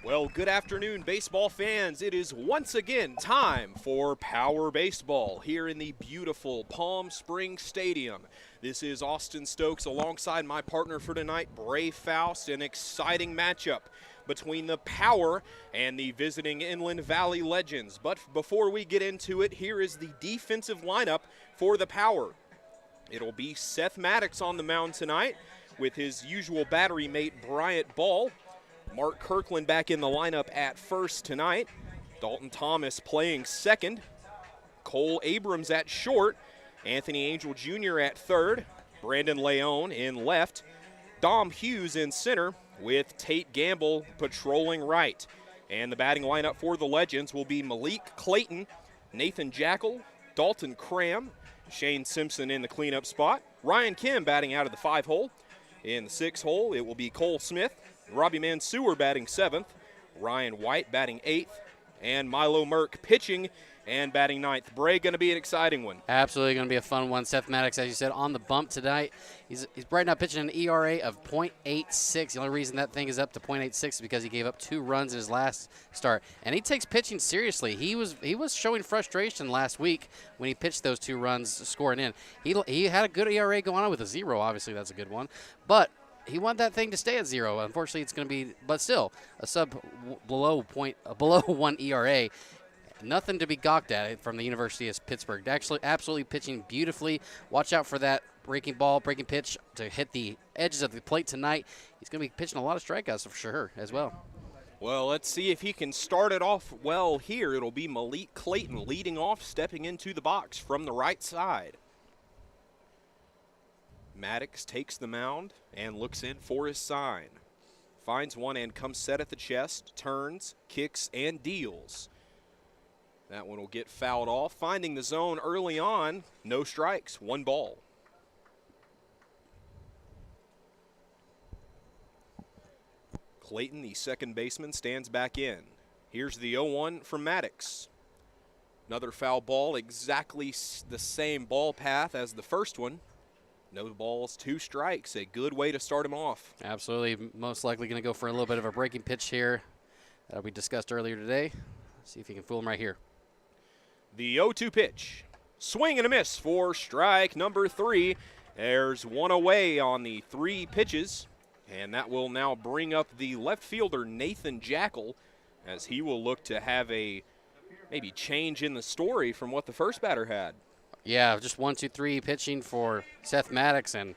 Well, good afternoon, baseball fans. It is once again time for Power Baseball here in the beautiful Palm Springs Stadium. This is Austin Stokes alongside my partner for tonight, Brae Foust. An exciting matchup between the Power and the visiting Inland Valley Legends. But before we get into it, here is the defensive lineup for the Power. It'll be Seth Maddox on the mound tonight with his usual battery mate, Bryant Ball. Mark Kirkland back in the lineup at first tonight. Dalton Thomas playing second. Cole Abrams at short. Anthony Angel Jr. at third. Brandon Leone in left. Dom Hughes in center with Tate Gamble patrolling right. And the batting lineup for the Legends will be Malik Clayton, Nathan Jackal, Dalton Cram, Shane Simpson in the cleanup spot. Ryan Kim batting out of the 5-hole. In the 6-hole, it will be Cole Smith, Robbie Mansour batting 7th, Ryan White batting 8th, and Milo Merck pitching and batting 9th. Brae, going to be an exciting one. Absolutely going to be a fun one. Seth Maddox, as you said, on the bump tonight. He's right now pitching an ERA of .86. The only reason that thing is up to .86 is because he gave up 2 runs in his last start. And he takes pitching seriously. He was showing frustration last week when he pitched those 2 runs scoring in. He had a good ERA going on with a 0. Obviously, that's a good one. But he wanted that thing to stay at 0. Unfortunately, it's going to be, but still, a below 1 ERA. Nothing to be gawked at from the University of Pittsburgh. Actually, absolutely pitching beautifully. Watch out for that breaking pitch to hit the edges of the plate tonight. He's going to be pitching a lot of strikeouts for sure as well. Well, let's see if he can start it off well here. It'll be Malik Clayton leading off, stepping into the box from the right side. Maddox takes the mound and looks in for his sign. Finds one and comes set at the chest, turns, kicks, and deals. That one will get fouled off. Finding the zone early on, no strikes, 1 ball. Clayton, the second baseman, stands back in. Here's the 0-1 from Maddox. Another foul ball, exactly the same ball path as the first one. No balls, 2 strikes, a good way to start him off. Absolutely, most likely going to go for a little bit of a breaking pitch here that we discussed earlier today. See if he can fool him right here. The 0-2 pitch. Swing and a miss for strike number 3. There's 1 away on the 3 pitches, and that will now bring up the left fielder Nathan Jackal, as he will look to have a maybe change in the story from what the first batter had. Yeah, just 1-2-3 pitching for Seth Maddox, and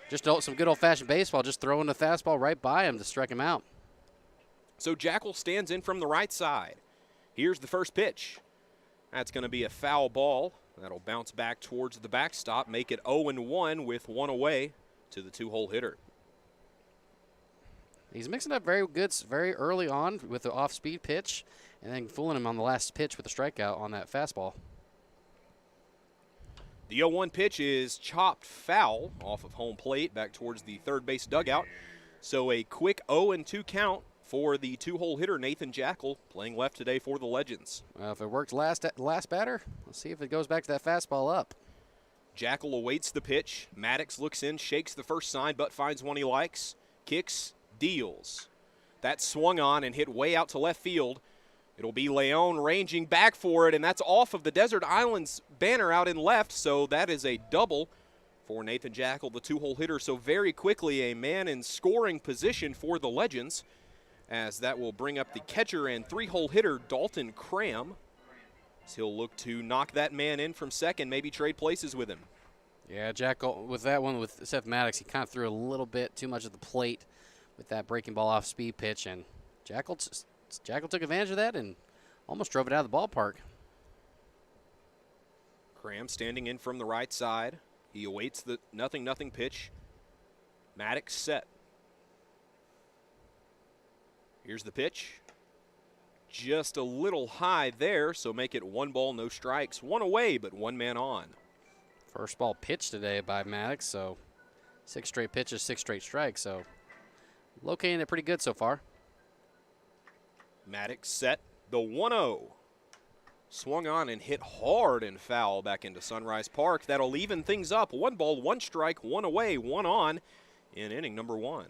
just some good old-fashioned baseball, just throwing the fastball right by him to strike him out. So Jackal stands in from the right side. Here's the first pitch. That's going to be a foul ball. That'll bounce back towards the backstop, make it 0-1 with 1 away to the 2-hole hitter. He's mixing up very good, very early on with the off-speed pitch, and then fooling him on the last pitch with a strikeout on that fastball. The 0-1 pitch is chopped foul off of home plate back towards the third base dugout. So a quick 0-2 count for the 2-hole hitter Nathan Jackal, playing left today for the Legends. Well, if it worked last batter, let's see if it goes back to that fastball up. Jackal awaits the pitch. Maddox looks in, shakes the first sign, but finds one he likes. Kicks, deals. That swung on and hit way out to left field. It'll be Leone ranging back for it, and that's off of the Desert Islands banner out in left, so that is a double for Nathan Jackal, the 2-hole hitter. So very quickly a man in scoring position for the Legends, as that will bring up the catcher and 3-hole hitter Dalton Cram. So he'll look to knock that man in from second, maybe trade places with him. Yeah, Jackal, with that one with Seth Maddox, he kind of threw a little bit too much of the plate with that breaking ball off speed pitch, and Jackal took advantage of that and almost drove it out of the ballpark. Cram standing in from the right side. He awaits the 0-0 pitch. Maddox set. Here's the pitch. Just a little high there, so make it 1 ball, no strikes. 1 away, but 1 man on. First ball pitch today by Maddox, so 6 straight pitches, 6 straight strikes, so locating it pretty good so far. Maddox set the 1-0. Swung on and hit hard and foul back into Sunrise Park. That'll even things up. 1 ball, 1 strike, 1 away, 1 on in inning number 1.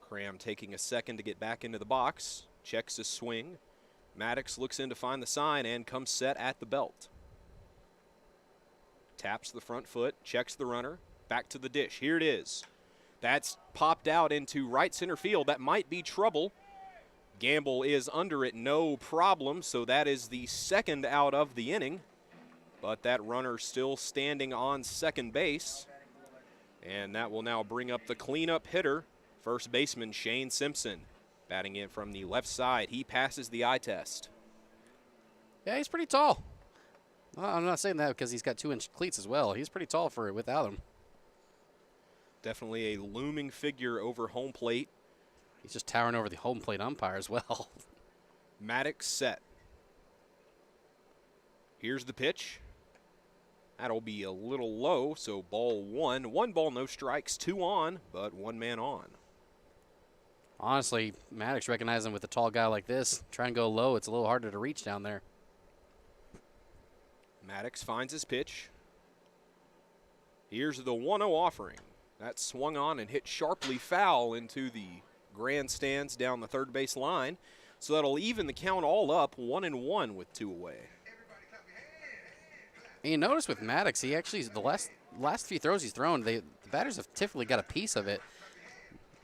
Cram taking a second to get back into the box, checks his swing. Maddox looks in to find the sign and comes set at the belt. Taps the front foot, checks the runner, back to the dish. Here it is. That's popped out into right center field. That might be trouble. Gamble is under it, no problem, so that is the second out of the inning. But that runner still standing on second base. And that will now bring up the cleanup hitter, first baseman Shane Simpson. Batting in from the left side, he passes the eye test. Yeah, he's pretty tall. Well, I'm not saying that because he's got 2-inch cleats as well. He's pretty tall for it without them. Definitely a looming figure over home plate. He's just towering over the home plate umpire as well. Maddox set. Here's the pitch. That'll be a little low, so ball one. 1 ball, no strikes, 2 on, but 1 man on. Honestly, Maddox recognizing with a tall guy like this, trying to go low, it's a little harder to reach down there. Maddox finds his pitch. Here's the 1-0 offering. That swung on and hit sharply foul into the grandstands down the third base line. So that'll even the count all up, 1-1 with 2 away. And you notice with Maddox, he actually, the last few throws he's thrown, the batters have typically got a piece of it.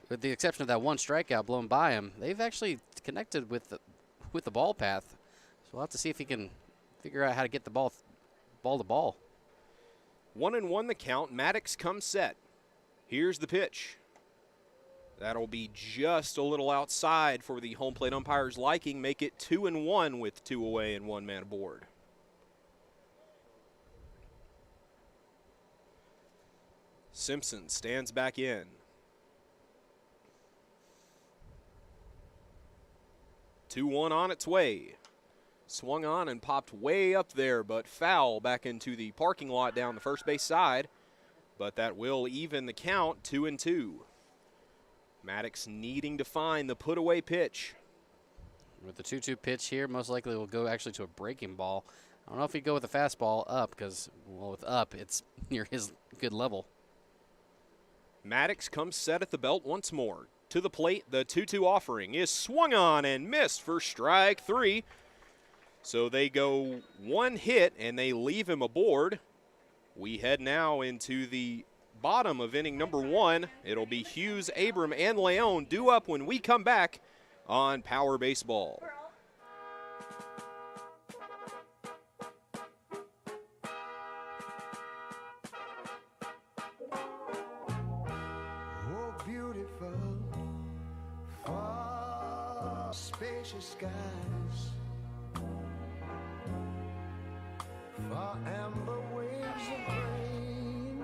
With the exception of that 1 strikeout blown by him, they've actually connected with the ball path. So we'll have to see if he can figure out how to get the ball to ball. 1-1 the count. Maddox comes set. Here's the pitch. That'll be just a little outside for the home plate umpire's liking. Make it 2-1 with 2 away and 1 man aboard. Simpson stands back in. 2-1 on its way. Swung on and popped way up there, but foul back into the parking lot down the first base side. But that will even the count, 2-2. Maddox needing to find the put-away pitch. With the 2-2 pitch here, most likely will go actually to a breaking ball. I don't know if he'd go with a fastball up because, well, with up, it's near his good level. Maddox comes set at the belt once more. To the plate, the 2-2 offering is swung on and missed for strike 3. So they go 1 hit and they leave him aboard. We head now into the bottom of inning number 1. It'll be Hughes, Abram, and Leon due up when we come back on Power Baseball. Oh, beautiful, far spacious skies, far amber waves of grain,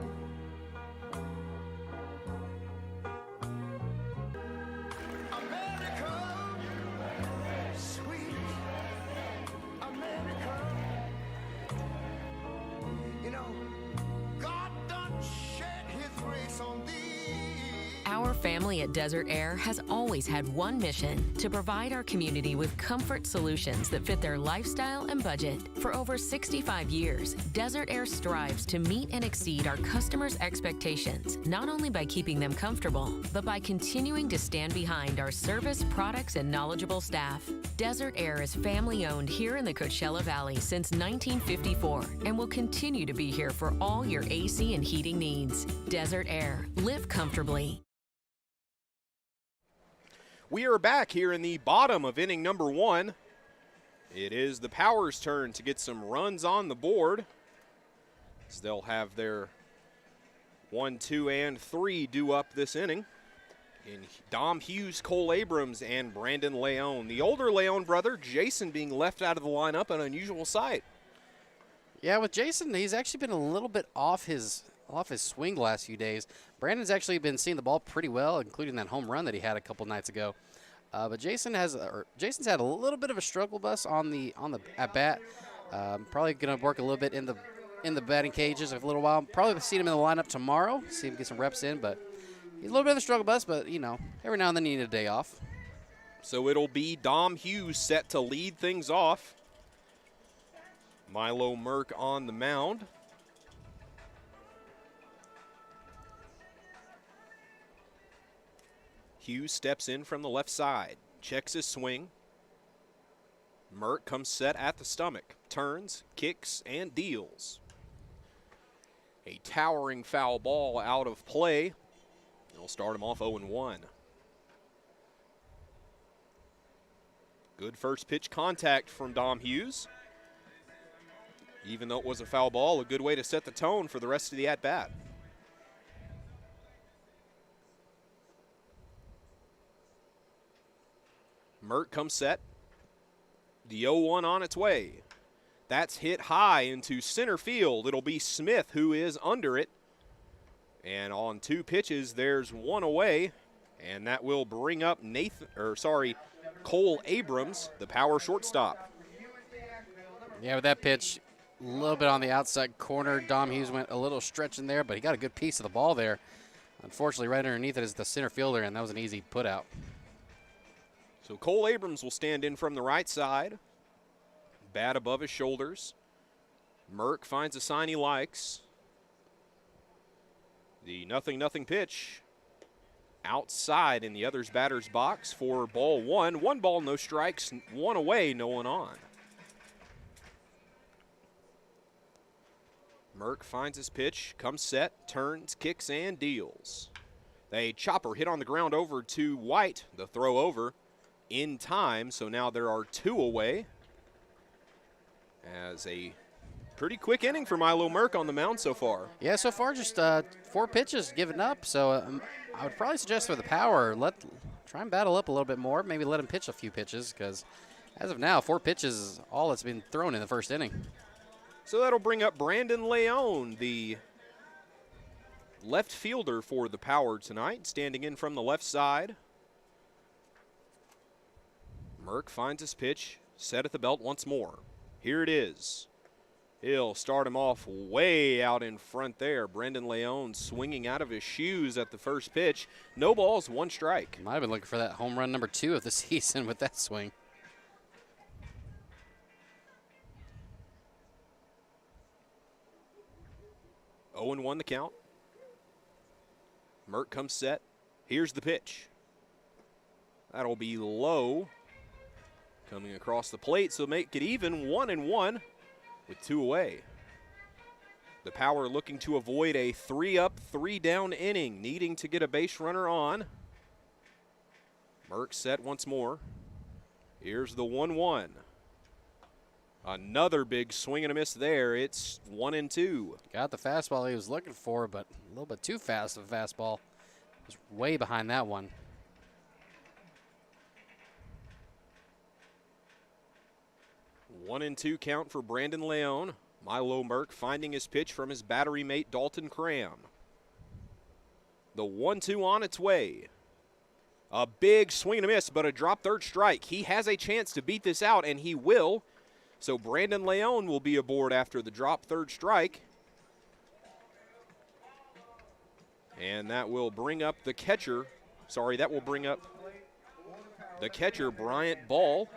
America, sweet America. You know, God done shed his grace on thee. Our family at Desert Air has always had one mission: to provide our community with comfort solutions that fit their lifestyle and budget. For over 65 years, Desert Air strives to meet and exceed our customers' expectations, not only by keeping them comfortable, but by continuing to stand behind our service, products, and knowledgeable staff. Desert Air is family-owned here in the Coachella Valley since 1954 and will continue to be here for all your AC and heating needs. Desert Air. Live comfortably. We are back here in the bottom of inning number 1. It is the Powers' turn to get some runs on the board, as they'll have their 1, 2, and 3 due up this inning. In Dom Hughes, Cole Abrams, and Brandon Leon. The older Leon brother, Jason, being left out of the lineup, an unusual sight. Yeah, with Jason, he's actually been a little bit off his swing the last few days. Brandon's actually been seeing the ball pretty well, including that home run that he had a couple nights ago. But Jason's had a little bit of a struggle bus on the at bat. Probably going to work a little bit in the batting cages a little while. Probably see him in the lineup tomorrow. See him get some reps in, but he's a little bit of a struggle bus. But you know, every now and then you need a day off. So it'll be Dom Hughes set to lead things off. Milo Merck on the mound. Hughes steps in from the left side, checks his swing. Merck comes set at the stomach, turns, kicks, and deals. A towering foul ball out of play. It'll start him off 0-1. Good first pitch contact from Dom Hughes. Even though it was a foul ball, a good way to set the tone for the rest of the at-bat. Merck comes set. The 0-1 on its way. That's hit high into center field. It'll be Smith who is under it. And on 2 pitches, there's one away. And that will bring up Cole Abrams, the power shortstop. Yeah, with that pitch, a little bit on the outside corner. Dom Hughes went a little stretch in there, but he got a good piece of the ball there. Unfortunately, right underneath it is the center fielder, and that was an easy put out. So Cole Abrams will stand in from the right side. Bat above his shoulders. Merck finds a sign he likes. The 0-0 pitch outside in the other's batter's box for ball 1. 1 ball, no strikes, 1 away, no one on. Merck finds his pitch, comes set, turns, kicks, and deals. A chopper hit on the ground over to White. The throw over in time, so now there are 2 away. As a pretty quick inning for Milo Merck on the mound so far. Yeah, so far just 4 pitches given up. So I would probably suggest for the power, try and battle up a little bit more. Maybe let him pitch a few pitches because as of now, 4 pitches is all that's been thrown in the first inning. So that'll bring up Brandon Leon, the left fielder for the power tonight, standing in from the left side. Merck finds his pitch, set at the belt once more. Here it is. He'll start him off way out in front there. Brendan Leon swinging out of his shoes at the first pitch. No balls, 1 strike. Might have been looking for that home run number 2 of the season with that swing. Oh and 1 the count. Merck comes set. Here's the pitch. That'll be low. Coming across the plate, so make it even 1-1 with 2 away. The power looking to avoid a 3-up, 3-down inning, needing to get a base runner on. Merck set once more. Here's the 1-1. Another big swing and a miss there. It's 1-2. Got the fastball he was looking for, but a little bit too fast of a fastball. Was way behind that one. 1-2 count for Brandon Leon. Milo Merck finding his pitch from his battery mate Dalton Cram. The 1-2 on its way. A big swing and a miss, but a drop third strike. He has a chance to beat this out, and he will. So Brandon Leon will be aboard after the drop third strike. And that will bring up the catcher. Sorry, that will bring up the catcher, Bryant Ball.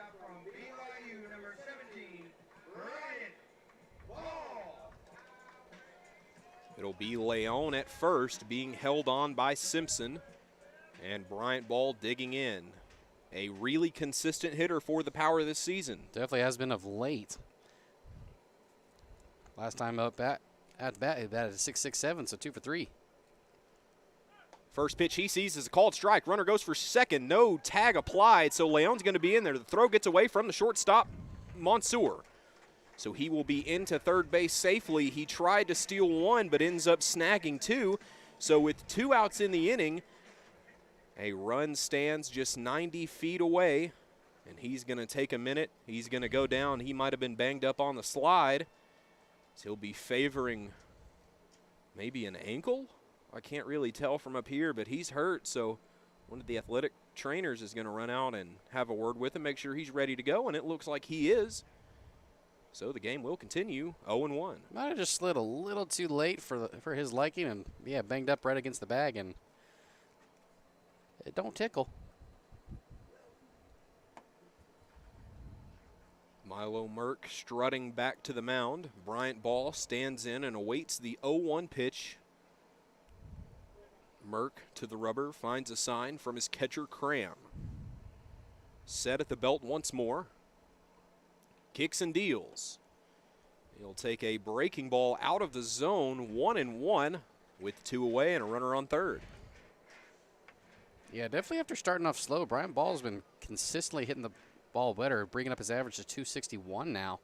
It'll be Leon at first, being held on by Simpson. And Bryant Ball digging in. A really consistent hitter for the power this season. Definitely has been of late. Last time up at bat, he batted 6.67, so 2 for 3. First pitch he sees is a called strike. Runner goes for second. No tag applied, so Leon's going to be in there. The throw gets away from the shortstop, Mansour. So he will be into third base safely. He tried to steal 1, but ends up snagging 2. So with 2 outs in the inning, a run stands just 90 feet away, and he's going to take a minute. He's going to go down. He might have been banged up on the slide. So he'll be favoring maybe an ankle. I can't really tell from up here, but he's hurt. So one of the athletic trainers is going to run out and have a word with him, make sure he's ready to go, and it looks like he is. So the game will continue 0-1. Might have just slid a little too late for his liking, and yeah, banged up right against the bag, and it don't tickle. Milo Merck strutting back to the mound. Bryant Ball stands in and awaits the 0-1 pitch. Merck to the rubber, finds a sign from his catcher, Cram. Set at the belt once more. Kicks and deals. He'll take a breaking ball out of the zone, 1-1, with 2 away and a runner on third. Yeah, definitely after starting off slow, Brian Ball's been consistently hitting the ball better, bringing up his average to 261 now.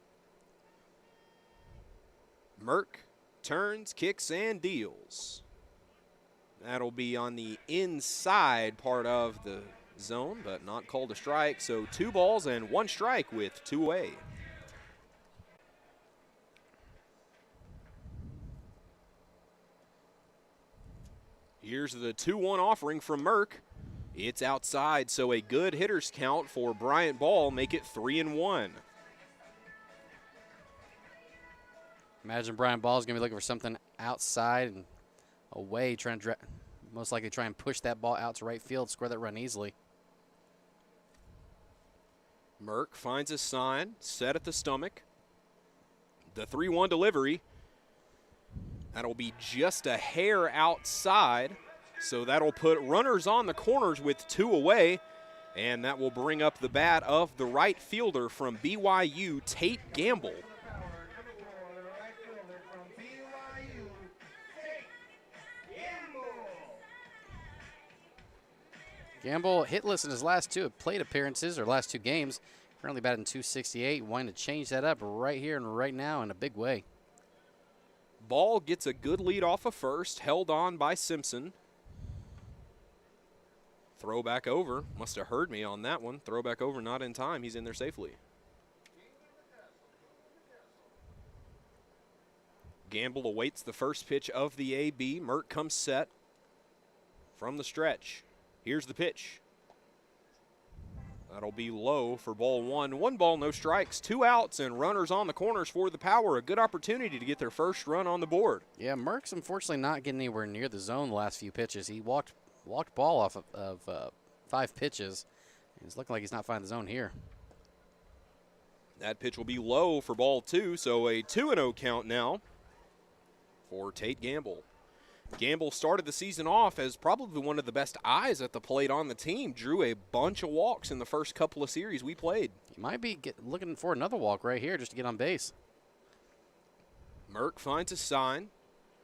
Merck turns, kicks, and deals. That'll be on the inside part of the zone, but not called a strike. So 2 balls and 1 strike with 2 away. Here's the 2-1 offering from Merck. It's outside, so a good hitter's count for Bryant Ball, make it 3-1. Imagine Brian Ball's going to be looking for something outside and away, trying to most likely try and push that ball out to right field, score that run easily. Merck finds a sign, set at the stomach. The 3-1 delivery. That'll be just a hair outside, so that'll put runners on the corners with 2 away, and that will bring up the bat of the right fielder from BYU, Tate Gamble. Gamble hitless in his last 2 plate appearances, or last 2 games. Currently batting .268, wanting to change that up right here and right now in a big way. Ball gets a good lead off of first, held on by Simpson. Throw back over. Must have heard me on that one. Throw back over, not in time. He's in there safely. Gamble awaits the first pitch of the AB. Merck comes set from the stretch. Here's the pitch. That'll be low for ball 1. 1 ball, no strikes, 2 outs, and runners on the corners for the Power. A good opportunity to get their first run on the board. Yeah, Merck's unfortunately not getting anywhere near the zone the last few pitches. He walked Ball off of 5 pitches. It's looking like he's not finding the zone here. That pitch will be low for ball 2, so a 2-0 count now for Tate Gamble. Gamble started the season off as probably one of the best eyes at the plate on the team. Drew a bunch of walks in the first couple of series we played. He might be looking for another walk right here just to get on base. Merck finds a sign.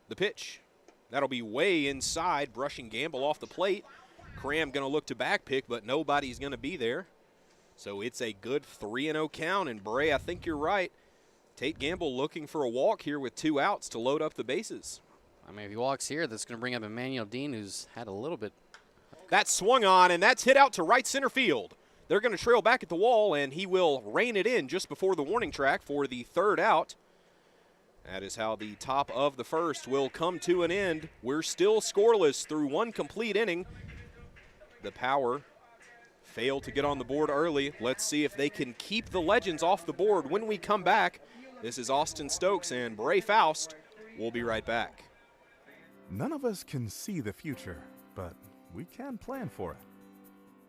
The pitch. That'll be way inside, brushing Gamble off the plate. Cram going to look to back pick, but nobody's going to be there. So it's a good 3-0 count. And Brae, I think you're right. Tate Gamble looking for a walk here with 2 outs to load up the bases. I mean, if he walks here, that's going to bring up Emmanuel Dean, who's had a little bit. That's swung on, and that's hit out to right center field. They're going to trail back at the wall, and he will rein it in just before the warning track for the 3rd out. That is how the top of the first will come to an end. We're still scoreless through 1 complete inning. The Power failed to get on the board early. Let's see if they can keep the Legends off the board when we come back. This is Austin Stokes and Brae Foust. We'll be right back. None of us can see the future, but we can plan for it.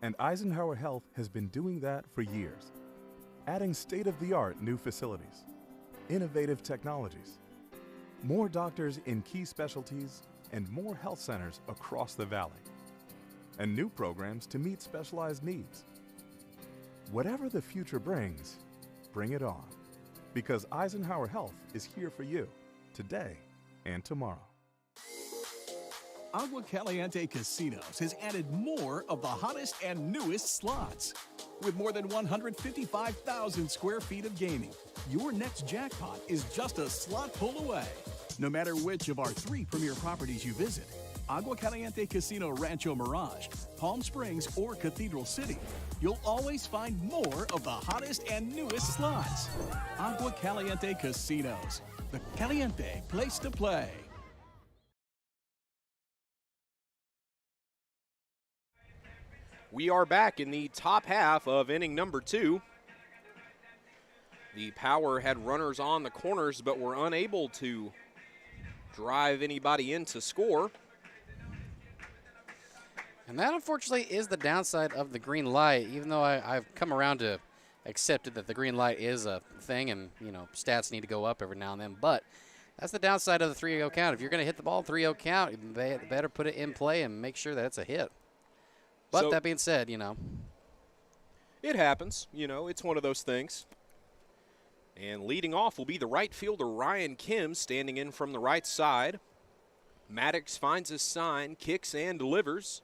And Eisenhower Health has been doing that for years, adding state-of-the-art new facilities, innovative technologies, more doctors in key specialties, and more health centers across the valley, and new programs to meet specialized needs. Whatever the future brings, bring it on, because Eisenhower Health is here for you today and tomorrow. Agua Caliente Casinos has added more of the hottest and newest slots. With more than 155,000 square feet of gaming, your next jackpot is just a slot pull away. No matter which of our 3 premier properties you visit, Agua Caliente Casino Rancho Mirage, Palm Springs, or Cathedral City, you'll always find more of the hottest and newest slots. Agua Caliente Casinos, the Caliente place to play. We are back in the top half of inning number 2. The Power had runners on the corners, but were unable to drive anybody in to score. And that, unfortunately, is the downside of the green light, even though I've come around to accept it that the green light is a thing and, you know, stats need to go up every now and then. But That's the downside of the 3-0 count. If you're going to hit the ball 3-0 count, you better put it in play and make sure that it's a hit. But So, that being said, you know. it happens. You know, it's one of those things. And leading off will be the right fielder, Ryan Kim, standing in from the right side. Maddox finds his sign, kicks and delivers.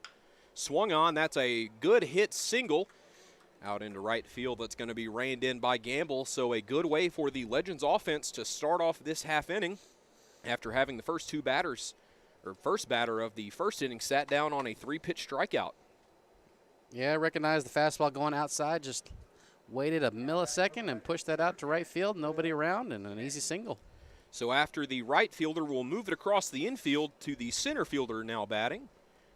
Swung on, that's a good hit single out into right field. That's going to be reined in by Gamble. So a good way for the Legends offense to start off this half inning after having the first first batter of the first inning sat down on a 3-pitch strikeout. Yeah, recognize the fastball going outside, just waited a millisecond and pushed that out to right field, nobody around, and an easy single. So after the right fielder will move it across the infield to the center fielder now batting.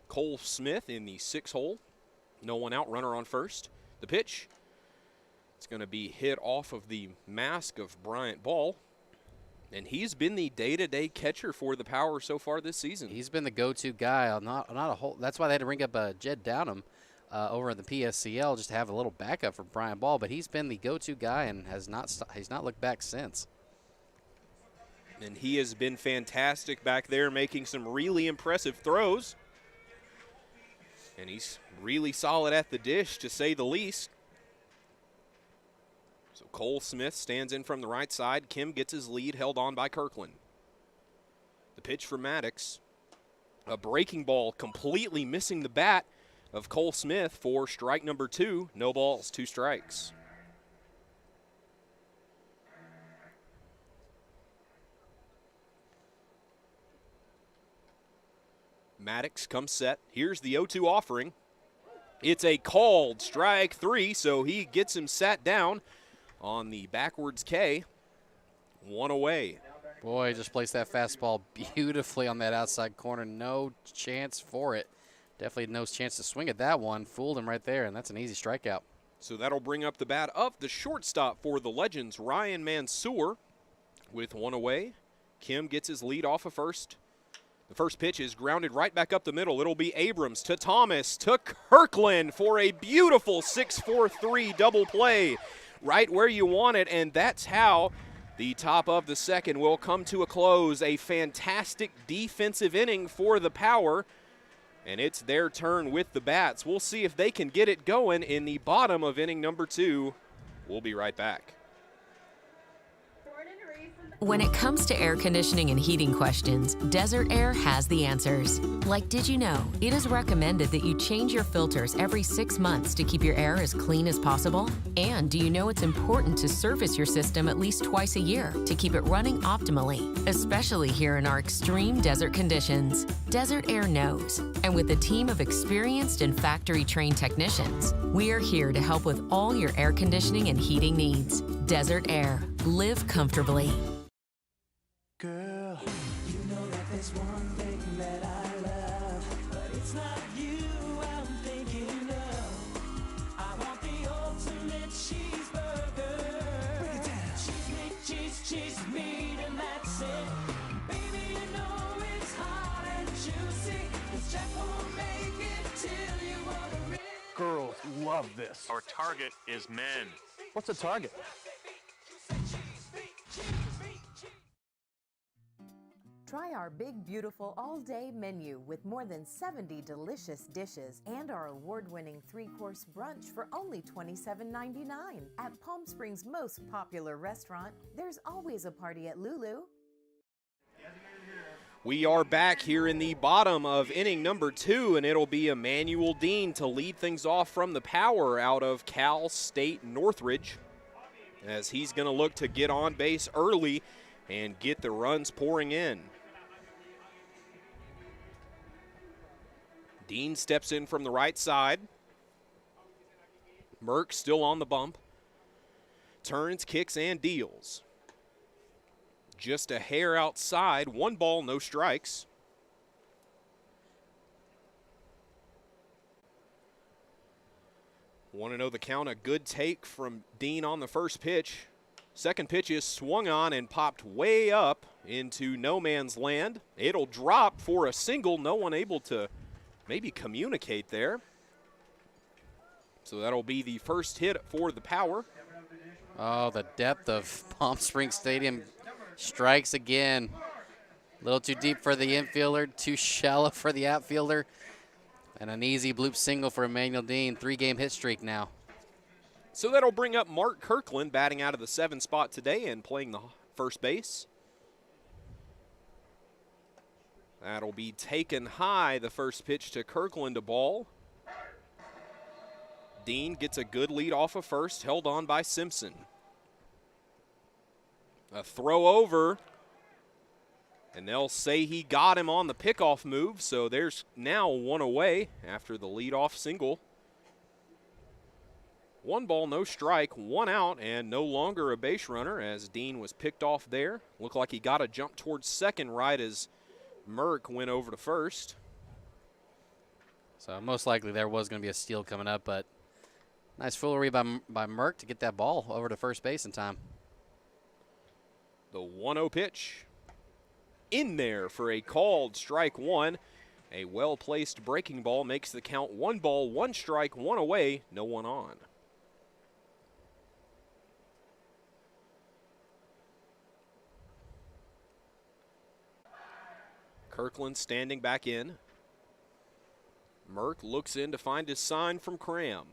Cole Smith in the 6 hole. No one out, runner on first. The pitch, it's going to be hit off of the mask of Bryant Ball. And he's been the day-to-day catcher for the Power so far this season. He's been the go-to guy. Not a whole. That's why they had to ring up Jed Downham over in the PSCL just to have a little backup for Bryant Ball. But he's been the go-to guy and he's not looked back since. And he has been fantastic back there, making some really impressive throws. And he's really solid at the dish, to say the least. So Cole Smith stands in from the right side. Kim gets his lead, held on by Kirkland. The pitch for Maddox. A breaking ball completely missing the bat of Cole Smith for strike number 2. No balls, 2 strikes. Maddox comes set. Here's the 0-2 offering. It's a called strike 3, so he gets him sat down on the backwards K. 1 away. Boy, just placed that fastball beautifully on that outside corner. No chance for it. Definitely no chance to swing at that one. Fooled him right there, and that's an easy strikeout. So that'll bring up the bat of the shortstop for the Legends, Ryan Mansour, with 1 away. Kim gets his lead off of first. The first pitch is grounded right back up the middle. It'll be Abrams to Thomas to Kirkland for a beautiful 6-4-3 double play right where you want it, and that's how the top of the second will come to a close. A fantastic defensive inning for the Power, and it's their turn with the bats. We'll see if they can get it going in the bottom of inning number 2. We'll be right back. When it comes to air conditioning and heating questions, Desert Air has the answers. Like, did you know it is recommended that you change your filters every 6 months to keep your air as clean as possible? And do you know it's important to service your system at least twice a year to keep it running optimally, especially here in our extreme desert conditions? Desert Air knows. And with a team of experienced and factory-trained technicians, we are here to help with all your air conditioning and heating needs. Desert Air. Live comfortably. Girl, you know that there's one thing that I love, but it's not you I'm thinking of. I want the ultimate cheeseburger. Break it down. Cheese meat, and that's it. Baby, you know it's hot and juicy. This Jack won't make it till you order it. Girls love this. Our target is men. What's a target? Try our big, beautiful all-day menu with more than 70 delicious dishes and our award-winning 3-course brunch for only $27.99. At Palm Springs' most popular restaurant, there's always a party at Lulu. We are back here in the bottom of inning number 2, and it'll be Emmanuel Dean to lead things off from the Power out of Cal State Northridge, as he's going to look to get on base early and get the runs pouring in. Dean steps in from the right side. Merck still on the bump. Turns, kicks, and deals. Just a hair outside. 1 ball, no strikes. Want to know the count? A good take from Dean on the first pitch. Second pitch is swung on and popped way up into no man's land. It'll drop for a single. No one able to maybe communicate there. So that'll be the first hit for the Power. Oh, the depth of Palm Springs Stadium strikes again. A little too deep for the infielder, too shallow for the outfielder. And an easy bloop single for Emmanuel Dean. 3-game hit streak now. So that'll bring up Mark Kirkland batting out of the 7th spot today and playing the first base. That'll be taken high, the first pitch to Kirkland, a ball. Dean gets a good lead off of first, held on by Simpson. A throw over, and they'll say he got him on the pickoff move, so there's now one away after the leadoff single. 1 ball, no strike, 1 out, and no longer a base runner as Dean was picked off there. Looked like he got a jump towards second right as Merck went over to first. So most likely there was going to be a steal coming up, but nice foolery by Merck to get that ball over to first base in time. The 1-0 pitch in there for a called strike 1. A well-placed breaking ball makes the count 1 ball, 1 strike, 1 away, no one on. Kirkland standing back in. Merck looks in to find his sign from Cram.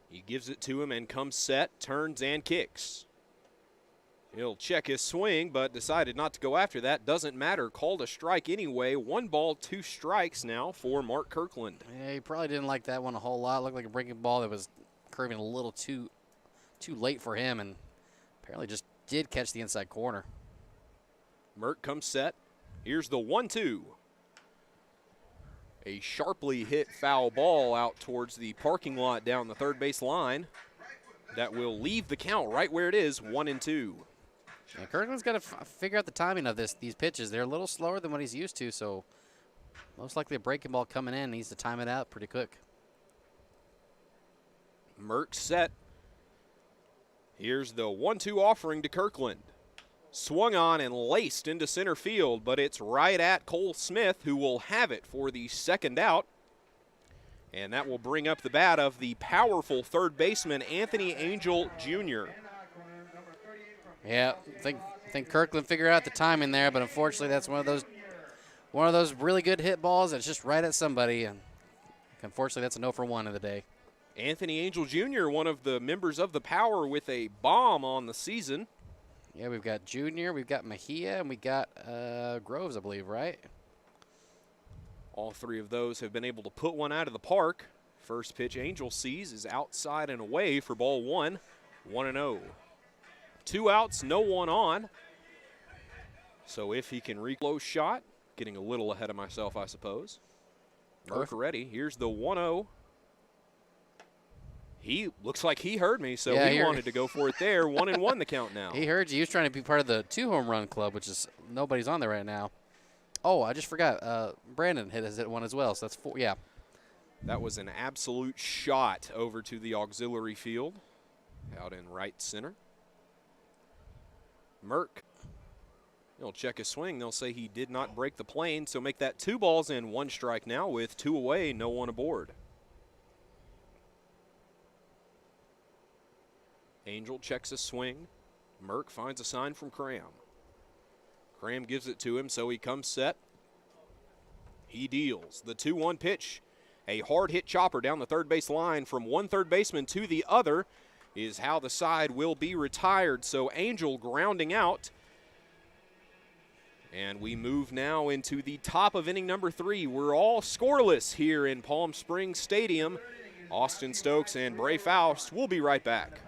He gives it to him and comes set, turns and kicks. He'll check his swing, but decided not to go after that. Doesn't matter. Called a strike anyway. 1 ball, 2 strikes now for Mark Kirkland. Yeah, he probably didn't like that one a whole lot. Looked like a breaking ball that was curving a little too late for him, and apparently just did catch the inside corner. Merck comes set. Here's the 1-2. A sharply hit foul ball out towards the parking lot down the third base line. That will leave the count right where it is, 1-2. Yeah, Kirkland's got to figure out the timing of these pitches. They're a little slower than what he's used to, so most likely a breaking ball coming in needs to time it out pretty quick. Merck set. Here's the 1-2 offering to Kirkland. Swung on and laced into center field, but it's right at Cole Smith, who will have it for the second out. And that will bring up the bat of the powerful third baseman, Anthony Angel Jr. Yeah, I think Kirkland figured out the timing there, but unfortunately that's one of those really good hit balls that's just right at somebody, and unfortunately that's a 0 for 1 of the day. Anthony Angel Jr., one of the members of the Power with a bomb on the season. Yeah, we've got Junior, we've got Mejia, and we got Groves, I believe, right? All 3 of those have been able to put one out of the park. First pitch Angel sees is outside and away for ball 1, 1-0. 2 outs, no one on. So if he can close shot, getting a little ahead of myself, I suppose. Merck ready. Here's the 1-0. He looks like he heard me, so he wanted to go for it there. 1-1 the count now. He heard you. He was trying to be part of the 2-home run club, which is nobody's on there right now. Oh, I just forgot. Brandon hit one as well, so that's 4. Yeah. That was an absolute shot over to the auxiliary field out in right center. Merck, he'll check his swing. They'll say he did not break the plane, so make that 2 balls and 1 strike now with 2 away, no one aboard. Angel checks his swing. Merck finds a sign from Cram. Cram gives it to him, so he comes set. He deals. The 2-1 pitch. A hard hit chopper down the third base line from one third baseman to the other is how the side will be retired. So Angel grounding out. And we move now into the top of inning number 3. We're all scoreless here in Palm Springs Stadium. Austin Stokes and Brae Foust will be right back.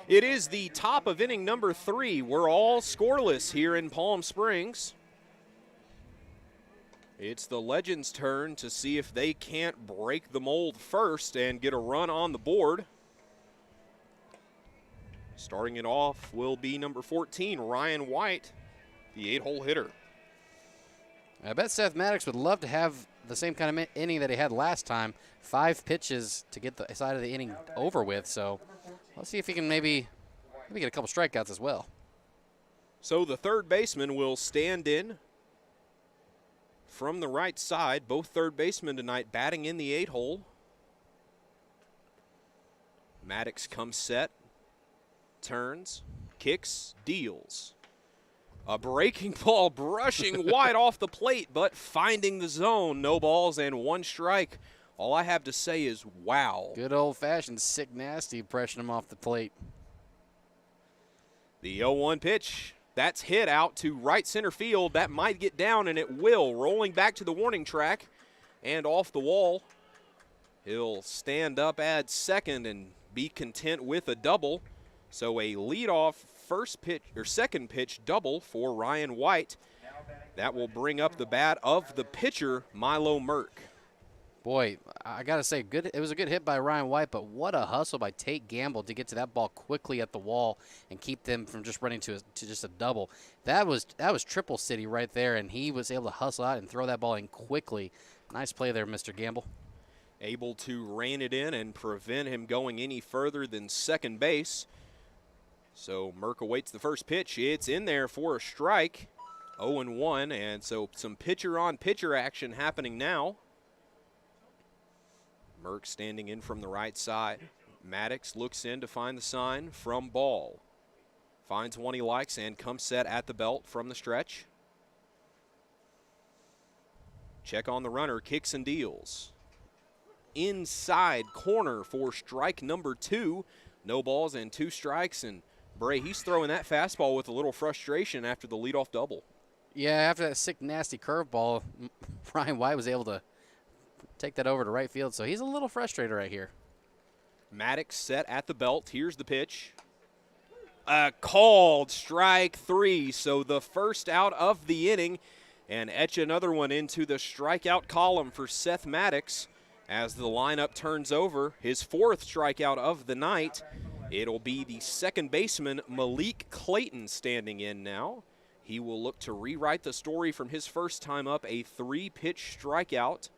It is the top of inning number 3. We're all scoreless here in Palm Springs. It's the Legends' turn to see if they can't break the mold first and get a run on the board. Starting it off will be number 14, Ryan White, the 8-hole hitter. I bet Seth Maddox would love to have the same kind of inning that he had last time. 5 pitches to get the side of the inning over with. So let's see if he can maybe get a couple strikeouts as well. So the third baseman will stand in from the right side. Both third basemen tonight batting in the 8-hole. Maddox comes set, turns, kicks, deals. A breaking ball brushing wide off the plate, but finding the zone. No balls and 1 strike. All I have to say is wow. Good old-fashioned sick nasty pressing him off the plate. The 0-1 pitch. That's hit out to right center field. That might get down, and it will. Rolling back to the warning track and off the wall. He'll stand up at second and be content with a double. So a leadoff second pitch double for Ryan White. That will bring up the bat of the pitcher, Milo Merck. Boy, I got to say, it was a good hit by Ryan White, but what a hustle by Tate Gamble to get to that ball quickly at the wall and keep them from just running to just a double. That was Triple City right there, and he was able to hustle out and throw that ball in quickly. Nice play there, Mr. Gamble. Able to rein it in and prevent him going any further than second base. So Merck awaits the first pitch. It's in there for a strike. 0-1, and so some pitcher-on-pitcher action happening now. Merck standing in from the right side. Maddox looks in to find the sign from ball. Finds one he likes and comes set at the belt from the stretch. Check on the runner, kicks and deals. Inside corner for strike number 2. No balls and 2 strikes, and Brae, he's throwing that fastball with a little frustration after the leadoff double. Yeah, after that sick, nasty curveball, Ryan White was able to take that over to right field, so he's a little frustrated right here. Maddox set at the belt. Here's the pitch. Called strike 3, so the first out of the inning, and etch another one into the strikeout column for Seth Maddox as the lineup turns over. His 4th strikeout of the night. It'll be the second baseman, Malik Clayton, standing in now. He will look to rewrite the story from his first time up, a 3-pitch strikeout.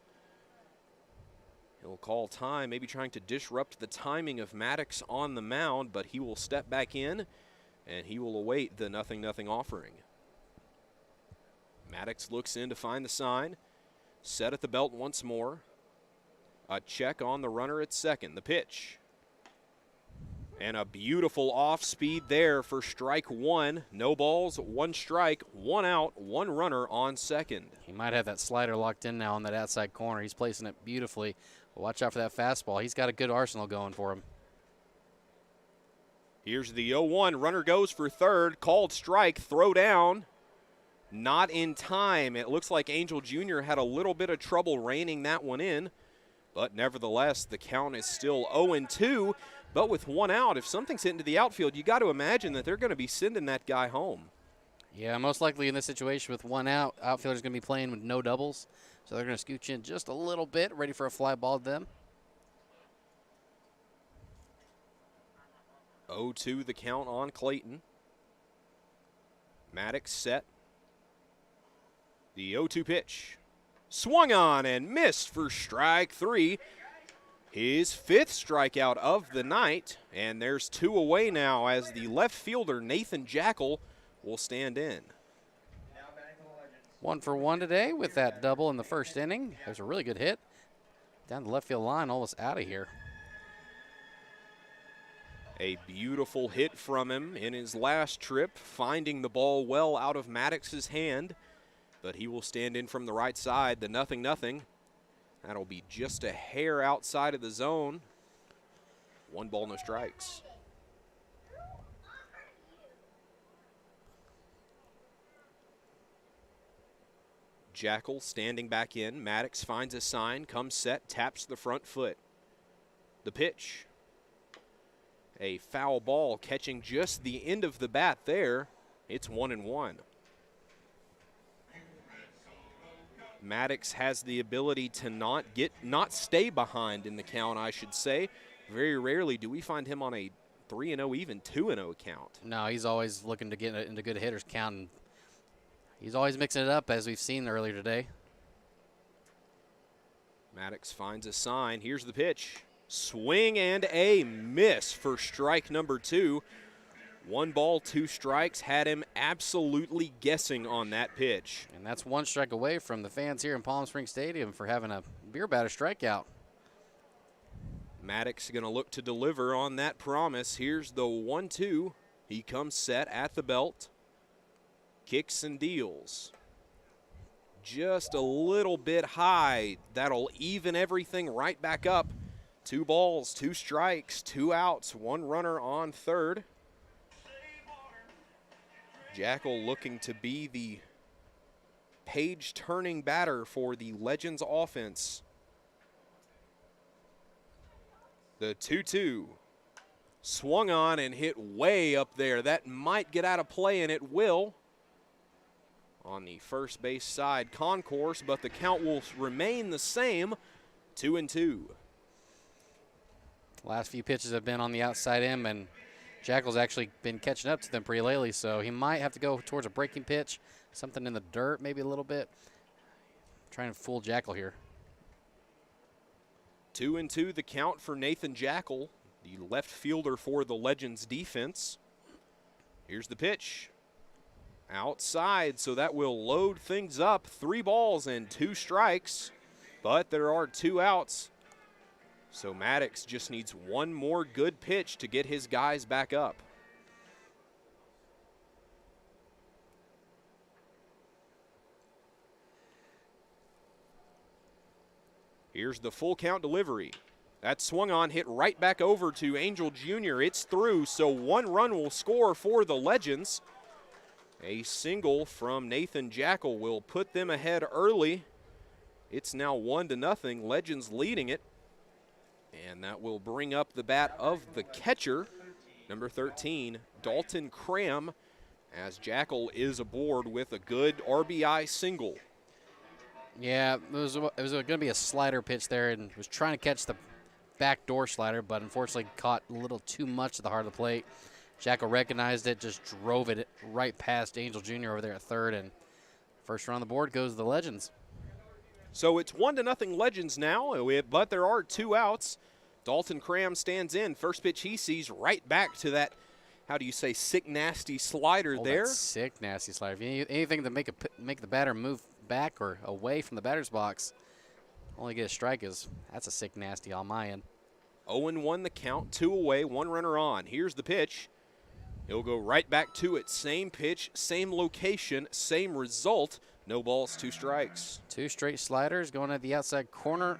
He'll call time, maybe trying to disrupt the timing of Maddox on the mound, but he will step back in, and he will await the 0-0 offering. Maddox looks in to find the sign. Set at the belt once more. A check on the runner at second. The pitch. And a beautiful off-speed there for strike 1. No balls, 1 strike, 1 out, 1 runner on second. He might have that slider locked in now on that outside corner. He's placing it beautifully. Watch out for that fastball. He's got a good arsenal going for him. Here's the 0-1. Runner goes for third. Called strike. Throw down. Not in time. It looks like Angel Jr. had a little bit of trouble reining that one in. But nevertheless, the count is still 0-2. But with 1 out, if something's hit into the outfield, you got to imagine that they're going to be sending that guy home. Yeah, most likely in this situation with 1 out, outfielder's going to be playing with no doubles. So they're going to scooch in just a little bit, ready for a fly ball to them. 0-2 the count on Clayton. Maddox set. The 0-2 pitch. Swung on and missed for strike 3. His 5th strikeout of the night, and there's 2 away now as the left fielder, Nathan Jackal, will stand in. 1 for 1 today with that double in the first inning. There's a really good hit. Down the left field line, almost out of here. A beautiful hit from him in his last trip, finding the ball well out of Maddox's hand. But he will stand in from the right side, the 0-0. That'll be just a hair outside of the zone. 1 ball, no strikes. Jackal standing back in. Maddox finds a sign, comes set, taps the front foot. The pitch. A foul ball catching just the end of the bat there. It's 1-1. Maddox has the ability to not stay behind in the count, I should say. Very rarely do we find him on a 3-0, even 2-0 count. No, he's always looking to get into good hitters count, and he's always mixing it up, as we've seen earlier today. Maddox finds a sign. Here's the pitch. Swing and a miss for strike number 2. 1 ball, 2 strikes, had him absolutely guessing on that pitch. And that's 1 strike away from the fans here in Palm Springs Stadium for having a beer batter strikeout. Maddox going to look to deliver on that promise. Here's the 1-2. He comes set at the belt. Kicks and deals. Just a little bit high. That'll even everything right back up. 2 balls, 2 strikes, 2 outs, 1 runner on third. Jackal looking to be the page-turning batter for the Legends offense. The 2-2 swung on and hit way up there. That might get out of play, and it will on the first base side concourse, but the count will remain the same, 2-2. Last few pitches have been on the outside end, and Jackal's actually been catching up to them pretty lately, so he might have to go towards a breaking pitch, something in the dirt maybe a little bit. Trying to fool Jackal here. 2-2 the count for Nathan Jackal, the left fielder for the Legends defense. Here's the pitch. Outside, so that will load things up. 3 balls and 2 strikes, but there are 2 outs. So Maddox just needs 1 more good pitch to get his guys back up. Here's the full count delivery. That swung on, hit right back over to Angel Jr. It's through, so 1 run will score for the Legends. A single from Nathan Jackal will put them ahead early. It's now 1-0, Legends leading it. And that will bring up the bat of the catcher, number 13, Dalton Cram, as Jackal is aboard with a good RBI single. Yeah, it was going to be a slider pitch there, and was trying to catch the backdoor slider, but unfortunately caught a little too much at the heart of the plate. Jackal recognized it, just drove it right past Angel Jr. over there at third, and first run on the board goes to the Legends. So it's 1-0 Legends now, but there are 2 outs. Dalton Cram stands in. First pitch he sees right back to that, how do you say, sick, nasty slider there. Sick, nasty slider. If you need anything to make the batter move back or away from the batter's box, only get a strike that's a sick, nasty on my end. 0-1 the count, 2 away, 1 runner on. Here's the pitch. He'll go right back to it. Same pitch, same location, same result. No balls, 2 strikes. 2 straight sliders going at the outside corner.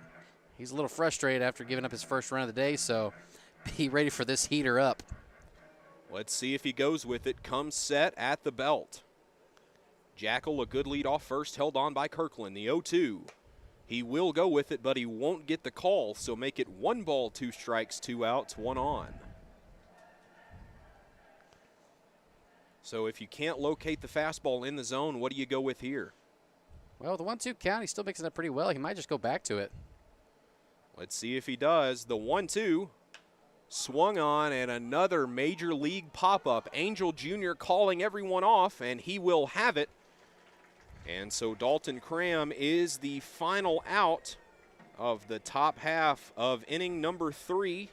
He's a little frustrated after giving up his first run of the day, so be ready for this heater up. Let's see if he goes with it. Comes set at the belt. Jackal, a good lead off first, held on by Kirkland. The 0-2. He will go with it, but he won't get the call, so make it 1 ball, 2 strikes, 2 outs, 1 on. So if you can't locate the fastball in the zone, what do you go with here? Well, the 1-2 count, he's still mixing it pretty well. He might just go back to it. Let's see if he does. The 1-2 swung on, and another major league pop-up. Angel Jr. calling everyone off, and he will have it. And so Dalton Cram is the final out of the top half of inning number 3.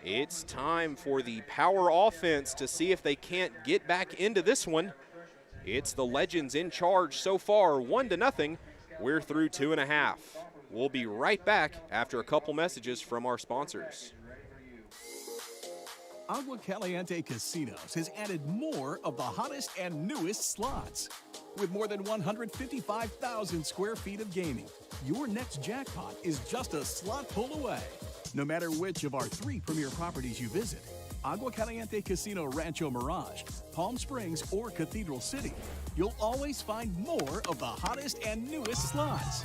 It's time for the power offense to see if they can't get back into this one. It's the Legends in charge so far, 1-0. We're through 2.5. We'll be right back after a couple messages from our sponsors. Agua Caliente Casinos has added more of the hottest and newest slots. With more than 155,000 square feet of gaming, your next jackpot is just a slot pull away. No matter which of our 3 premier properties you visit, Agua Caliente Casino Rancho Mirage, Palm Springs, or Cathedral City, you'll always find more of the hottest and newest slots.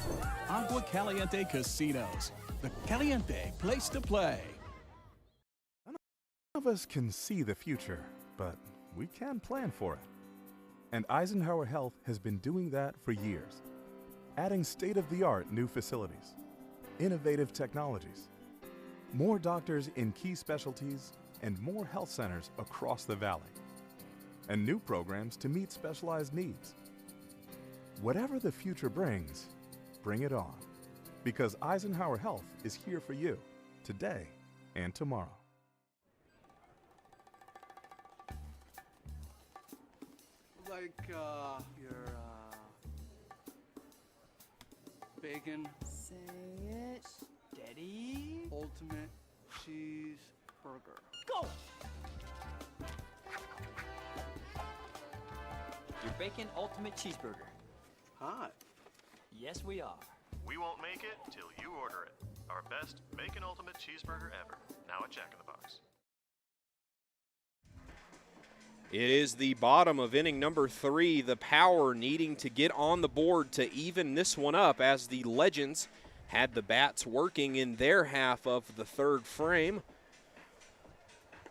Agua Caliente Casinos, the Caliente place to play. us can see the future, but we can plan for it. And Eisenhower Health has been doing that for years, adding state-of-the-art new facilities, innovative technologies, more doctors in key specialties, and more health centers across the valley, and new programs to meet specialized needs. Whatever the future brings, bring it on, because Eisenhower Health is here for you today and tomorrow. Like, your, bacon, Say it. steady, ultimate cheeseburger. Go! Your Bacon Ultimate Cheeseburger. Hot. Yes, we are. We won't make it till you order it. Our best Bacon Ultimate Cheeseburger ever. Now at Jack in the Box. It is the bottom of inning number 3. The Power needing to get on the board to even this one up as the Legends had the bats working in their half of the third frame.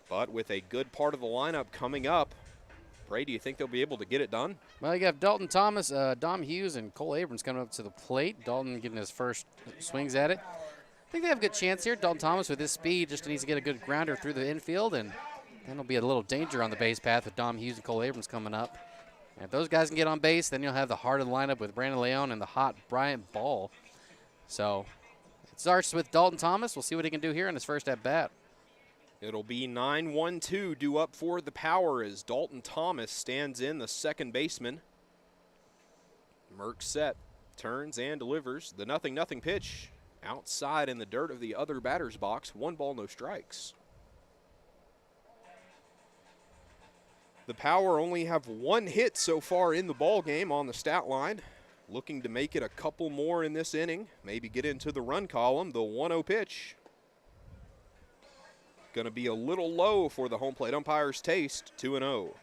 But with a good part of the lineup coming up, Brae, do you think they'll be able to get it done? Well, you have Dalton Thomas, Dom Hughes, and Cole Abrams coming up to the plate. Dalton getting his first swings at it. I think they have a good chance here. Dalton Thomas with his speed just needs to get a good grounder through the infield, and then there'll be a little danger on the base path with Dom Hughes and Cole Abrams coming up. And if those guys can get on base, then you'll have the heart of the lineup with Brandon Leon and the hot Bryant Ball. So it starts with Dalton Thomas. We'll see what he can do here in his first at-bat. It'll be 9-1-2 due up for the Power as Dalton Thomas stands in, the second baseman. Merck set, turns and delivers the 0-0 pitch outside in the dirt of the other batter's box. 1 ball, no strikes. The Power only have 1 hit so far in the ball game on the stat line. Looking to make it a couple more in this inning, maybe get into the run column. The 1-0 pitch. Going to be a little low for the home plate umpire's taste. 2-0.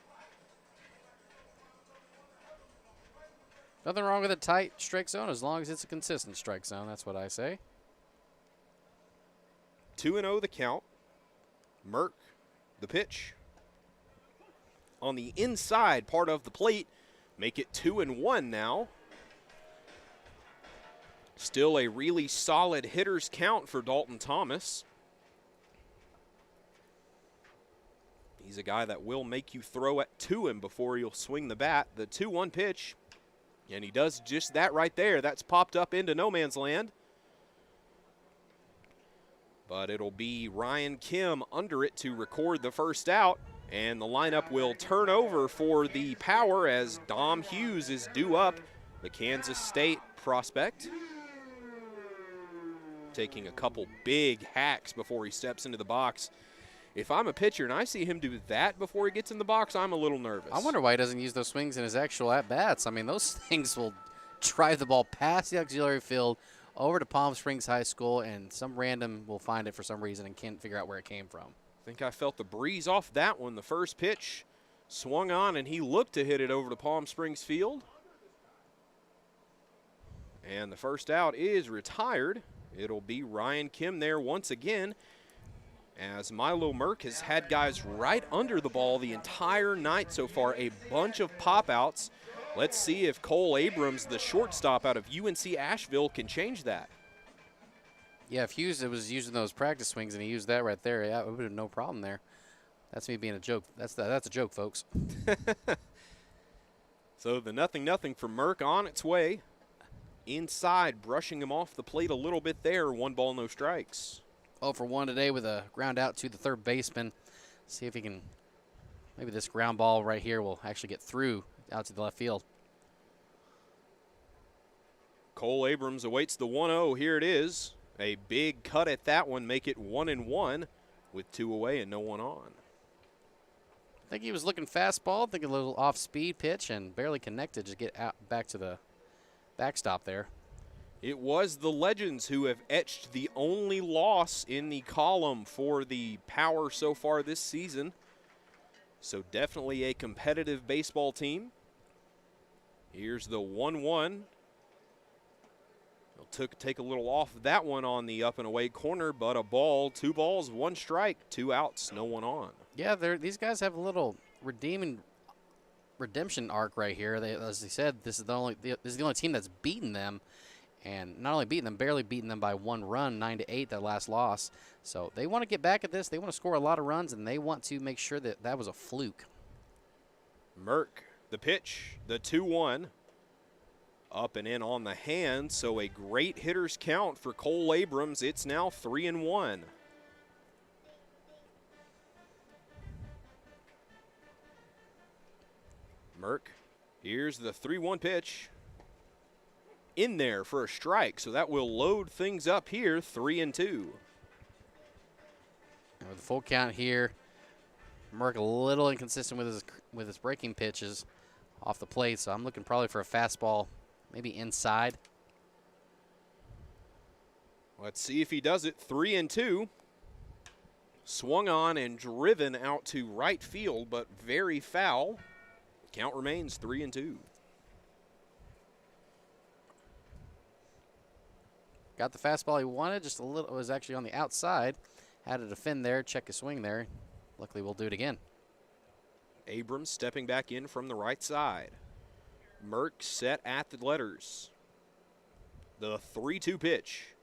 Nothing wrong with a tight strike zone as long as it's a consistent strike zone. That's what I say. 2-0 the count. Merck, the pitch. On the inside part of the plate, make it 2-1 now. Still a really solid hitter's count for Dalton Thomas. He's a guy that will make you throw it to him before he'll swing the bat. The 2-1 pitch, and he does just that right there. That's popped up into no man's land. But it'll be Ryan Kim under it to record the first out, and the lineup will turn over for the Power as Dom Hughes is due up, the Kansas State prospect. Taking a couple big hacks before he steps into the box. If I'm a pitcher and I see him do that before he gets in the box, I'm a little nervous. I wonder why he doesn't use those swings in his actual at-bats. I mean, those things will drive the ball past the auxiliary field over to Palm Springs High School, and some random will find it for some reason and can't figure out where it came from. I think I felt the breeze off that one. The first pitch swung on, and he looked to hit it over to Palm Springs Field. And the first out is retired. It'll be Ryan Kim there once again, as Milo Merck has had guys right under the ball the entire night so far, a bunch of pop-outs. Let's see if Cole Abrams, the shortstop out of UNC Asheville, can change that. Yeah, if Hughes was using those practice swings and he used that right there, yeah, it would have no problem there. That's me being a joke. That's a joke, folks. So the 0-0 for Merck on its way. Inside, brushing him off the plate a little bit there. 1 ball, no strikes. 0 for 1 today with a ground out to the third baseman. See if he can, maybe this ground ball right here will actually get through out to the left field. Cole Abrams awaits the 1-0. Here it is. A big cut at that one, make it 1-1 with 2 away and no one on. I think he was looking fastball, thinking a little off-speed pitch, and barely connected to get out back to the backstop there. It was the Legends who have etched the only loss in the column for the Power so far this season. So definitely a competitive baseball team. Here's the 1-1. He'll take a little off that one on the up and away corner, but a ball, 2 balls, 1 strike, 2 outs, no one on. Yeah, these guys have a little redemption arc right here. As they said, this is the only team that's beaten them, and not only beaten them, barely beaten them by 1 run, 9-8, their last loss. So they want to get back at this. They want to score a lot of runs, and they want to make sure that that was a fluke. Merck, the pitch, the 2-1. Up and in on the hand, so a great hitter's count for Cole Abrams. It's now 3-1. Merck, here's the 3-1 pitch. In there for a strike, so that will load things up here, 3-2. And with a full count here, Merck a little inconsistent with his breaking pitches off the plate, so I'm looking probably for a fastball, maybe inside. Let's see if he does it. 3-2. Swung on and driven out to right field, but very foul. Count remains 3-2. Got the fastball he wanted, just a little. It was actually on the outside. Had to defend there, check his swing there. Luckily, we'll do it again. Abrams stepping back in from the right side. Merck set at the letters. The 3-2 pitch.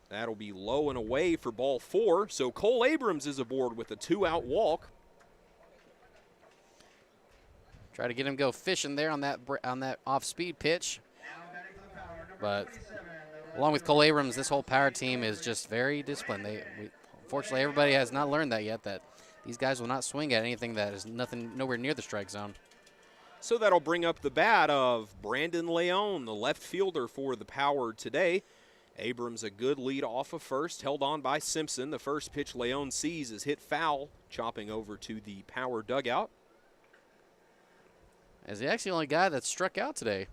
That'll be low and away for ball 4. So Cole Abrams is aboard with a 2-out walk. Try to get him go fishing there on that off-speed pitch. But along with Cole Abrams, this whole power team is just very disciplined. Unfortunately, everybody has not learned that yet, that these guys will not swing at anything that is nowhere near the strike zone. So that'll bring up the bat of Brandon Leon, the left fielder for the Power today. Abrams a good lead off of first, held on by Simpson. The first pitch Leon sees is hit foul, chopping over to the Power dugout. As the actually only guy that struck out today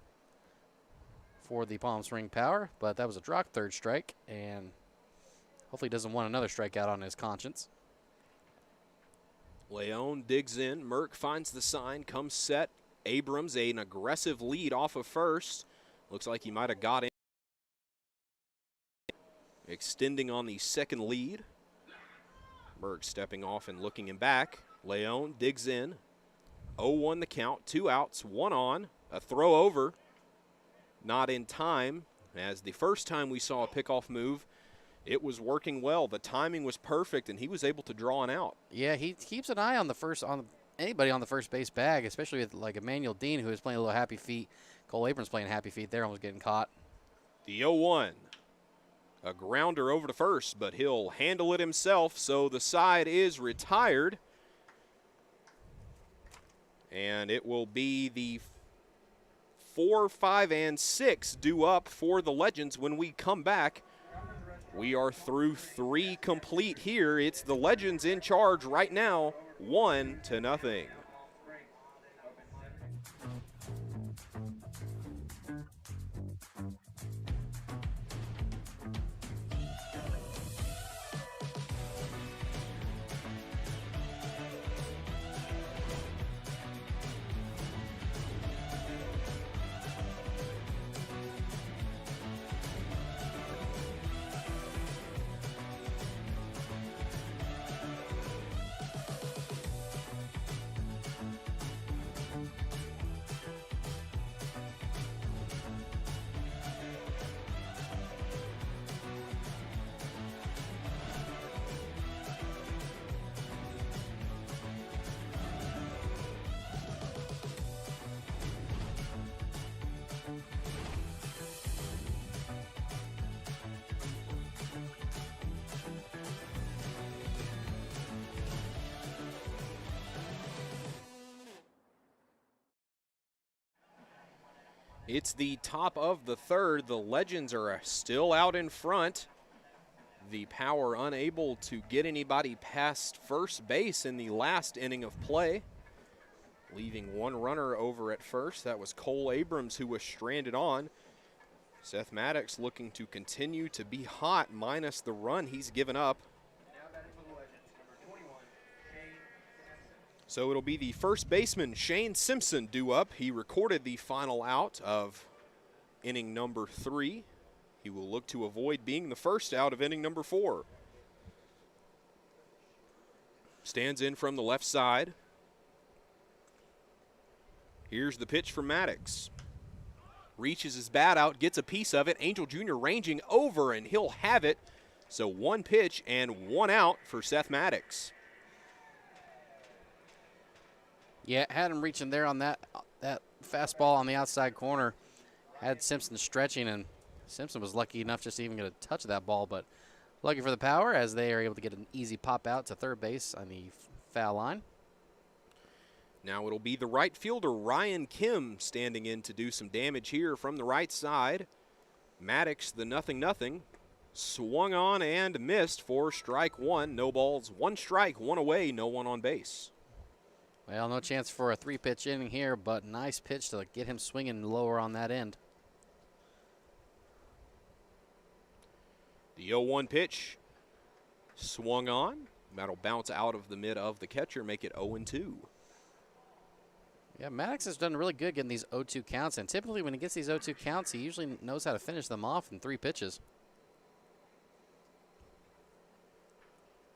for the Palm Spring Power, but that was a drop third strike, and hopefully doesn't want another strikeout on his conscience. Leon digs in. Merck finds the sign, comes set. Abrams an aggressive lead off of first. Looks like he might have got in. Extending on the second lead. Merck stepping off and looking him back. Leon digs in. 0-1 the count, 2 outs, 1 on. A throw over. Not in time. As the first time we saw a pickoff move, it was working well. The timing was perfect, and he was able to draw an out. Yeah, he keeps an eye on anybody on the first base bag, especially with like Emmanuel Dean, who is playing a little happy feet. Cole Abrams playing happy feet there, almost getting caught. The 0-1. A grounder over to first, but he'll handle it himself, so the side is retired. And it will be the 4, 5, and 6 due up for the Legends when we come back. We are through 3 complete here. It's the Legends in charge right now, 1-0. It's the top of the third. The Legends are still out in front. The Power unable to get anybody past first base in the last inning of play, leaving one runner over at first. That was Cole Abrams, who was stranded on. Seth Maddox looking to continue to be hot, minus the run he's given up. So it'll be the first baseman, Shane Simpson, due up. He recorded the final out of inning number 3. He will look to avoid being the first out of inning number 4. Stands in from the left side. Here's the pitch from Maddox. Reaches his bat out, gets a piece of it. Angel Jr. ranging over, and he'll have it. So one pitch and one out for Seth Maddox. Yeah, had him reaching there on that fastball on the outside corner. Had Simpson stretching, and Simpson was lucky enough just to even get a touch of that ball, but lucky for the Power as they are able to get an easy pop out to third base on the foul line. Now it'll be the right fielder, Ryan Kim, standing in to do some damage here from the right side. Maddox, the 0-0, swung on and missed for strike one. No balls, one strike, one away, no one on base. Well, no chance for a 3-pitch inning here, but nice pitch to get him swinging lower on that end. The 0-1 pitch swung on. That'll bounce out of the mid of the catcher, make it 0-2. Yeah, Maddox has done really good getting these 0-2 counts, and typically when he gets these 0-2 counts, he usually knows how to finish them off in 3 pitches.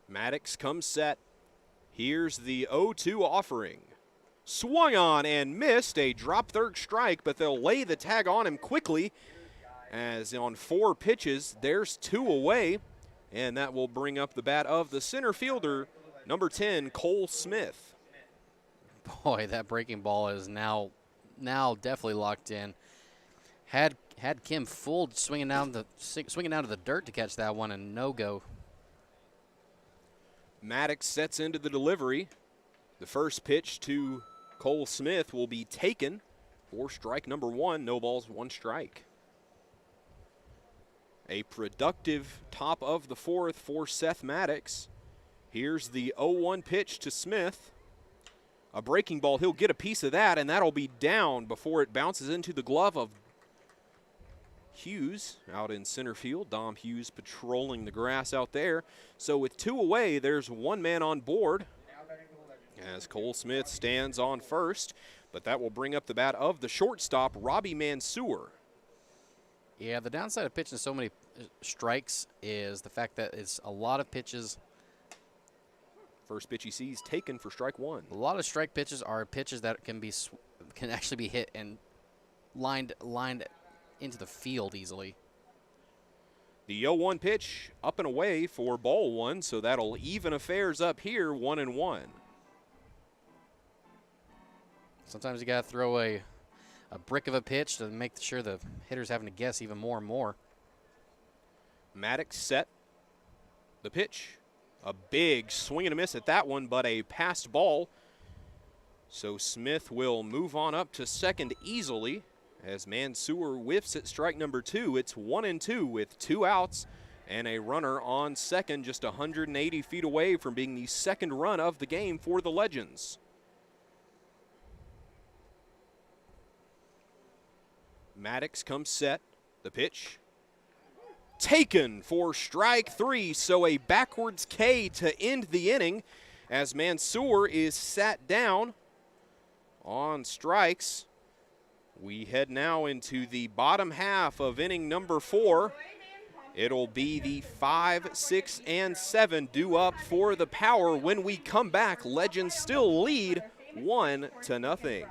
Maddox comes set. Here's the 0-2 offering. Swung on and missed, a drop third strike, but they'll lay the tag on him quickly as on 4 pitches, there's 2 away, and that will bring up the bat of the center fielder, number 10, Cole Smith. Boy, that breaking ball is now definitely locked in. Had Kim fooled swinging down to the dirt to catch that one, and no go. Maddox sets into the delivery. The first pitch to Cole Smith will be taken for strike number 1. No balls, 1 strike. A productive top of the 4th for Seth Maddox. Here's the 0-1 pitch to Smith. A breaking ball, he'll get a piece of that, and that'll be down before it bounces into the glove of Hughes out in center field. Dom Hughes patrolling the grass out there. So with 2 away, there's 1 man on board as Cole Smith stands on first, but that will bring up the bat of the shortstop, Robbie Mansour. Yeah, the downside of pitching so many strikes is the fact that it's a lot of pitches. First pitch he sees taken for strike 1. A lot of strike pitches are pitches that can actually be hit and lined into the field easily. The 0-1 pitch up and away for ball 1, so that'll even affairs up here, 1-1. Sometimes you got to throw a brick of a pitch to make sure the hitter's having to guess even more and more. Maddox set the pitch. A big swing and a miss at that one, but a passed ball. So Smith will move on up to second easily as Mansour whiffs at strike number 2. It's 1-2 with 2 outs and a runner on second, just 180 feet away from being the second run of the game for the Legends. Maddox comes set. The pitch taken for strike 3, so a backwards K to end the inning as Mansour is sat down on strikes. We head now into the bottom half of inning number 4. It'll be the 5, 6, and 7 due up for the Power. When we come back, Legends still lead 1-0.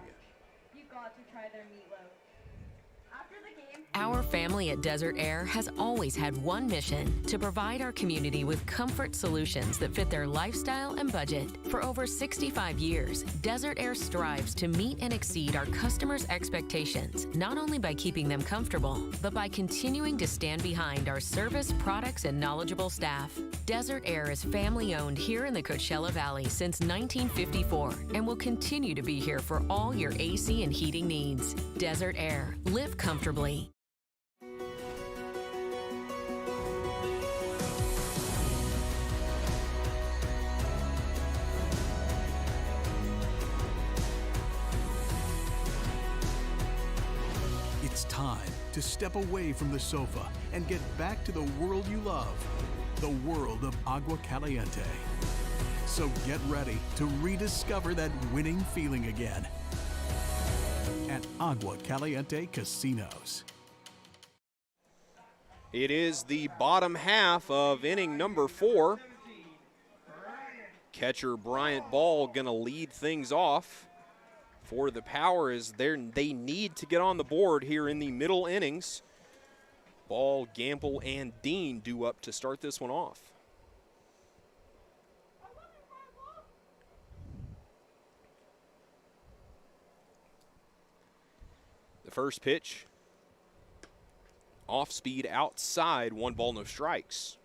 Our family at Desert Air has always had one mission: to provide our community with comfort solutions that fit their lifestyle and budget. For over 65 years, Desert Air strives to meet and exceed our customers' expectations, not only by keeping them comfortable, but by continuing to stand behind our service, products, and knowledgeable staff. Desert Air is family-owned here in the Coachella Valley since 1954 and will continue to be here for all your AC and heating needs. Desert Air. Live comfortably. It's time to step away from the sofa and get back to the world you love, the world of Agua Caliente. So get ready to rediscover that winning feeling again at Agua Caliente Casinos. It is the bottom half of inning number 4. Catcher Bryant Ball going to lead things off for the Power as they need to get on the board here in the middle innings. Ball, Gamble, and Dean due up to start this one off. The first pitch, off speed outside, 1 ball, no strikes.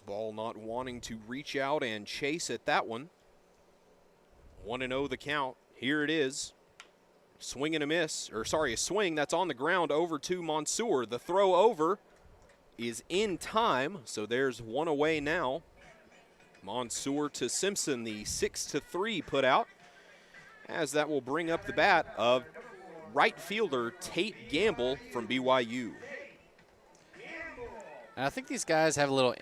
Ball not wanting to reach out and chase at that one. 1-0 the count. Here it is. Swing and a miss, or sorry, a swing that's on the ground over to Mansour. The throw over is in time, so there's one away now. Mansour to Simpson, the 6-3 put out, as that will bring up the bat of right fielder Tate Gamble from BYU. And I think these guys have a little,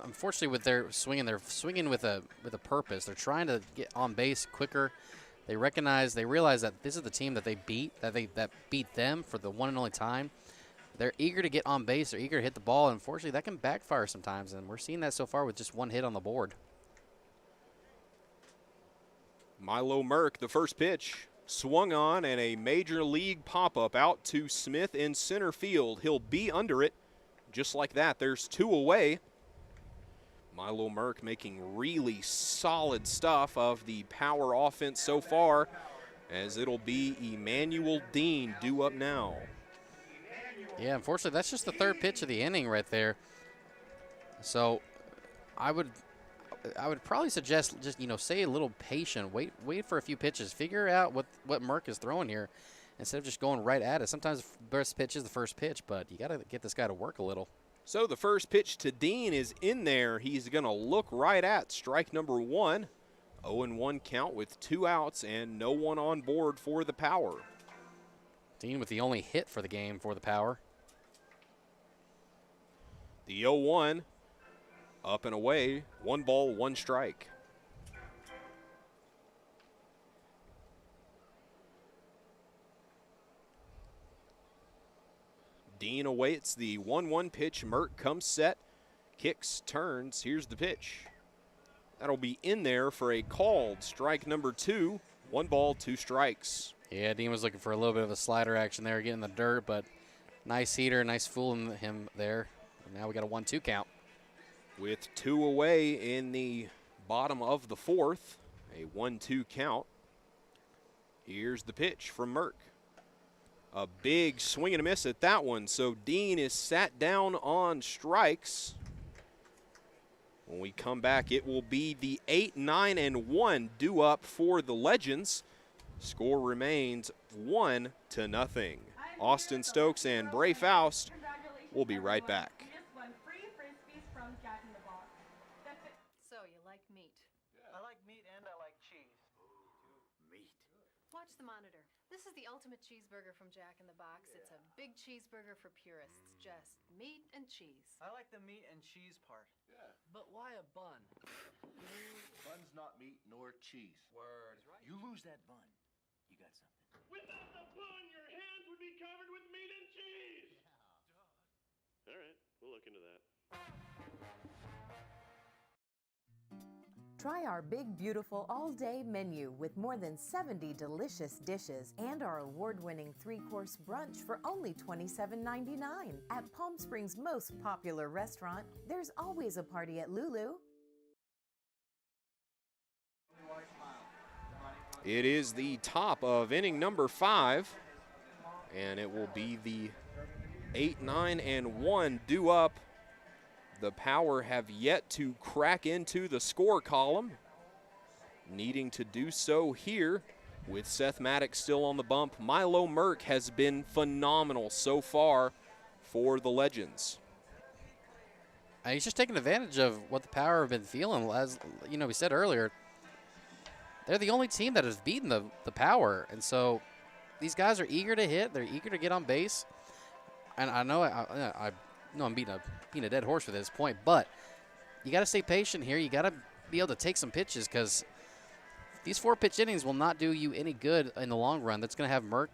unfortunately, with their swinging, they're swinging with a purpose. They're trying to get on base quicker. They realize that this is the team that they beat, that beat them for the one and only time. They're eager to get on base. They're eager to hit the ball. Unfortunately, that can backfire sometimes, and we're seeing that so far with just 1 hit on the board. Milo Merck, the first pitch, swung on, and a major league pop-up out to Smith in center field. He'll be under it. Just like that, there's 2 away. Milo Merck making really solid stuff of the Power offense so far, as it'll be Emmanuel Dean due up now. Yeah, unfortunately, that's just the 3rd pitch of the inning right there. So I would probably suggest just, stay a little patient. Wait for a few pitches. Figure out what Merck is throwing here instead of just going right at it. Sometimes the best pitch is the first pitch, but you got to get this guy to work a little. So the first pitch to Dean is in there. He's going to look right at strike number 1. 0-1 count with 2 outs and no one on board for the Power. Dean with the only hit for the game for the Power. The 0-1 up and away. 1 ball, 1 strike. Dean awaits the 1-1 pitch. Merck comes set, kicks, turns. Here's the pitch. That'll be in there for a called strike number 2. 1 ball, 2 strikes. Yeah, Dean was looking for a little bit of a slider action there, getting the dirt, but nice heater, nice fooling him there. And now we got a 1-2 count. With 2 away in the bottom of the 4th, a 1-2 count. Here's the pitch from Merck. A big swing and a miss at that one, so Dean is sat down on strikes. When we come back, it will be the 8, 9, and 1 due up for the Legends. Score remains 1-0. Austin Stokes and Brae Foust will be right back. So, you like meat? I like meat and I like cheese. Meat. Watch the monitor. This is the ultimate cheeseburger from Jack in the Box. It's a big cheeseburger for purists. Just meat and cheese. I like the meat and cheese part. Yeah. But why a bun? Bun's not meat nor cheese. Word. You lose that bun, you got something. Without the bun, your hands would be covered with meat and cheese. Yeah. All right, we'll look into that. Try our big, beautiful all-day menu with more than 70 delicious dishes and our award-winning 3-course brunch for only $27.99. At Palm Springs' most popular restaurant, there's always a party at Lulu. It is the top of inning number 5, and it will be the 8, 9, and 1 due up. The Power have yet to crack into the score column, needing to do so here with Seth Maddox still on the bump. Milo Merck has been phenomenal so far for the Legends. He's just taking advantage of what the Power have been feeling. As we said earlier, they're the only team that has beaten the Power, and so these guys are eager to hit. They're eager to get on base, and I know I'm beating a dead horse at this point, but you got to stay patient here. You got to be able to take some pitches because these 4-pitch innings will not do you any good in the long run. That's going to have Merck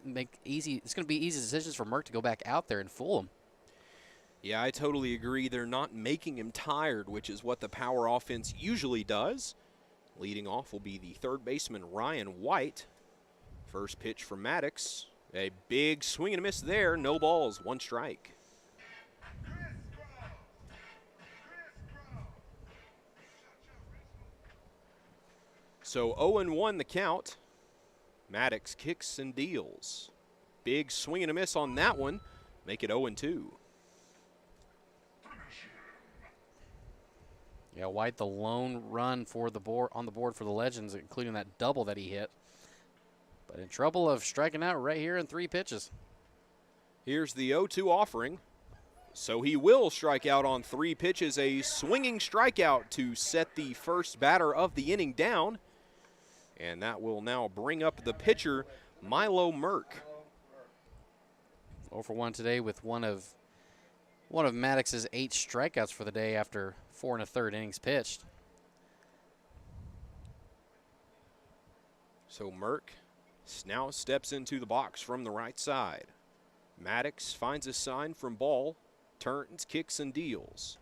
make easy. It's going to be easy decisions for Merck to go back out there and fool him. Yeah, I totally agree. They're not making him tired, which is what the power offense usually does. Leading off will be the third baseman, Ryan White. First pitch from Maddox. A big swing and a miss there. No balls, 1 strike. So 0-1 the count. Maddox kicks and deals. Big swing and a miss on that one. Make it 0-2. Yeah, White the lone run for the board on the board for the Legends, including that double that he hit. But in trouble of striking out right here in 3 pitches. Here's the 0-2 offering. So he will strike out on 3 pitches. A swinging strikeout to set the first batter of the inning down. And that will now bring up the pitcher, Milo Merck. 0 for 1 today with one of Maddox's 8 strikeouts for the day after 4 1/3 innings pitched. So Merck now steps into the box from the right side. Maddox finds a sign from ball, turns, kicks, and deals.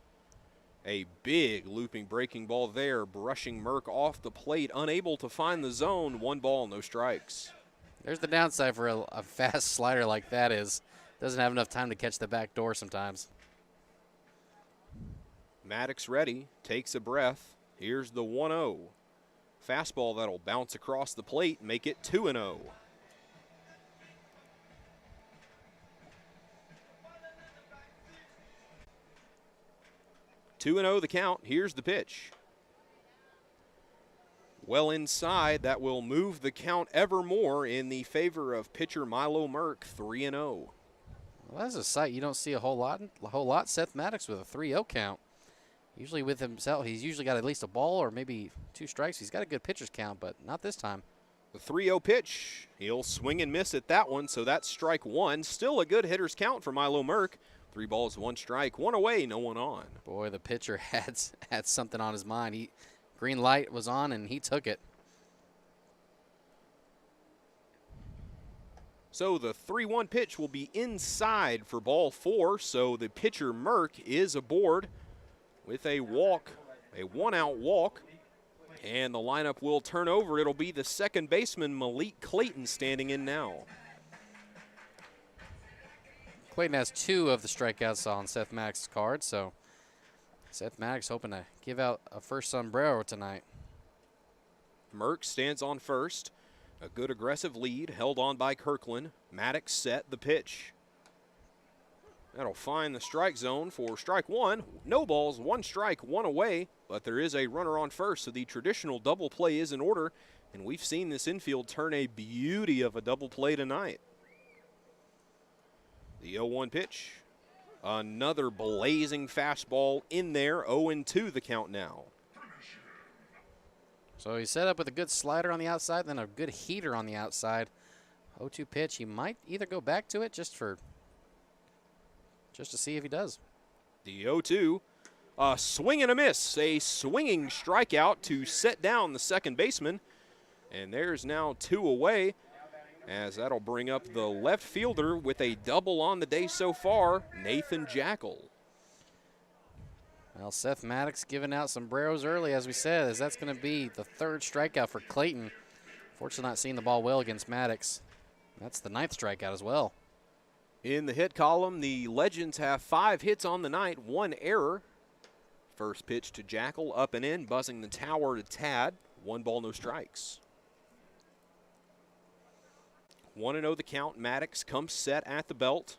A big looping breaking ball there, brushing Merck off the plate, unable to find the zone. 1 ball, no strikes. There's the downside for a fast slider like that is doesn't have enough time to catch the back door sometimes. Maddox ready, takes a breath. Here's the 1-0. Fastball that'll bounce across the plate, make it 2-0. The count. Here's the pitch. Well inside, that will move the count ever more in the favor of pitcher Milo Merck, 3-0. Well, that's a sight you don't see a whole lot. Seth Maddox with a 3-0 count. Usually with himself, he's usually got at least a ball or maybe 2 strikes. He's got a good pitcher's count, but not this time. The 3-0 pitch. He'll swing and miss at that one, so that's strike 1. Still a good hitter's count for Milo Merck. 3 balls, 1 strike, 1 away, no one on. Boy, the pitcher had something on his mind. Green light was on, and he took it. So the 3-1 pitch will be inside for ball 4, so the pitcher Merck is aboard with a walk, a 1-out walk, and the lineup will turn over. It'll be the second baseman, Malik Clayton, standing in now. Clayton has 2 of the strikeouts on Seth Maddox's card, so Seth Maddox hoping to give out a first sombrero tonight. Merck stands on first. A good aggressive lead held on by Kirkland. Maddox set the pitch. That'll find the strike zone for strike 1. No balls, 1 strike, 1 away, but there is a runner on first, so the traditional double play is in order, and we've seen this infield turn a beauty of a double play tonight. The 0-1 pitch. Another blazing fastball in there. 0-2 the count now. So he set up with a good slider on the outside, then a good heater on the outside. 0-2 pitch. He might either go back to it just to see if he does. The 0-2. A swing and a miss. A swinging strikeout to set down the second baseman. And there's now 2 away, as that'll bring up the left fielder with a double on the day so far, Nathan Jackal. Well, Seth Maddox giving out sombreros early, as we said, as that's going to be the 3rd strikeout for Clayton. Fortunately not seeing the ball well against Maddox. That's the 9th strikeout as well. In the hit column, the Legends have 5 hits on the night, 1 error. First pitch to Jackal, up and in, buzzing the tower to Tad. 1 ball, no strikes. 1-0 the count. Maddox comes set at the belt.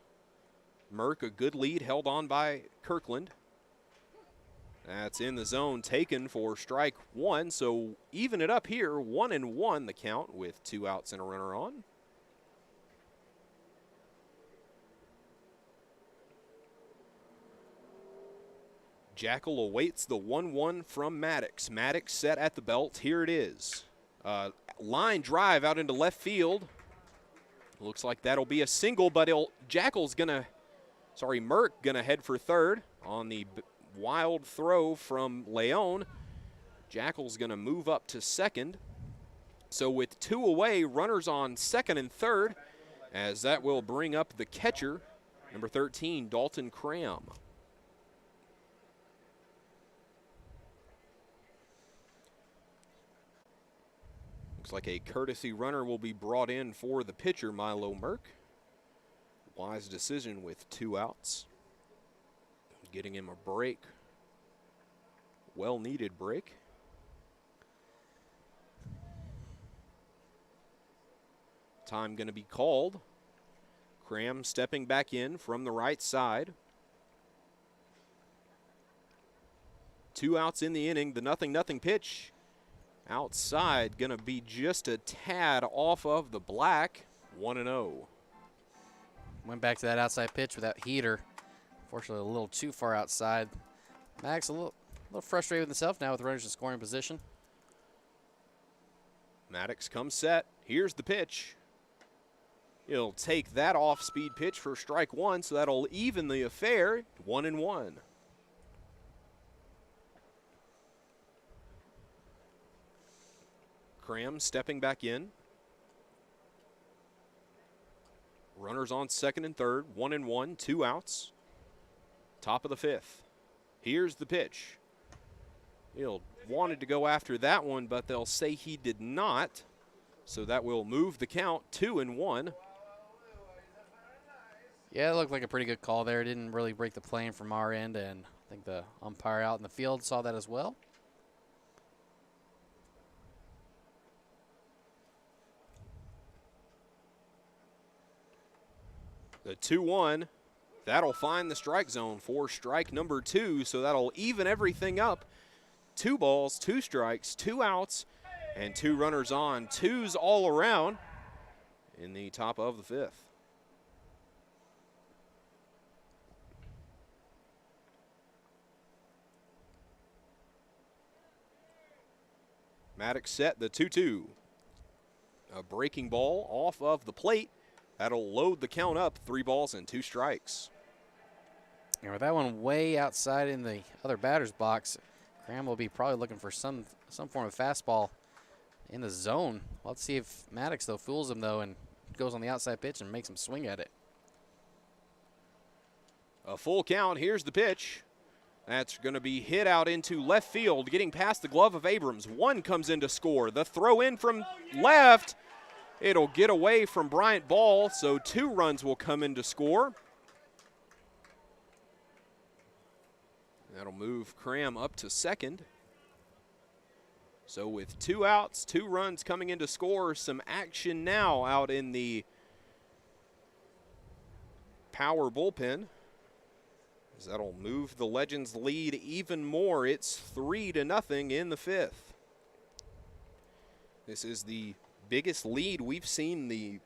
Merck, a good lead held on by Kirkland. That's in the zone, taken for strike 1. So even it up here, 1-1 the count with 2 outs and a runner on. Jackal awaits the 1-1 from Maddox. Maddox set at the belt. Here it is. Line drive out into left field. Looks like that'll be a single, but Merck gonna head for third on the wild throw from Leon. Jackal's gonna move up to second. So with 2 away, runners on second and third, as that will bring up the catcher, number 13, Dalton Cram. Looks like a courtesy runner will be brought in for the pitcher, Milo Merck. Wise decision with 2 outs. Getting him a break. Well-needed break. Time going to be called. Cram stepping back in from the right side. 2 outs in the inning. The 0-0 pitch outside going to be just a tad off of the black. 1-0. Went back to that outside pitch with that heater. Fortunately, a little too far outside. Max a little frustrated with himself now with runners in scoring position. Maddox comes set. Here's the pitch. He'll take that off-speed pitch for strike 1, so that'll even the affair. 1-1. Cram stepping back in. Runners on second and third. 1-1, 2 outs. Top of the 5th. Here's the pitch. He'll wanted to go after that one, but they'll say he did not. So that will move the count 2-1. Yeah, it looked like a pretty good call there. It didn't really break the plane from our end, and I think the umpire out in the field saw that as well. The 2-1, that'll find the strike zone for strike number 2, so that'll even everything up. 2 balls, 2 strikes, 2 outs, and 2 runners on. 2s all around in the top of the 5th. Maddox set the 2-2. A breaking ball off of the plate. That'll load the count up. 3 balls and 2 strikes. And with that one way outside in the other batter's box, Graham will be probably looking for some form of fastball in the zone. Let's see if Maddox, though, fools him, though, and goes on the outside pitch and makes him swing at it. A full count. Here's the pitch. That's going to be hit out into left field, getting past the glove of Abrams. 1 comes in to score. The throw in from left. It'll get away from Bryant Ball, so 2 runs will come in to score. That'll move Cram up to second. So with 2 outs, 2 runs coming in to score, some action now out in the Power bullpen. As that'll move the Legends lead even more. It's 3-0 in the 5th. This is the biggest lead we've seen the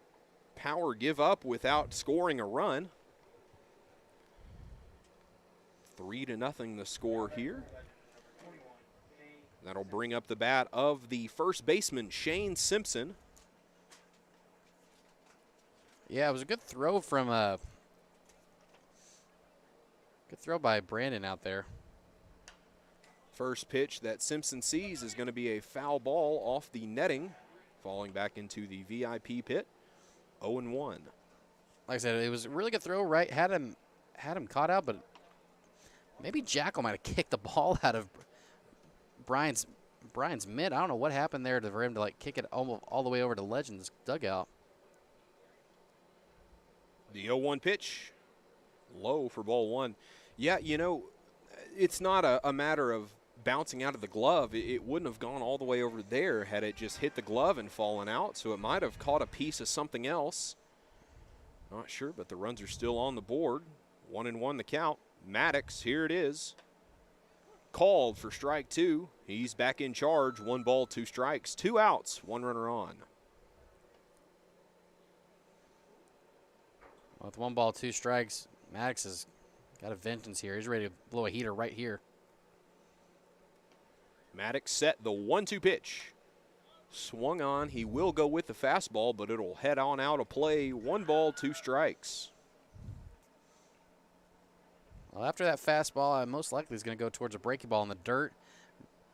Power give up without scoring a run. 3-0 the score here. That'll bring up the bat of the first baseman, Shane Simpson. Yeah, it was a good throw from good throw by Brandon out there. First pitch that Simpson sees is going to be a foul ball off the netting, falling back into the VIP pit. 0-1. Like I said, it was a really good throw, right? Had him caught out, but maybe Jackal might have kicked the ball out of Brian's mitt. I don't know what happened there for him to like kick it almost all the way over to Legends' dugout. The 0-1 pitch, low for ball 1. Yeah, you know, it's not a matter of bouncing out of the glove. It wouldn't have gone all the way over there had it just hit the glove and fallen out, so it might have caught a piece of something else. Not sure, but the runs are still on the board. 1-1 the count. Maddox, here it is. Called for strike 2. He's back in charge. 1 ball, 2 strikes, 2 outs, 1 runner on. With 1 ball, 2 strikes, Maddox has got a vengeance here. He's ready to blow a heater right here. Maddox set the 1-2 pitch. Swung on. He will go with the fastball, but it'll head on out of play. 1 ball, 2 strikes. Well, after that fastball, most likely is going to go towards a breaking ball in the dirt.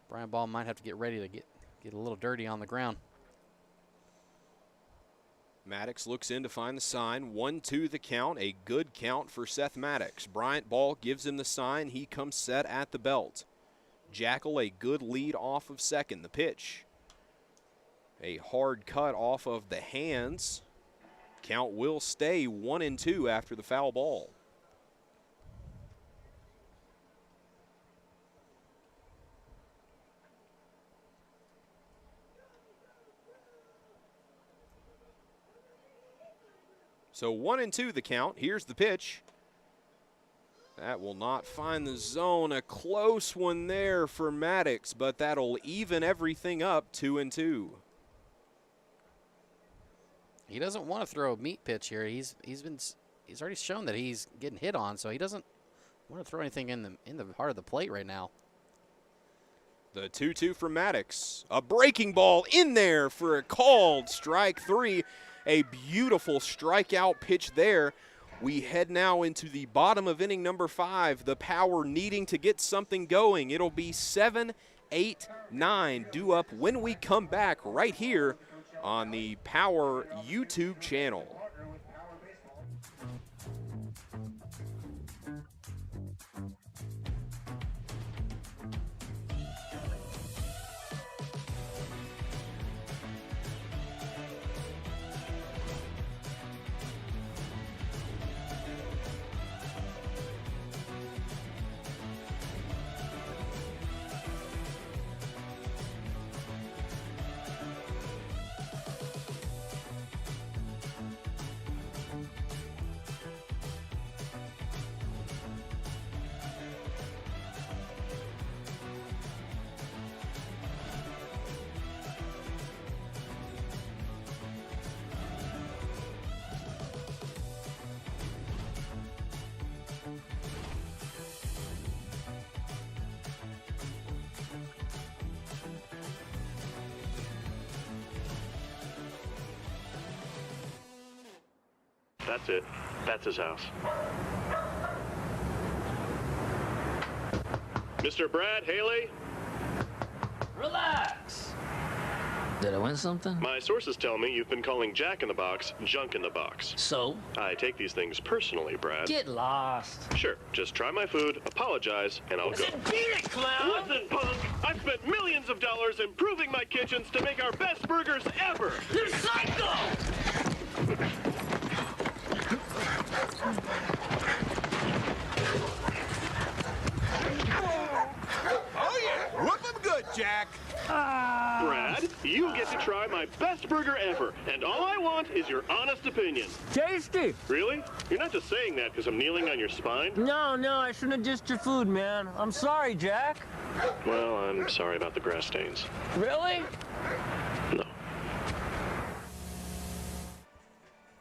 Brian Ball might have to get ready to get a little dirty on the ground. Maddox looks in to find the sign. 1-2 the count. A good count for Seth Maddox. Bryant Ball gives him the sign. He comes set at the belt. Jackal a good lead off of second. The pitch. A hard cut off of the hands. Count will stay 1-2 after the foul ball. So 1-2 the count. Here's the pitch. That will not find the zone. A close one there for Maddox, but that'll even everything up 2-2. He doesn't want to throw a meat pitch here. He's already shown that he's getting hit on, so he doesn't want to throw anything in the heart of the plate right now. The 2-2 from Maddox. A breaking ball in there for a called strike 3. A beautiful strikeout pitch there. We head now into the bottom of inning number 5. The Power needing to get something going. It'll be 7, 8, 9 due up when we come back right here on the Power YouTube channel. That's it. That's his house. Mr. Brad Haley? Relax. Did I win something? My sources tell me you've been calling Jack in the Box junk in the box. So? I take these things personally, Brad. Get lost. Sure. Just try my food, apologize, and I'll go. Beat it, clown! Listen, punk! I've spent millions of dollars improving my kitchens to make our best burgers ever! You're psycho! Oh yeah, whoop 'em good, Jack. Brad, you get to try my best burger ever, and all I want is your honest opinion. Tasty. Really? You're not just saying that because I'm kneeling on your spine? No, I shouldn't have dissed your food, man. I'm sorry, Jack. Well, I'm sorry about the grass stains. Really? No.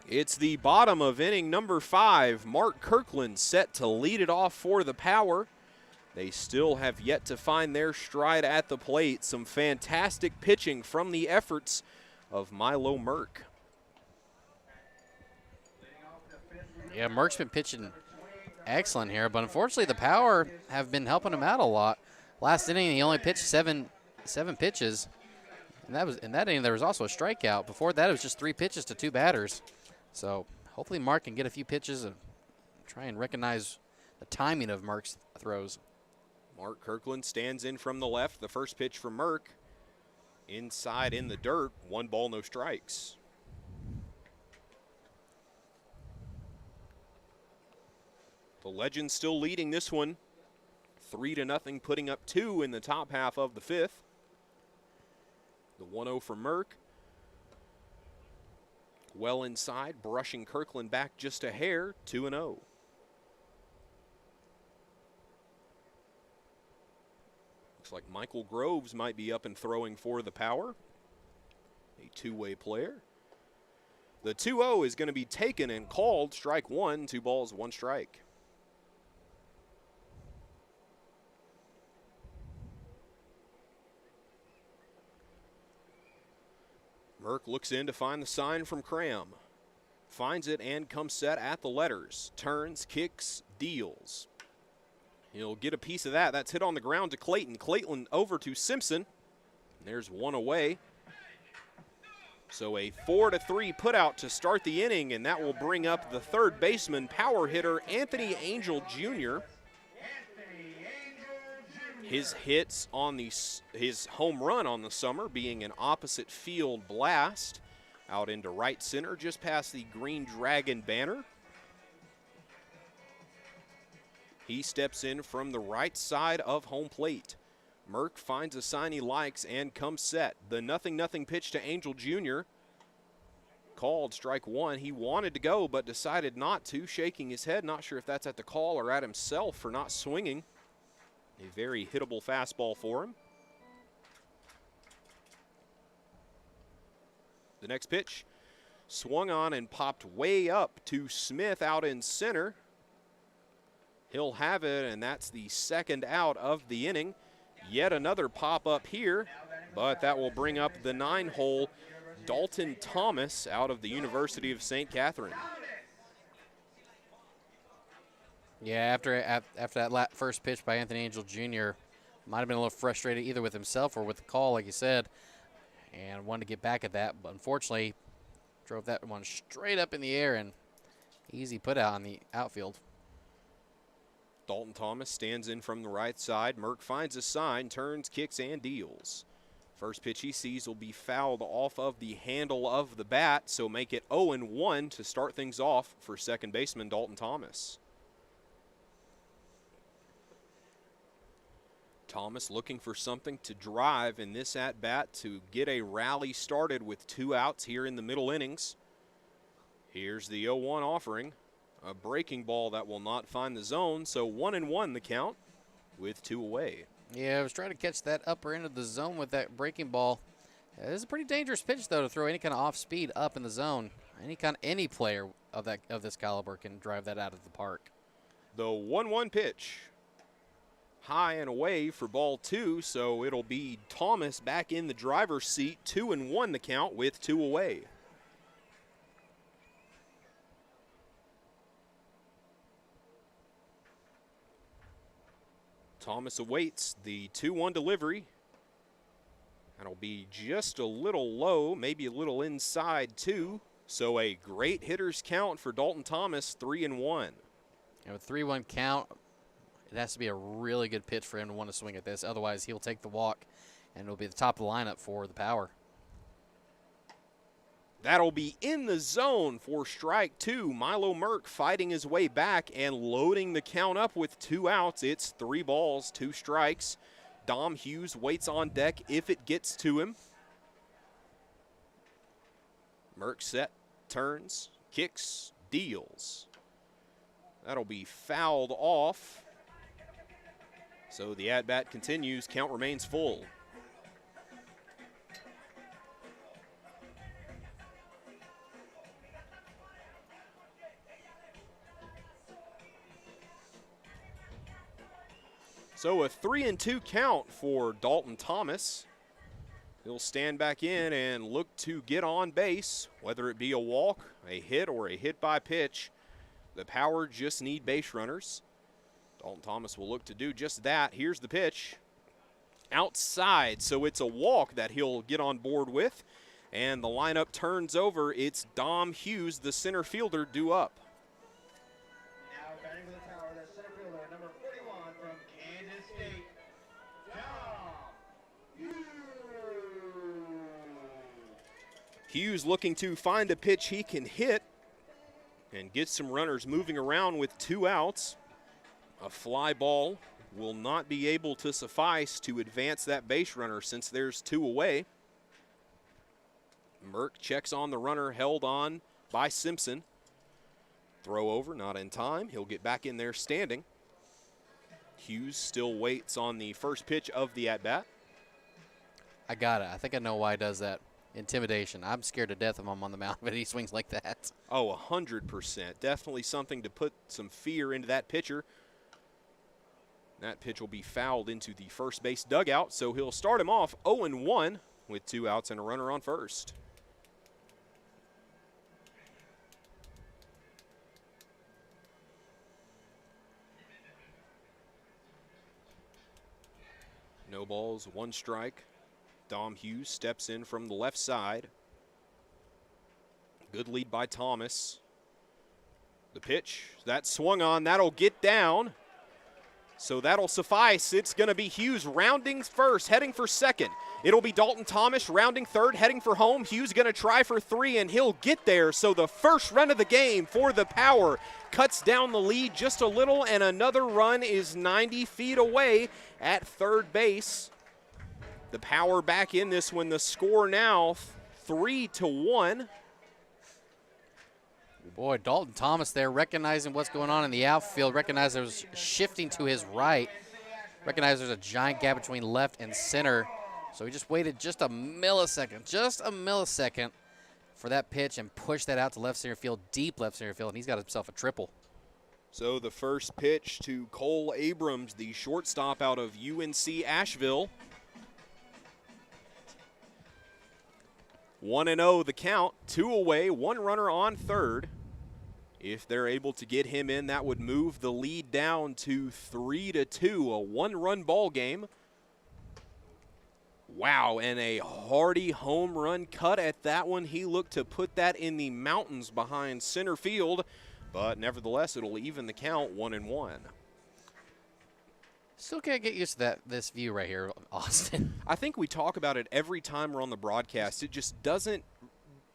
It's the bottom of inning number 5. Mark Kirkland set to lead it off for the Power. They still have yet to find their stride at the plate. Some fantastic pitching from the efforts of Milo Merck. Yeah, Merck's been pitching excellent here, but unfortunately the Power have been helping him out a lot. Last inning he only pitched seven pitches, and in that inning there was also a strikeout. Before that it was just 3 pitches to 2 batters. So hopefully Mark can get a few pitches and try and recognize the timing of Merck's throws. Mark Kirkland stands in from the left. The first pitch from Merck. Inside in the dirt. 1 ball, no strikes. The Legends still leading this one. 3-0, putting up 2 in the top half of the 5th. The 1-0 from Merck. Well inside, brushing Kirkland back just a hair. 2-0. Looks like Michael Groves might be up and throwing for the Power. A 2-way player. The 2-0 is going to be taken and called. Strike 1, 2 balls, 1 strike. Merck looks in to find the sign from Cram. Finds it and comes set at the letters. Turns, kicks, deals. He'll get a piece of that. That's hit on the ground to Clayton. Clayton over to Simpson. There's 1 away. So a 4-3 putout to start the inning, and that will bring up the third baseman, power hitter Anthony Angel Jr. His hits on his home run on the summer being an opposite field blast out into right center just past the Green Dragon banner. He steps in from the right side of home plate. Merck finds a sign he likes and comes set. The 0-0 pitch to Angel Jr. Called strike one. He wanted to go but decided not to, shaking his head. Not sure if that's at the call or at himself for not swinging. A very hittable fastball for him. The next pitch swung on and popped way up to Smith out in center. He'll have it, and that's the second out of the inning. Yet another pop up here, but that will bring up the 9-hole Dalton Thomas out of the University of St. Catherine. Yeah, after that first pitch by Anthony Angel Jr., might have been a little frustrated either with himself or with the call, like you said, and wanted to get back at that, but unfortunately drove that one straight up in the air and easy put out on the outfield. Dalton Thomas stands in from the right side. Merck finds a sign, turns, kicks, and deals. First pitch he sees will be fouled off of the handle of the bat, so make it 0-1 to start things off for second baseman Dalton Thomas. Thomas looking for something to drive in this at-bat to get a rally started with 2 outs here in the middle innings. Here's the 0-1 offering. A breaking ball that will not find the zone, so 1-1 the count with 2 away. Yeah, I was trying to catch that upper end of the zone with that breaking ball. It is a pretty dangerous pitch, though, to throw any kind of off speed up in the zone. Any player of this caliber can drive that out of the park. The 1-1 pitch. High and away for ball 2, so it'll be Thomas back in the driver's seat. 2-1 the count with 2 away. Thomas awaits the 2-1 delivery. That'll be just a little low, maybe a little inside too. So a great hitter's count for Dalton Thomas, 3-1. And with 3-1 count, it has to be a really good pitch for him to want to swing at this. Otherwise, he'll take the walk, and it'll be the top of the lineup for the power. That'll be in the zone for strike 2. Milo Merck fighting his way back and loading the count up with 2 outs. It's 3 balls, 2 strikes. Dom Hughes waits on deck if it gets to him. Merck set, turns, kicks, deals. That'll be fouled off. So the at-bat continues. Count remains full. So a 3-2 count for Dalton Thomas. He'll stand back in and look to get on base, whether it be a walk, a hit, or a hit by pitch. The Power just need base runners. Dalton Thomas will look to do just that. Here's the pitch. Outside, so it's a walk that he'll get on board with. And the lineup turns over. It's Dom Hughes, the center fielder, due up. Now batting for the Power, that's center fielder, number 41 from Kansas State, Dom Hughes. Hughes looking to find a pitch he can hit and get some runners moving around with 2 outs. A fly ball will not be able to suffice to advance that base runner since there's 2 away. Merck checks on the runner held on by Simpson. Throw over, not in time. He'll get back in there standing. Hughes still waits on the first pitch of the at-bat. I got it. I think I know why he does that. Intimidation. I'm scared to death of him on the mound, but he swings like that. Oh, 100%. Definitely something to put some fear into that pitcher. That pitch will be fouled into the first base dugout, so he'll start him off 0-1 with 2 outs and a runner on first. No balls, 1 strike. Dom Hughes steps in from the left side. Good lead by Thomas. The pitch, that swung on, that'll get down. So that'll suffice. It's going to be Hughes rounding first, heading for second. It'll be Dalton Thomas rounding third, heading for home. Hughes going to try for 3, and he'll get there. So the first run of the game for the Power cuts down the lead just a little, and another run is 90 feet away at third base. The Power back in this one. The score now 3-1. Boy, Dalton Thomas there recognizing what's going on in the outfield, recognized there's shifting to his right, recognized there's a giant gap between left and center. So he just waited just a millisecond for that pitch and pushed that out to left center field, deep left center field, and he's got himself a triple. So the first pitch to Cole Abrams, the shortstop out of UNC Asheville. 1-0 the count, 2 away, 1 runner on third. If they're able to get him in, that would move the lead down to 3-2, a 1-run ball game. Wow, and a hearty home run cut at that one. He looked to put that in the mountains behind center field, but nevertheless, it'll even the count 1-1. Still can't get used to this view right here, Austin. I think we talk about it every time we're on the broadcast. It just doesn't,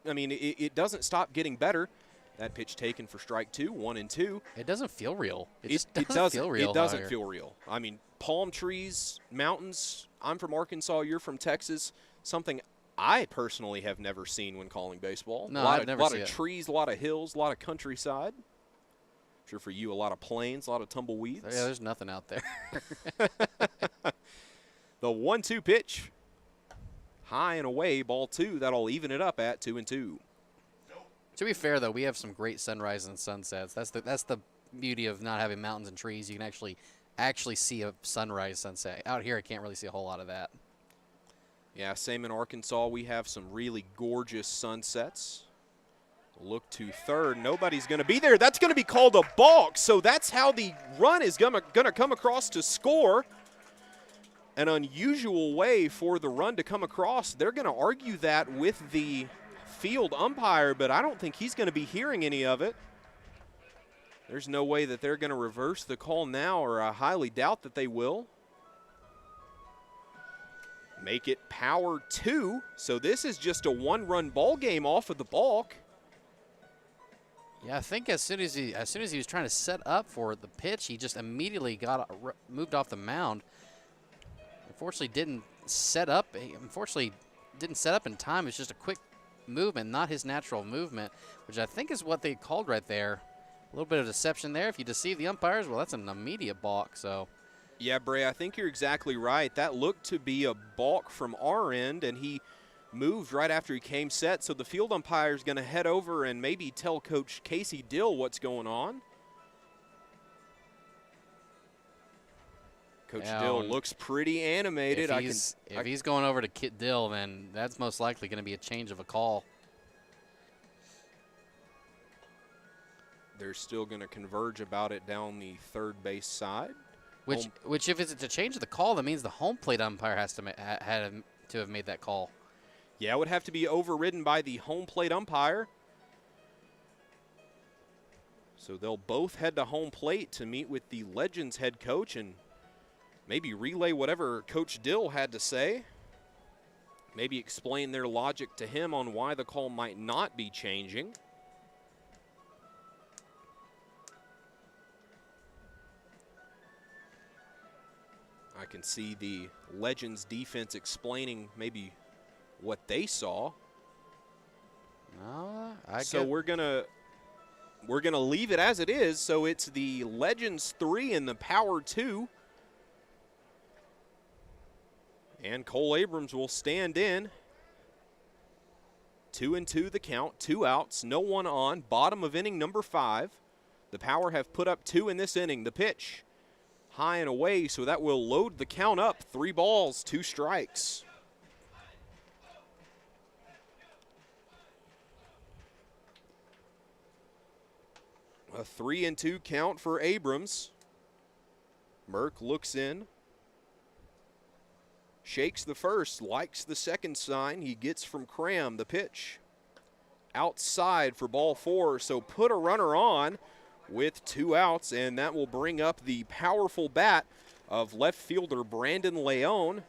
it doesn't stop getting better. That pitch taken for strike 2, 1-2. It doesn't feel real. It doesn't feel real. It doesn't feel real. I mean, palm trees, mountains. I'm from Arkansas. You're from Texas. Something I personally have never seen when calling baseball. No, I've never seen it. A lot of trees, a lot of hills, a lot of countryside. Sure, for you, a lot of plains, a lot of tumbleweeds. Yeah, there's nothing out there. The 1-2 pitch. High and away, ball 2. That'll even it up at 2-2. To be fair, though, we have some great sunrises and sunsets. That's the beauty of not having mountains and trees. You can actually see a sunrise, sunset. Out here, I can't really see a whole lot of that. Yeah, same in Arkansas. We have some really gorgeous sunsets. Look to third. Nobody's going to be there. That's going to be called a balk. So that's how the run is going to come across to score. An unusual way for the run to come across. They're going to argue that with the field umpire, but I don't think he's going to be hearing any of it. There's no way that they're going to reverse the call now, or I highly doubt that they will. Make it Power 2. So this is just a 1-run ball game off of the balk. Yeah, I think as soon as he was trying to set up for the pitch, he just immediately moved off the mound. Unfortunately, didn't set up in time. It's just a quick movement, not his natural movement, which I think is what they called right there. A little bit of deception there. If you deceive the umpires, well, that's an immediate balk. So. Yeah, Brae, I think you're exactly right. That looked to be a balk from our end, and he moved right after he came set. So the field umpire is going to head over and maybe tell Coach Casey Dill what's going on. Coach Dill looks pretty animated. If he's going over to Kit Dill, then that's most likely going to be a change of a call. They're still going to converge about it down the third base side. Which if it's a change of the call, that means the home plate umpire has to have made that call. Yeah, it would have to be overridden by the home plate umpire. So they'll both head to home plate to meet with the Legends head coach and maybe relay whatever Coach Dill had to say. Maybe explain their logic to him on why the call might not be changing. I can see the Legends defense explaining maybe what they saw. We're gonna leave it as it is. So it's the Legends 3 and the Power 2. And Cole Abrams will stand in. 2-2 the count, 2 outs, no one on. Bottom of inning number 5. The Power have put up 2 in this inning. The pitch high and away, so that will load the count up. 3 balls, 2 strikes. A 3-2 count for Abrams. Merck looks in. Shakes the first, likes the second sign he gets from Cram. The pitch outside for ball 4, so put a runner on with 2 outs, and that will bring up the powerful bat of left fielder Brandon Leon.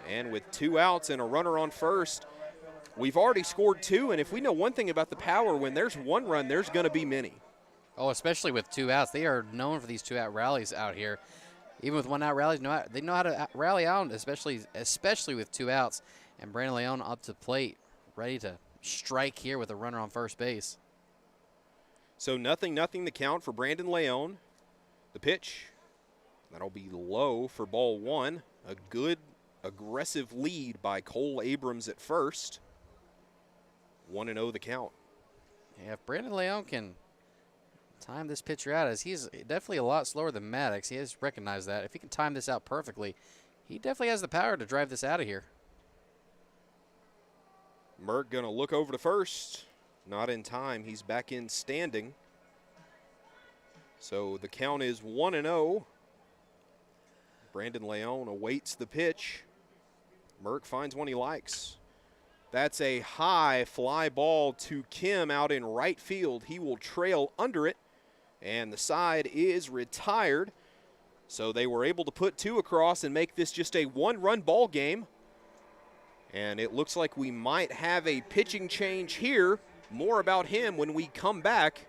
And with 2 outs and a runner on first, we've already scored 2, and if we know one thing about the Power, when there's 1 run, there's going to be many. Oh, especially with 2 outs. They are known for these 2-out rallies out here. Even with 1-out rallies, they know how to rally out, especially with 2 outs. And Brandon Leon up to the plate, ready to strike here with a runner on first base. So 0-0 the count for Brandon Leon. The pitch, that'll be low for ball 1. A good aggressive lead by Cole Abrams at first. 1-0 the count. Yeah, if Brandon Leon can time this pitcher out, as he's definitely a lot slower than Maddox. He has recognized that. If he can time this out perfectly, he definitely has the power to drive this out of here. Merck going to look over to first. Not in time. He's back in standing. So the count is 1-0. Brandon Leon awaits the pitch. Merck finds one he likes. That's a high fly ball to Kim out in right field. He will trail under it, and the side is retired. So they were able to put 2 across and make this just a 1-run ball game. And it looks like we might have a pitching change here. More about him when we come back.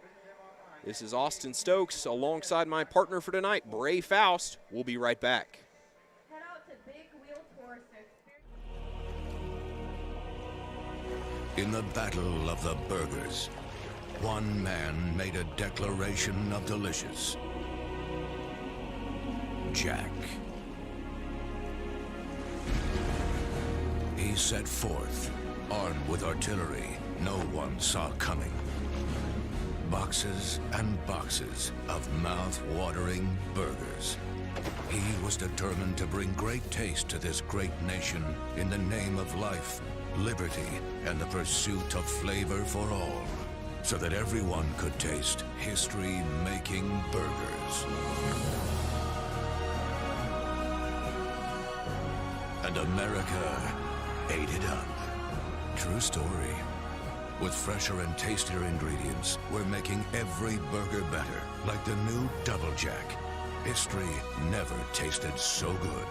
This is Austin Stokes alongside my partner for tonight, Brae Foust. We'll be right back. In the battle of the burgers, one man made a declaration of delicious. Jack. He set forth, armed with artillery no one saw coming. Boxes and boxes of mouth-watering burgers. He was determined to bring great taste to this great nation in the name of life, liberty, and the pursuit of flavor for all, so that everyone could taste history-making burgers. And America ate it up. True story. With fresher and tastier ingredients, we're making every burger better, like the new Double Jack. History never tasted so good.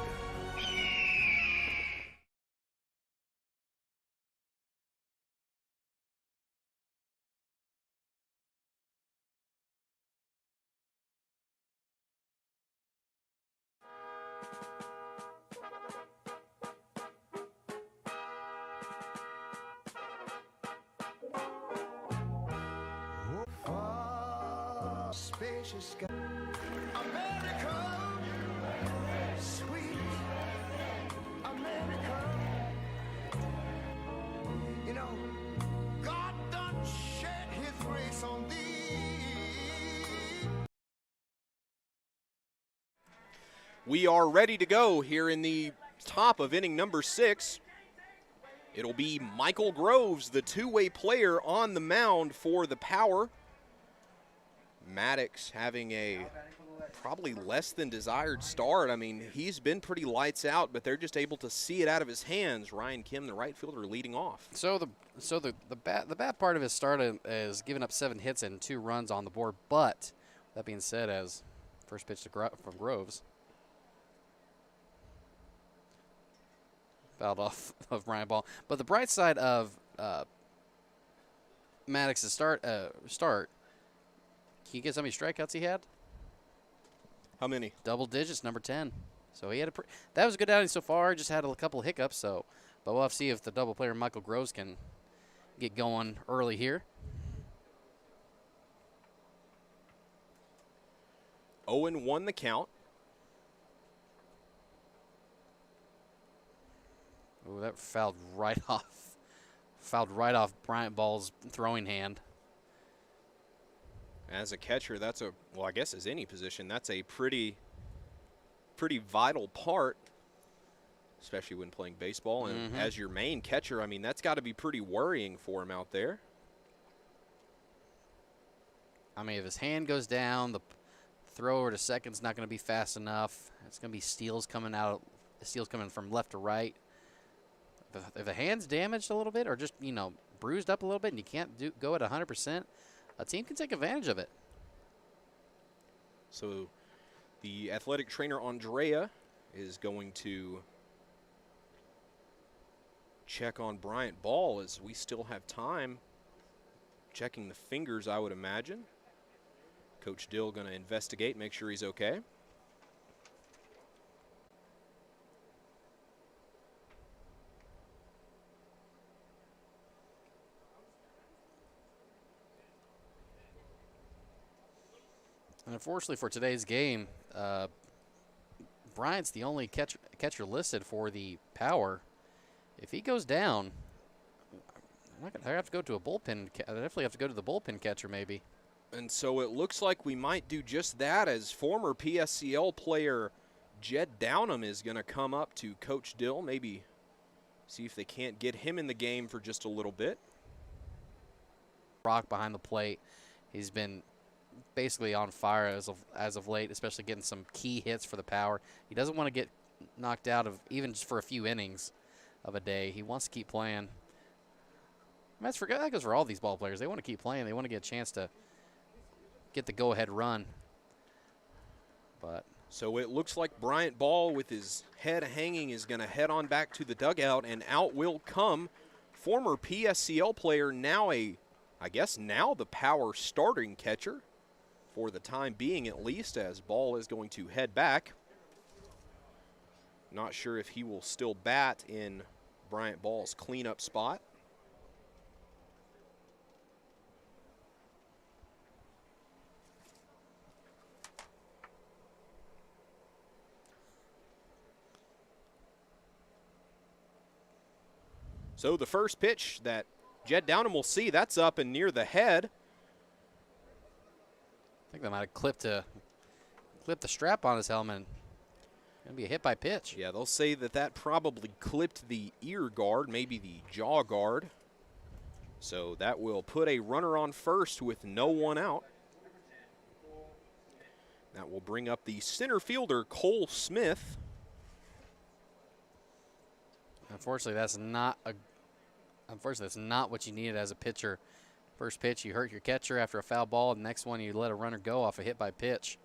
Spacious sky. America, sweet America. You know, God done shed his grace on thee. We are ready to go here in the top of inning number 6. It'll be Michael Groves, the two-way player on the mound for the Power. Maddox having a probably less than desired start. I mean, he's been pretty lights out, but they're just able to see it out of his hands. Ryan Kim, the right fielder, leading off. So the bad part of his start is giving up 7 hits and 2 runs on the board. But that being said, as first pitch from Groves, fouled off of Brian Ball. But the bright side of Maddox's start. Can you guess how many strikeouts he had? How many? Double digits, number 10. So he had that was a good outing so far. Just had a couple of hiccups. But we'll have to see if the double player Michael Groves can get going early here. 0-1 the count. Oh, that fouled right off Bryant Ball's throwing hand. As a catcher, that's well, I guess as any position, that's a pretty vital part, especially when playing baseball. And as your main catcher, I mean, that's got to be pretty worrying for him out there. I mean, if his hand goes down, the throw over to second's not going to be fast enough. It's going to be steals coming from left to right. If the hand's damaged a little bit or just, bruised up a little bit and you can't go at 100%, a team can take advantage of it. So the athletic trainer Andrea is going to check on Bryant Ball as we still have time. Checking the fingers, I would imagine. Coach Dill going to investigate, make sure he's okay. And unfortunately for today's game, Bryant's the only catcher listed for the Power. If he goes down, I have to go to a bullpen. I definitely have to go to the bullpen catcher maybe. And so it looks like we might do just that, as former PSCL player Jed Downham is going to come up to Coach Dill, maybe see if they can't get him in the game for just a little bit. Rock behind the plate. He's been basically on fire as of late, especially getting some key hits for the Power. He doesn't want to get knocked out of even just for a few innings of a day. He wants to keep playing. That goes for all these ball players. They want to keep playing. They want to get a chance to get the go-ahead run. But so it looks like Bryant Ball, with his head hanging, is going to head on back to the dugout, and out will come former PSCL player, now now the Power starting catcher for the time being, at least, as Ball is going to head back. Not sure if he will still bat in Bryant Ball's cleanup spot. So the first pitch that Jed Downham will see, that's up and near the head. I think they might have clipped the strap on his helmet. Gonna be a hit by pitch. Yeah, they'll say that probably clipped the ear guard, maybe the jaw guard. So that will put a runner on first with no one out. That will bring up the center fielder, Cole Smith. Unfortunately, that's not what you needed as a pitcher. First pitch, you hurt your catcher after a foul ball. The next one, you let a runner go off a hit by pitch.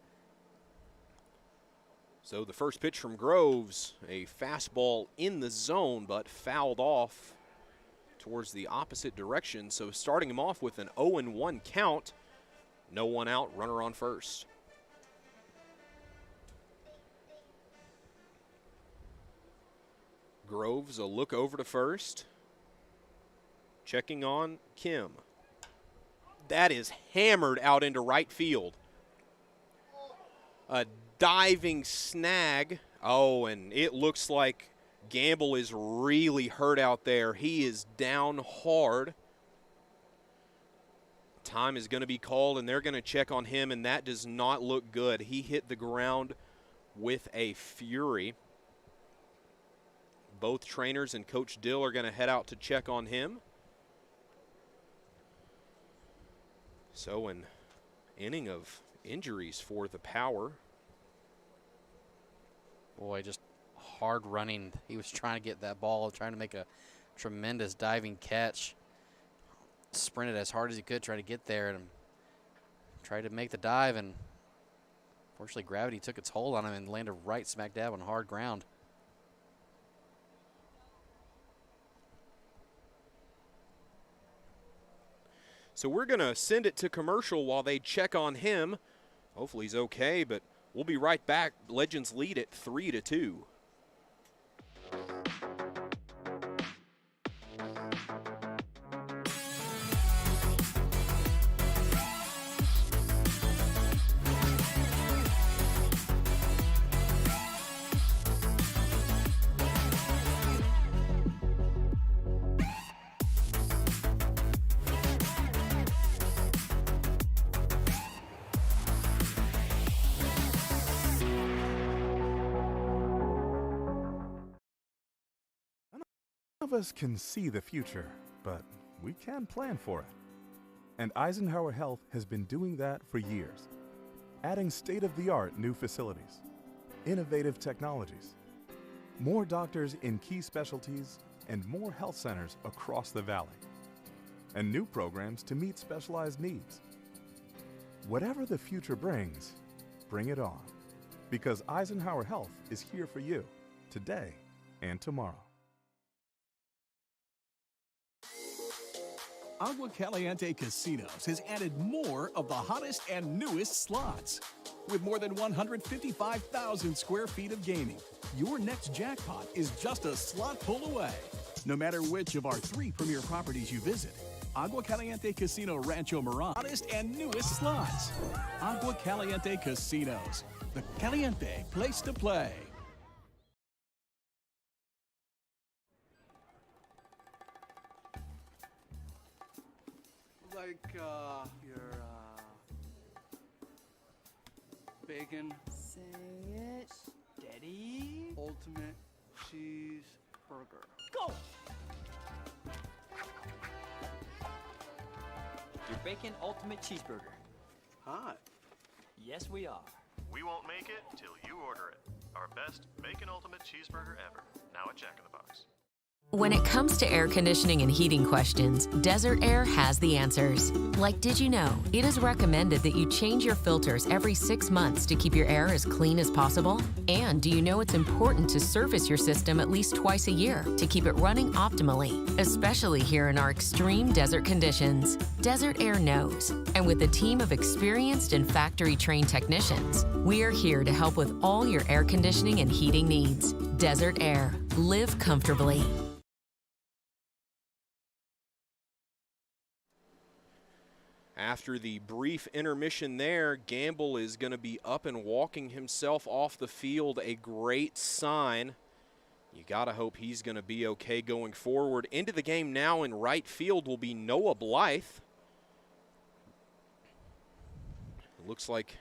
So the first pitch from Groves, a fastball in the zone, but fouled off towards the opposite direction. So starting him off with an 0-1 count, no one out, runner on first. Groves a look over to first. Checking on Kim. That is hammered out into right field. A diving snag. Oh, and it looks like Gamble is really hurt out there. He is down hard. Time is going to be called, and they're going to check on him, and that does not look good. He hit the ground with a fury. Both trainers and Coach Dill are going to head out to check on him. So an inning of injuries for the Power. Boy, just hard running. He was trying to get that ball, trying to make a tremendous diving catch. Sprinted as hard as he could, try to get there and tried to make the dive, and unfortunately gravity took its hold on him and landed right smack dab on hard ground. So we're going to send it to commercial while they check on him. Hopefully he's okay, but we'll be right back. Legends lead at 3-2. None of us can see the future, but we can plan for it. And Eisenhower Health has been doing that for years, adding state-of-the-art new facilities, innovative technologies, more doctors in key specialties, and more health centers across the valley, and new programs to meet specialized needs. Whatever the future brings, bring it on. Because Eisenhower Health is here for you, today and tomorrow. Agua Caliente Casinos has added more of the hottest and newest slots. With more than 155,000 square feet of gaming, your next jackpot is just a slot pull away. No matter which of our 3 premier properties you visit, Agua Caliente Casino Rancho Mirage, hottest and newest slots. Agua Caliente Casinos, the caliente place to play. Like your bacon. Say it. Steady. Ultimate cheeseburger. Go! Your bacon ultimate cheeseburger. Hot. Yes, we are. We won't make it till you order it. Our best bacon ultimate cheeseburger ever. Now at Jack in the Box. When it comes to air conditioning and heating questions, Desert Air has the answers. Like, did you know it is recommended that you change your filters every 6 months to keep your air as clean as possible? And do you know it's important to service your system at least twice a year to keep it running optimally, especially here in our extreme desert conditions? Desert Air knows, and with a team of experienced and factory-trained technicians, we are here to help with all your air conditioning and heating needs. Desert Air. Live comfortably. After the brief intermission there, Gamble is going to be up and walking himself off the field. A great sign. You got to hope he's going to be okay going forward. Into the game now in right field will be Noah Blythe. It looks like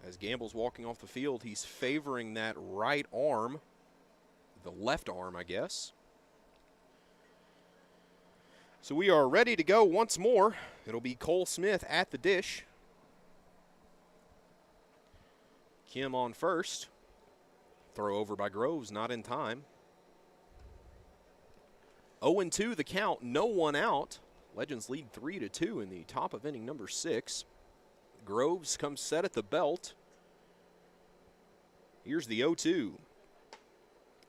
as Gamble's walking off the field, he's favoring that right arm, the left arm, I guess. So we are ready to go once more. It'll be Cole Smith at the dish. Kim on first. Throw over by Groves, not in time. 0-2 the count, no one out. Legends lead 3-2 in the top of inning number 6. Groves comes set at the belt. Here's the 0-2.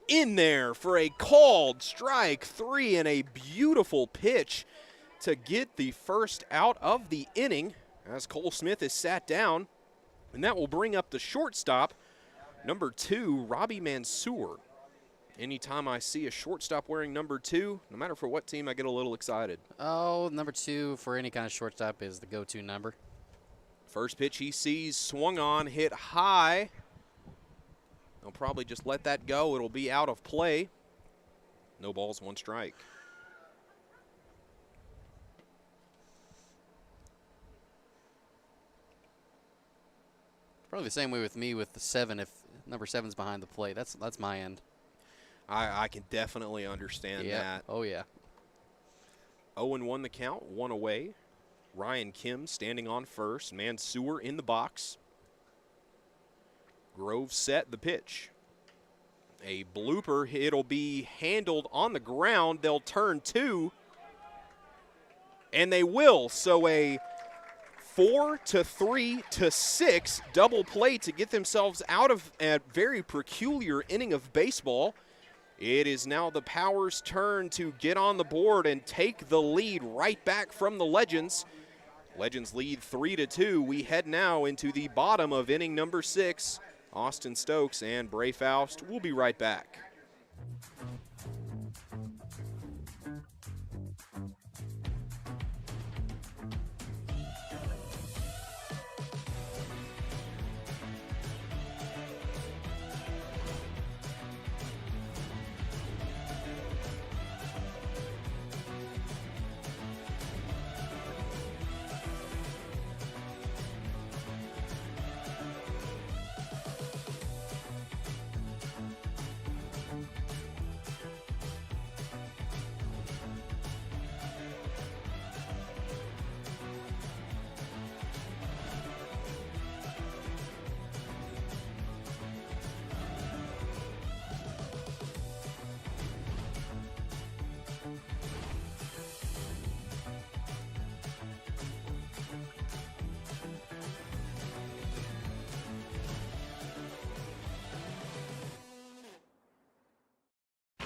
In there for a called strike 3 and a beautiful pitch to get the first out of the inning as Cole Smith is sat down. And that will bring up the shortstop, number 2, Robbie Mansour. Anytime I see a shortstop wearing number 2, no matter for what team, I get a little excited. Oh, number 2 for any kind of shortstop is the go-to number. First pitch he sees, swung on, hit high. They'll probably just let that go. It'll be out of play. No balls, 1 strike. Probably the same way with me with the 7 if number 7's behind the plate. That's my end. I can definitely understand that. Oh, yeah. 0-1 the count, 1 away. Ryan Kim standing on first. Mansour in the box. Grove set the pitch. A blooper. It'll be handled on the ground. They'll turn 2. And they will. So a 4-3-6 double play to get themselves out of a very peculiar inning of baseball. It is now the Powers' turn to get on the board and take the lead right back from the Legends. Legends lead 3-2. We head now into the bottom of inning number 6. Austin Stokes and Brae Foust will be right back.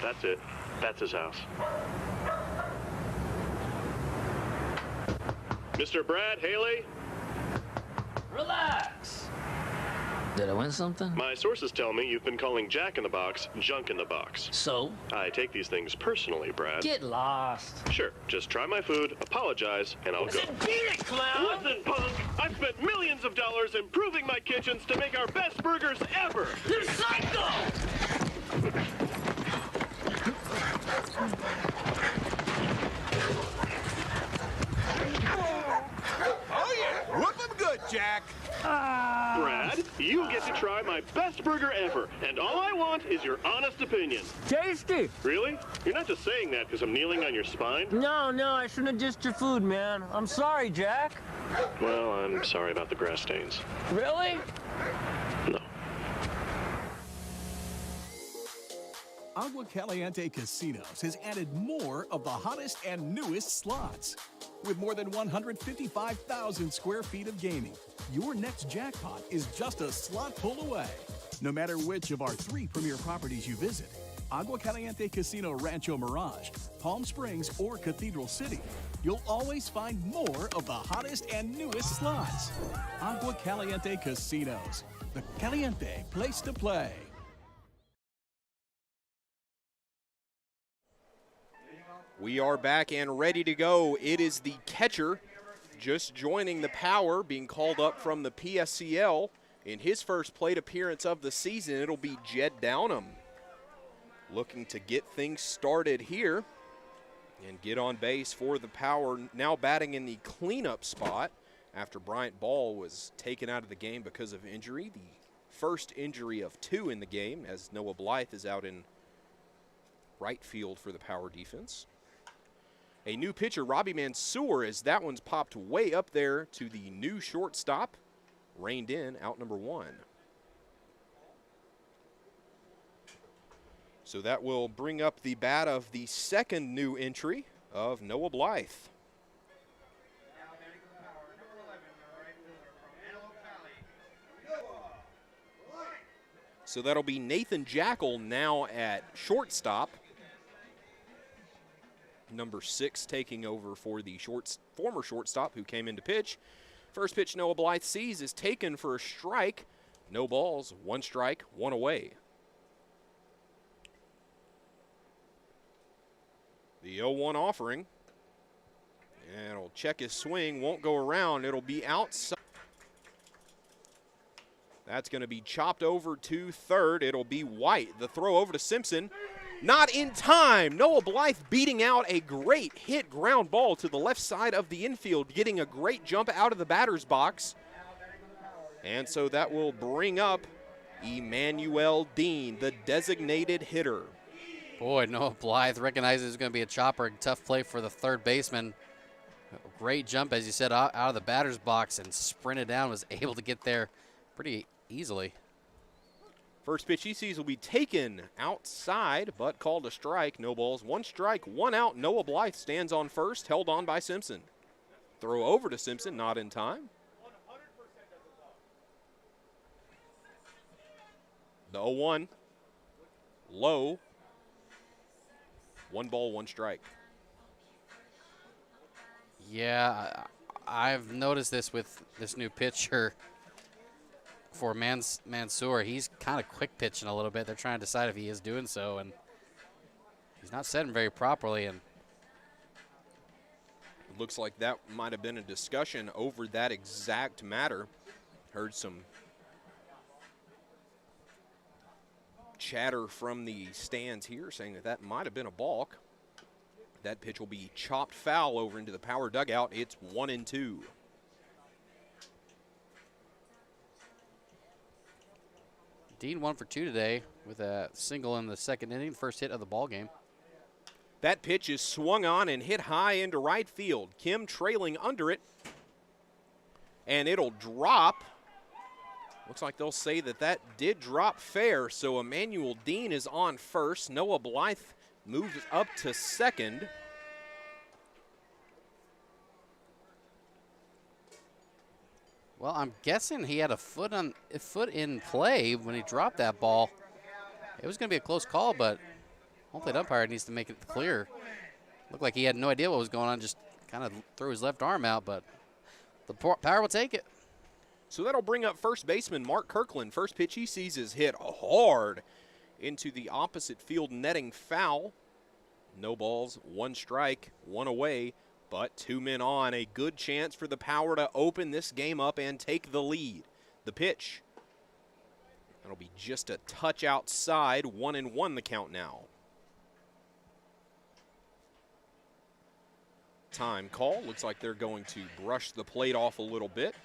That's it. That's his house. Mr. Brad Haley? Relax. Did I win something? My sources tell me you've been calling Jack in the Box junk in the box. So? I take these things personally, Brad. Get lost. Sure, just try my food, apologize, and I'll go. Beat it, clown! Listen, punk! I've spent millions of dollars improving my kitchens to make our best burgers ever! You're psycho! Oh, yeah. Whoop 'em good, Jack. Brad, you get to try my best burger ever, and all I want is your honest opinion. Tasty. Really? You're not just saying that because I'm kneeling on your spine? No, I shouldn't have dissed your food, man. I'm sorry, Jack. Well, I'm sorry about the grass stains. Really? No. Agua Caliente Casinos has added more of the hottest and newest slots. With more than 155,000 square feet of gaming, your next jackpot is just a slot pull away. No matter which of our 3 premier properties you visit, Agua Caliente Casino Rancho Mirage, Palm Springs, or Cathedral City, you'll always find more of the hottest and newest slots. Agua Caliente Casinos, the caliente place to play. We are back and ready to go. It is the catcher just joining the Power, being called up from the PSCL. In his first plate appearance of the season, it'll be Jed Downham. Looking to get things started here and get on base for the Power. Now batting in the cleanup spot after Bryant Ball was taken out of the game because of injury. The first injury of 2 in the game, as Noah Blythe is out in right field for the Power defense. A new pitcher, Robbie Mansour, as that one's popped way up there to the new shortstop. Reined in, out number 1. So that will bring up the bat of the second new entry of Noah Blythe. So that'll be Nathan Jackal now at shortstop. Number 6 taking over for the former shortstop who came in to pitch. First pitch Noah Blythe sees is taken for a strike. No balls, 1 strike, 1 away. The 0-1 offering. And it'll check his swing, won't go around. It'll be outside. That's going to be chopped over to third. It'll be White. The throw over to Simpson. Not in time. Noah Blythe beating out a great hit ground ball to the left side of the infield, getting a great jump out of the batter's box. And so that will bring up Emmanuel Dean, the designated hitter. Boy, Noah Blythe recognizes it's going to be a chopper. Tough play for the third baseman. Great jump, as you said, out of the batter's box and sprinted down, was able to get there pretty easily. First pitch he sees will be taken outside, but called a strike. No balls, 1 strike, 1 out. Noah Blythe stands on first, held on by Simpson. Throw over to Simpson, not in time. The 0-1, low. 1 ball, 1 strike. Yeah, I've noticed this with this new pitcher for Mansour. He's kind of quick pitching a little bit. They're trying to decide if he is doing so, and he's not setting very properly. And it looks like that might have been a discussion over that exact matter. Heard some chatter from the stands here saying that might have been a balk. That pitch will be chopped foul over into the Power dugout. It's 1-2. Dean 1 for 2 today with a single in the second inning, first hit of the ball game. That pitch is swung on and hit high into right field. Kim trailing under it, and it'll drop. Looks like they'll say that did drop fair, so Emmanuel Dean is on first. Noah Blythe moves up to second. Well, I'm guessing he had a foot in play when he dropped that ball. It was going to be a close call, but home plate umpire needs to make it clear. Looked like he had no idea what was going on, just kind of threw his left arm out, but the Power will take it. So that'll bring up first baseman Mark Kirkland. First pitch he sees is hit hard into the opposite field netting foul. No balls, 1 strike, 1 away, but 2 men on. A good chance for the Power to open this game up and take the lead. The pitch. That'll be just a touch outside. 1-1 the count now. Time call. Looks like they're going to brush the plate off a little bit.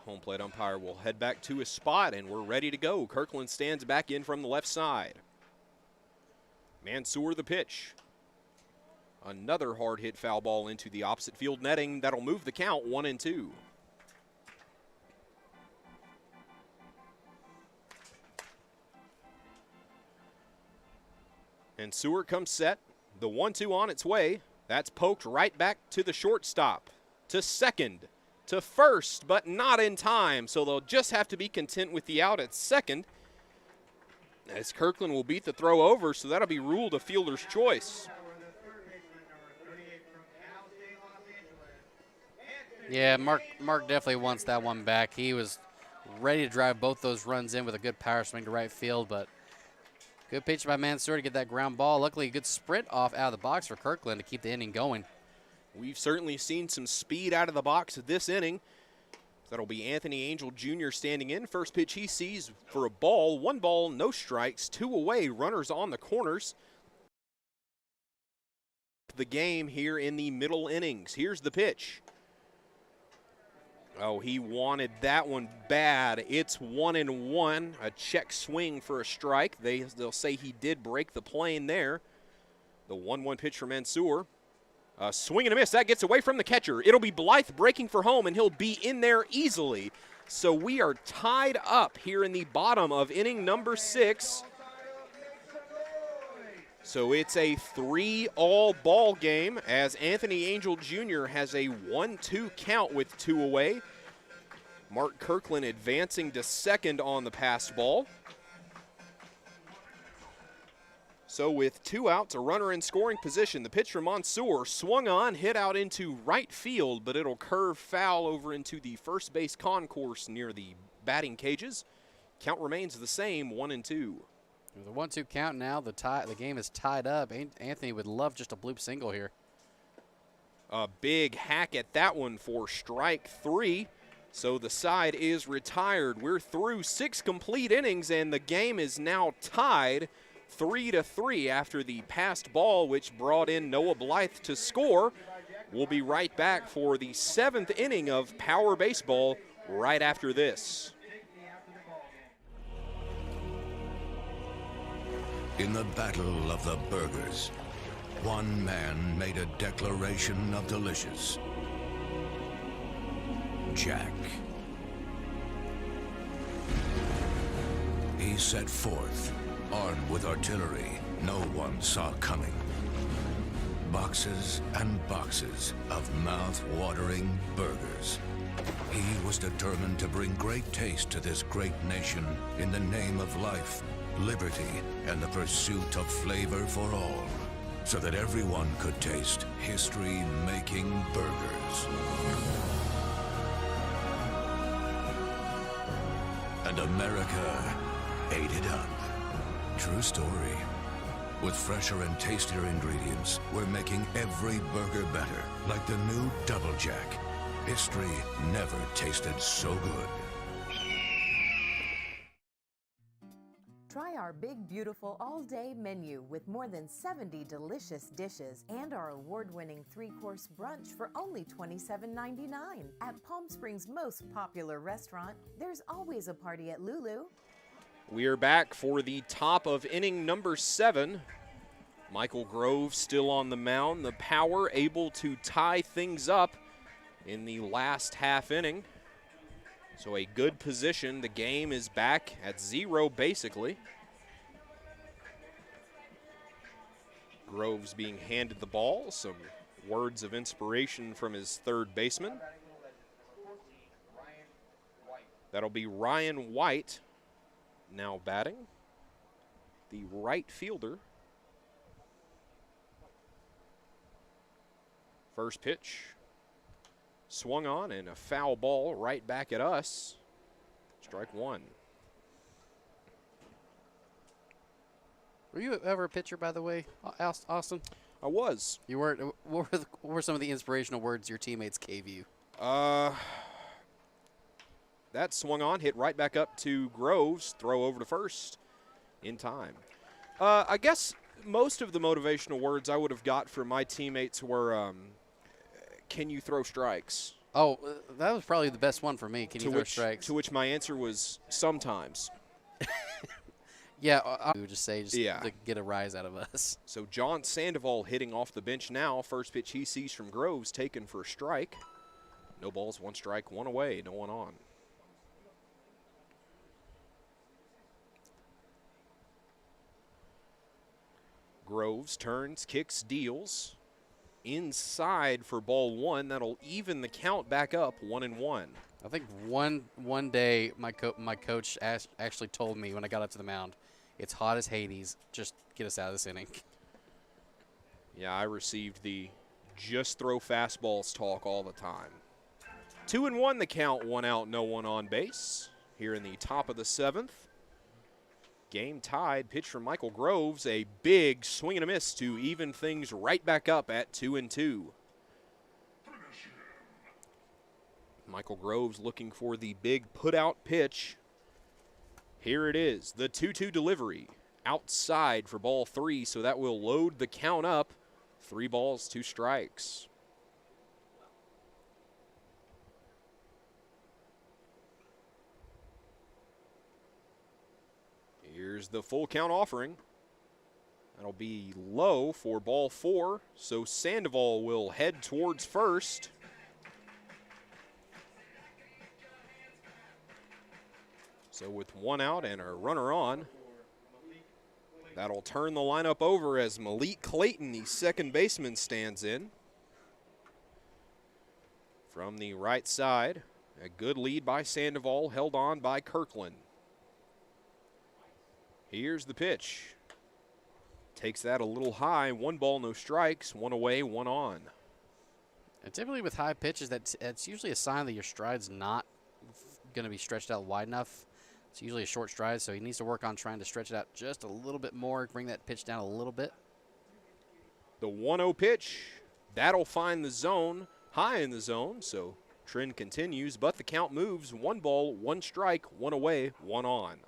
Home plate umpire will head back to his spot, and we're ready to go. Kirkland stands back in from the left side. Mansour the pitch. Another hard hit foul ball into the opposite field netting. That'll move the count 1-2. And Seward comes set. The 1-2 on its way. That's poked right back to the shortstop, to second, to first, but not in time. So they'll just have to be content with the out at second, as Kirkland will beat the throw over, so that'll be ruled a fielder's choice. Yeah, Mark definitely wants that one back. He was ready to drive both those runs in with a good power swing to right field, but good pitch by Mansour to get that ground ball. Luckily, a good sprint off out of the box for Kirkland to keep the inning going. We've certainly seen some speed out of the box this inning. That'll be Anthony Angel Jr. standing in. First pitch he sees for a ball. 1 ball, no strikes, 2 away. Runners on the corners. The game here in the middle innings. Here's the pitch. Oh, he wanted that one bad. It's 1-1. A check swing for a strike. They'll say he did break the plane there. The 1-1 pitch for Mansour. Swing and a miss. That gets away from the catcher. It'll be Blythe breaking for home, and he'll be in there easily. So we are tied up here in the bottom of inning number 6. So it's a 3-all ball game as Anthony Angel Jr. has a 1-2 count with 2 away. Mark Kirkland advancing to second on the pass ball. So with 2 outs, a runner in scoring position, the pitch from Mansour swung on, hit out into right field, but it'll curve foul over into the first base concourse near the batting cages. Count remains the same, 1-2. With a 1-2 count now, the game is tied up. Anthony would love just a bloop single here. A big hack at that one for strike 3. So the side is retired. We're through 6 complete innings, and the game is now tied 3-3 after the passed ball, which brought in Noah Blythe to score. We'll be right back for the 7th inning of Power Baseball right after this. In the battle of the burgers, one man made a declaration of delicious. Jack. He set forth, armed with artillery no one saw coming. Boxes and boxes of mouth-watering burgers. He was determined to bring great taste to this great nation in the name of life, liberty, and the pursuit of flavor for all, so that everyone could taste history-making burgers. And America ate it up. True story. With fresher and tastier ingredients, we're making every burger better, like the new Double Jack. History never tasted so good. Try our big, beautiful all-day menu with more than 70 delicious dishes and our award-winning 3-course brunch for only $27.99. At Palm Springs' most popular restaurant, there's always a party at Lulu. We are back for the top of inning number 7. Michael Grove still on the mound. The Power able to tie things up in the last half inning. So a good position. The game is back at 0 basically. Grove's being handed the ball. Some words of inspiration from his third baseman. That'll be Ryan White. now batting, the right fielder. First pitch, swung on, and a foul ball right back at us. Strike one. Were you ever a pitcher, by the way, Austin? I was. You were. What were some of the inspirational words your teammates gave you? That swung on, hit right back up to Groves, throw over to first in time. I guess most of the motivational words I would have got from my teammates were, can you throw strikes? Oh, that was probably the best one for me. Can you throw strikes? To which my answer was sometimes. Yeah, I would just say yeah. To get a rise out of us. So John Sandoval hitting off the bench now. First pitch he sees from Groves taken for a strike. No balls, one strike, one away, no one on. Groves turns, kicks, deals. Inside for ball one. That'll even the count back up 1-1. I think one day my coach actually told me when I got up to the mound, it's hot as Hades. Just get us out of this inning. Yeah, I received the just throw fastballs talk all the time. 2-1 the count, 1 out, no one on base. Here in the top of the 7th. Game tied, pitch from Michael Groves, a big swing and a miss to even things right back up at 2-2. Michael Groves looking for the big put-out pitch. Here it is, the 2-2 delivery. Outside for ball 3, so that will load the count up. 3 balls, 2 strikes. Here's the full count offering. That'll be low for ball 4, so Sandoval will head towards first. So with 1 out and a runner on, that'll turn the lineup over as Malik Clayton, the second baseman, stands in. From the right side, a good lead by Sandoval, held on by Kirkland. Here's the pitch. Takes that a little high. 1 ball, no strikes. 1 away, 1 on. And typically with high pitches, that's usually a sign that your stride's not going to be stretched out wide enough. It's usually a short stride, so he needs to work on trying to stretch it out just a little bit more, bring that pitch down a little bit. The 1-0 pitch, that'll find the zone, high in the zone, so trend continues, but the count moves. 1 ball, 1 strike, 1 away, 1 on.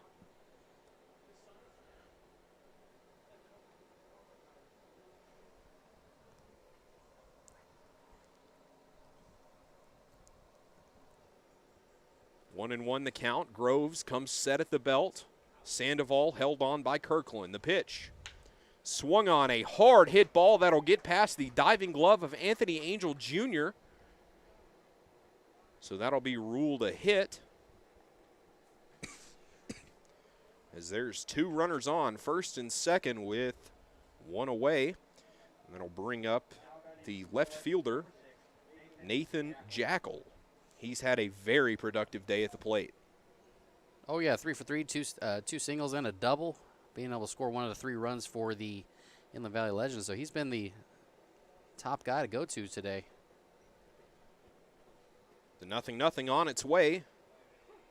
One and one the count. Groves comes set at the belt. Sandoval held on by Kirkland. The pitch. Swung on, a hard hit ball that'll get past the diving glove of Anthony Angel Jr. So that'll be ruled a hit. As there's 2 runners on, first and second with 1 away. And that'll bring up the left fielder, Nathan Jackal. He's had a very productive day at the plate. Oh, yeah, 3 for 3, two singles and a double, being able to score 1 of the 3 runs for the Inland Valley Legends. So he's been the top guy to go to today. The 0-0 on its way.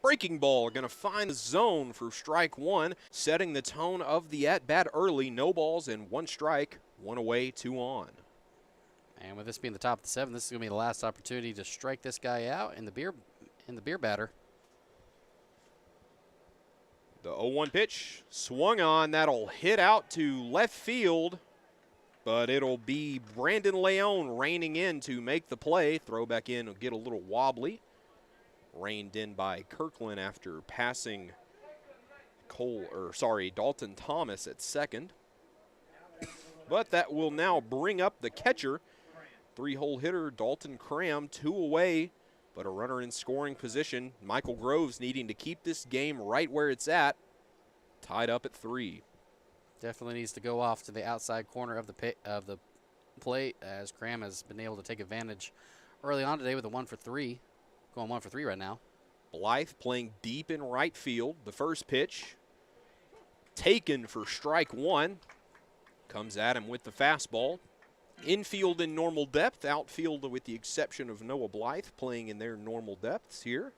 Breaking ball going to find the zone for strike 1, setting the tone of the at-bat early. No balls and 1 strike, 1 away, 2 on. And with this being the top of the 7th, this is going to be the last opportunity to strike this guy out in the beer batter. The 0-1 pitch swung on. That'll hit out to left field, but it'll be Brandon Leone reining in to make the play. Throw back in will get a little wobbly. Reined in by Kirkland after passing Dalton Thomas at second. But that will now bring up the catcher. 3-hole hitter Dalton Cram, 2 away, but a runner in scoring position. Michael Groves needing to keep this game right where it's at, tied up at 3. Definitely needs to go off to the outside corner of the plate, as Cram has been able to take advantage early on today with a 1 for 3, going 1 for 3 right now. Blythe playing deep in right field. The first pitch taken for strike one. Comes at him with the fastball. Infield in normal depth, outfield with the exception of Noah Blythe playing in their normal depths here.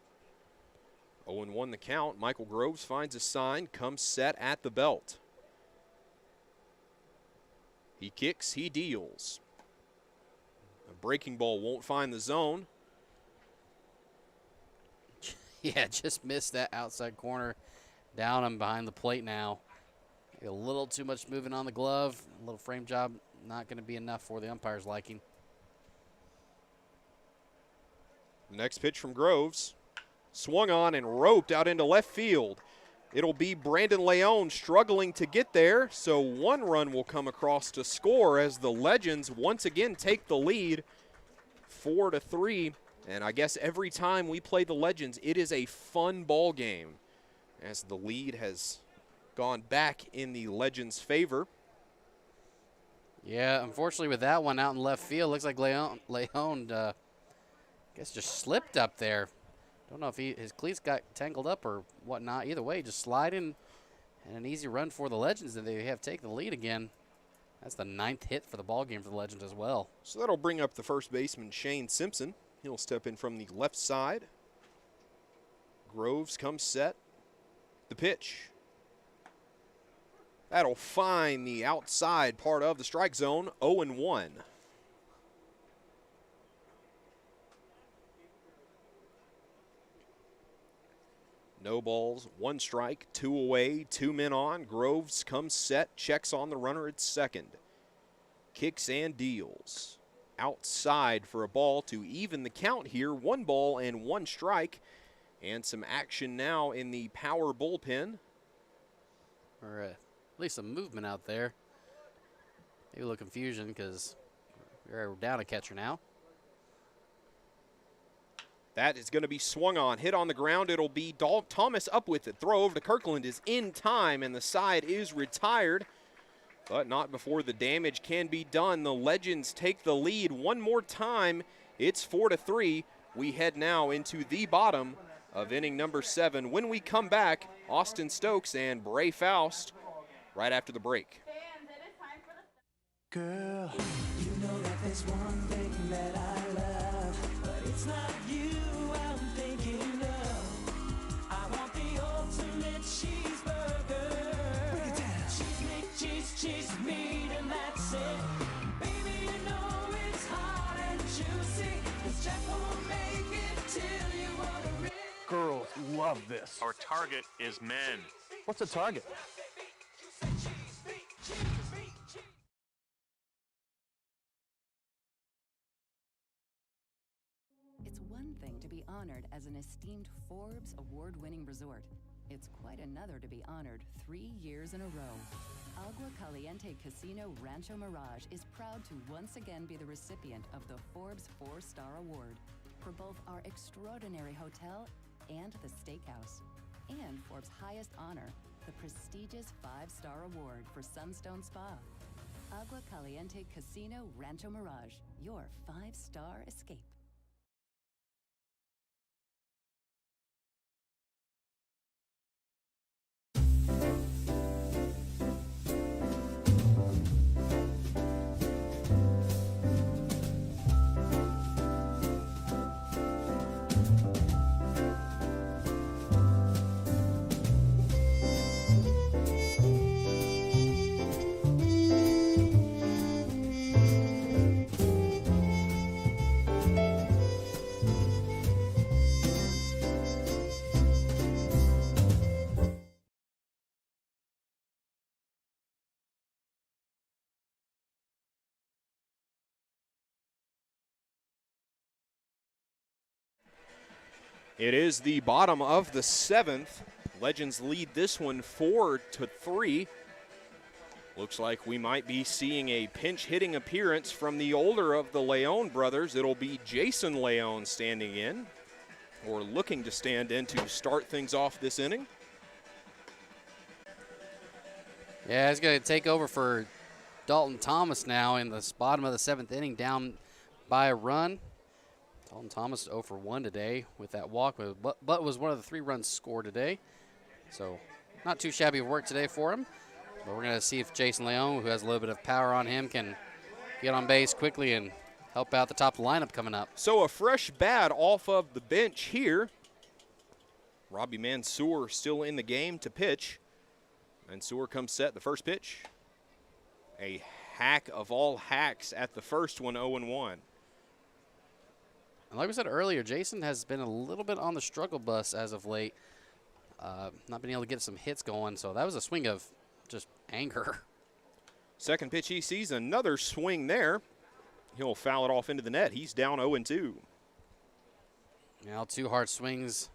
0-1 the count. Michael Groves finds a sign, comes set at the belt. He kicks, he deals. A breaking ball won't find the zone. Yeah, just missed that outside corner. Down him behind the plate now. A little too much moving on the glove. A little frame job, not going to be enough for the umpire's liking. Next pitch from Groves. Swung on and roped out into left field. It'll be Brandon Leon struggling to get there, so one run will come across to score as the Legends once again take the lead 4-3. And I guess every time we play the Legends, it is a fun ball game as the lead has gone back in the Legends' favor. Yeah, unfortunately with that one out in left field, looks like Leon I guess just slipped up there. Don't know if his cleats got tangled up or whatnot. Either way, just sliding and an easy run for the Legends that they have taken the lead again. That's the 9th hit for the ball game for the Legends as well. So that'll bring up the first baseman, Shane Simpson. He'll step in from the left side. Groves comes set. The pitch. That'll find the outside part of the strike zone, 0-1. No balls, 1 strike, 2 away, 2 men on. Groves comes set, checks on the runner at second. Kicks and deals. Outside for a ball to even the count here. 1 ball and 1 strike. And some action now in the power bullpen. Or at least some movement out there. Maybe a little confusion because we're down a catcher now. That is going to be swung on, hit on the ground. It'll be Thomas up with it. Throw over to Kirkland is in time, and the side is retired. But not before the damage can be done. The Legends take the lead one more time. It's 4-3. We head now into the bottom of inning number 7. When we come back, Austin Stokes and Brae Foust right after the break. Girl, you know that there's one thing that I love, but it's not you I'm thinking of. I want the ultimate cheeseburger. Break it down. Cheese meat, and that's it. Baby, you know it's hot and juicy. This Jack won't make it till you order it. Girls love this. Our target is men. What's a target? It's one thing to be honored as an esteemed Forbes award-winning resort. It's quite another to be honored 3 years in a row. Agua Caliente Casino Rancho Mirage is proud to once again be the recipient of the Forbes 4-Star Award for both our extraordinary hotel and the steakhouse, and Forbes' highest honor, the prestigious 5-Star Award for Sunstone Spa. Agua Caliente Casino Rancho Mirage, your 5-star escape. It is the bottom of the 7th. Legends lead this one 4-3. Looks like we might be seeing a pinch hitting appearance from the older of the Leon brothers. It'll be Jason Leon standing in, or looking to stand in to start things off this inning. Yeah, he's going to take over for Dalton Thomas now in the bottom of the 7th inning, down by a run. Dalton Thomas 0 for 1 today with that walk, but was one of the 3 runs scored today. So not too shabby of work today for him. But we're going to see if Jason Leon, who has a little bit of power on him, can get on base quickly and help out the top of the lineup coming up. So a fresh bat off of the bench here. Robbie Mansour still in the game to pitch. Mansour comes set, the first pitch. A hack of all hacks at the first one, 0-1. And like we said earlier, Jason has been a little bit on the struggle bus as of late. Not been able to get some hits going, so that was a swing of just anger. Second pitch he sees, another swing there. He'll foul it off into the net. He's down 0-2. Now 2 hard swings,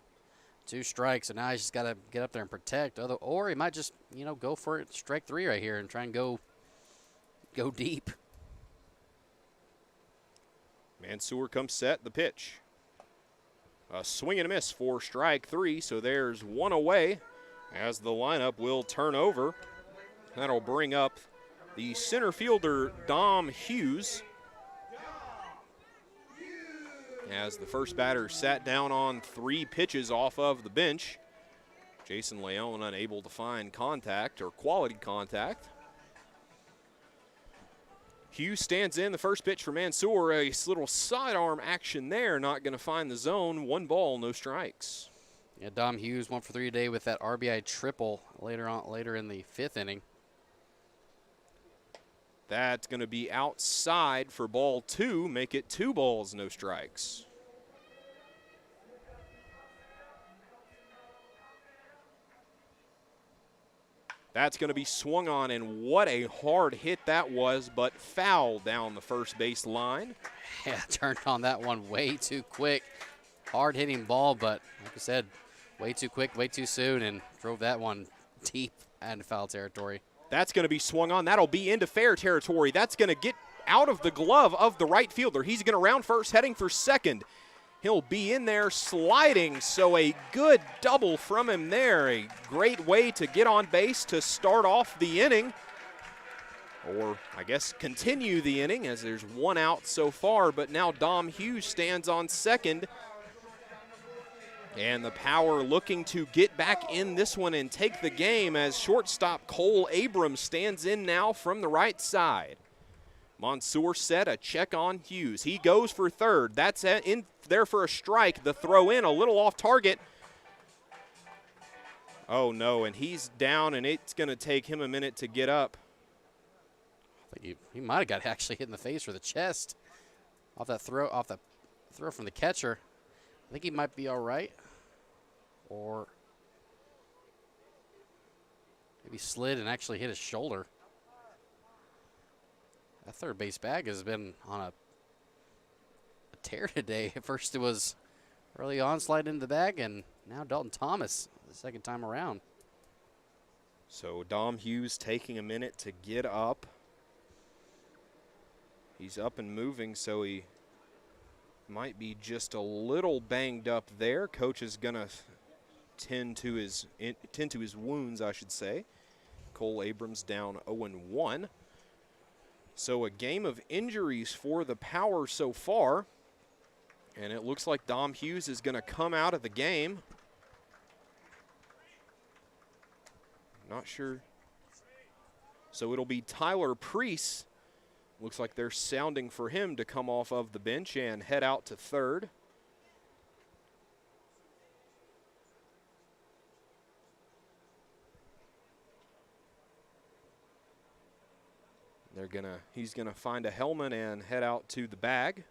2 strikes, and now he's just got to get up there and protect. Or he might just, go for it, strike 3 right here and try and go deep. Mansour comes set, the pitch. A swing and a miss for strike 3, so there's 1 away as the lineup will turn over. That'll bring up the center fielder, Dom Hughes, as the first batter sat down on 3 pitches off of the bench. Jason Leon unable to find contact or quality contact. Hughes stands in, the first pitch for Mansour, a little sidearm action there, not going to find the zone. 1 ball, no strikes. Yeah, Dom Hughes 1 for 3 today with that RBI triple later in the 5th inning. That's going to be outside for ball 2, make it 2 balls, no strikes. That's going to be swung on, and what a hard hit that was, but foul down the first base line. Yeah, turned on that one way too quick. Hard hitting ball, but like I said, way too quick, way too soon, and drove that one deep into foul territory. That's going to be swung on. That'll be into fair territory. That's going to get out of the glove of the right fielder. He's going to round first, heading for second. He'll be in there sliding, so a good double from him there. A great way to get on base to start off the inning, or I guess continue the inning, as there's 1 out so far, but now Dom Hughes stands on second. And the Power looking to get back in this one and take the game as shortstop Cole Abrams stands in now from the right side. Mansour set, a check on Hughes. He goes for third. That's in there for a strike. The throw in a little off target. Oh no, and he's down, and it's going to take him a minute to get up. I think he might have got actually hit in the face or the chest off the throw from the catcher. I think he might be all right. Or maybe slid and actually hit his shoulder. That third base bag has been on a tear today. At first it was early on sliding into the bag, and now Dalton Thomas the second time around. So Dom Hughes taking a minute to get up. He's up and moving, so he might be just a little banged up there. Coach is going to tend to his wounds, I should say. Cole Abrams down 0-1. So a game of injuries for the Power so far. And it looks like Dom Hughes is going to come out of the game. Not sure. So it'll be Tyler Priest. Looks like they're sounding for him to come off of the bench and head out to third. He's gonna find a helmet and head out to the bag.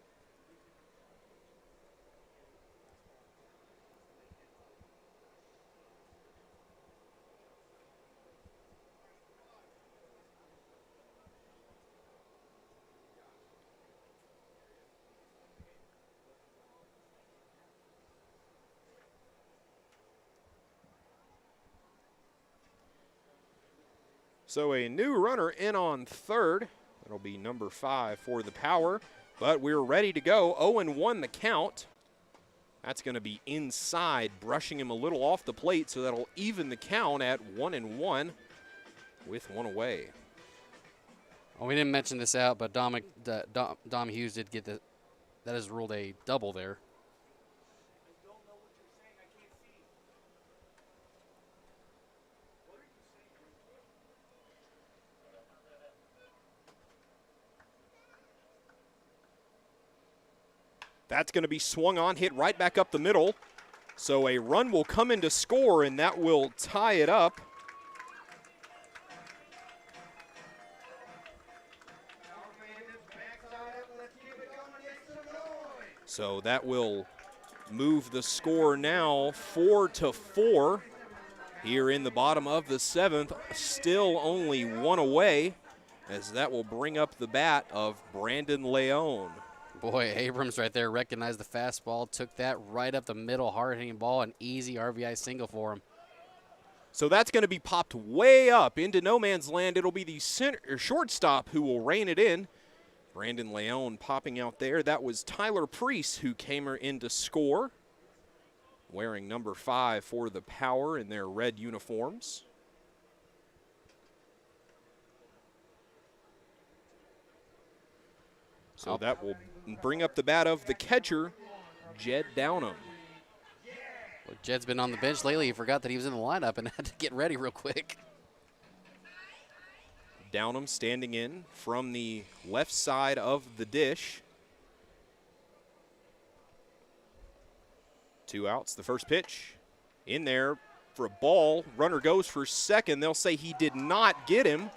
So a new runner in on third. That'll be number 5 for the Power. But we're ready to go. 0-1 the count. That's going to be inside, brushing him a little off the plate, so that'll even the count at 1-1 with 1 away. Well, we didn't mention this out, but Dom Hughes did get that is ruled a double there. That's going to be swung on, hit right back up the middle. So a run will come in to score, and that will tie it up. So that will move the score now 4-4 here in the bottom of the 7th. Still only one away, as that will bring up the bat of Brandon Leone. Boy, Abrams right there recognized the fastball, took that right up the middle, hard-hitting ball, an easy RBI single for him. So that's going to be popped way up into no man's land. It'll be the shortstop who will rein it in. Brandon Leone popping out there. That was Tyler Priest who came in to score, wearing number 5 for the Power in their red uniforms. So that will bring up the bat of the catcher, Jed Downham. Well, Jed's been on the bench lately. He forgot that he was in the lineup and had to get ready real quick. Downham standing in from the left side of the dish. 2 outs, the first pitch in there for a ball. Runner goes for second. They'll say he did not get him.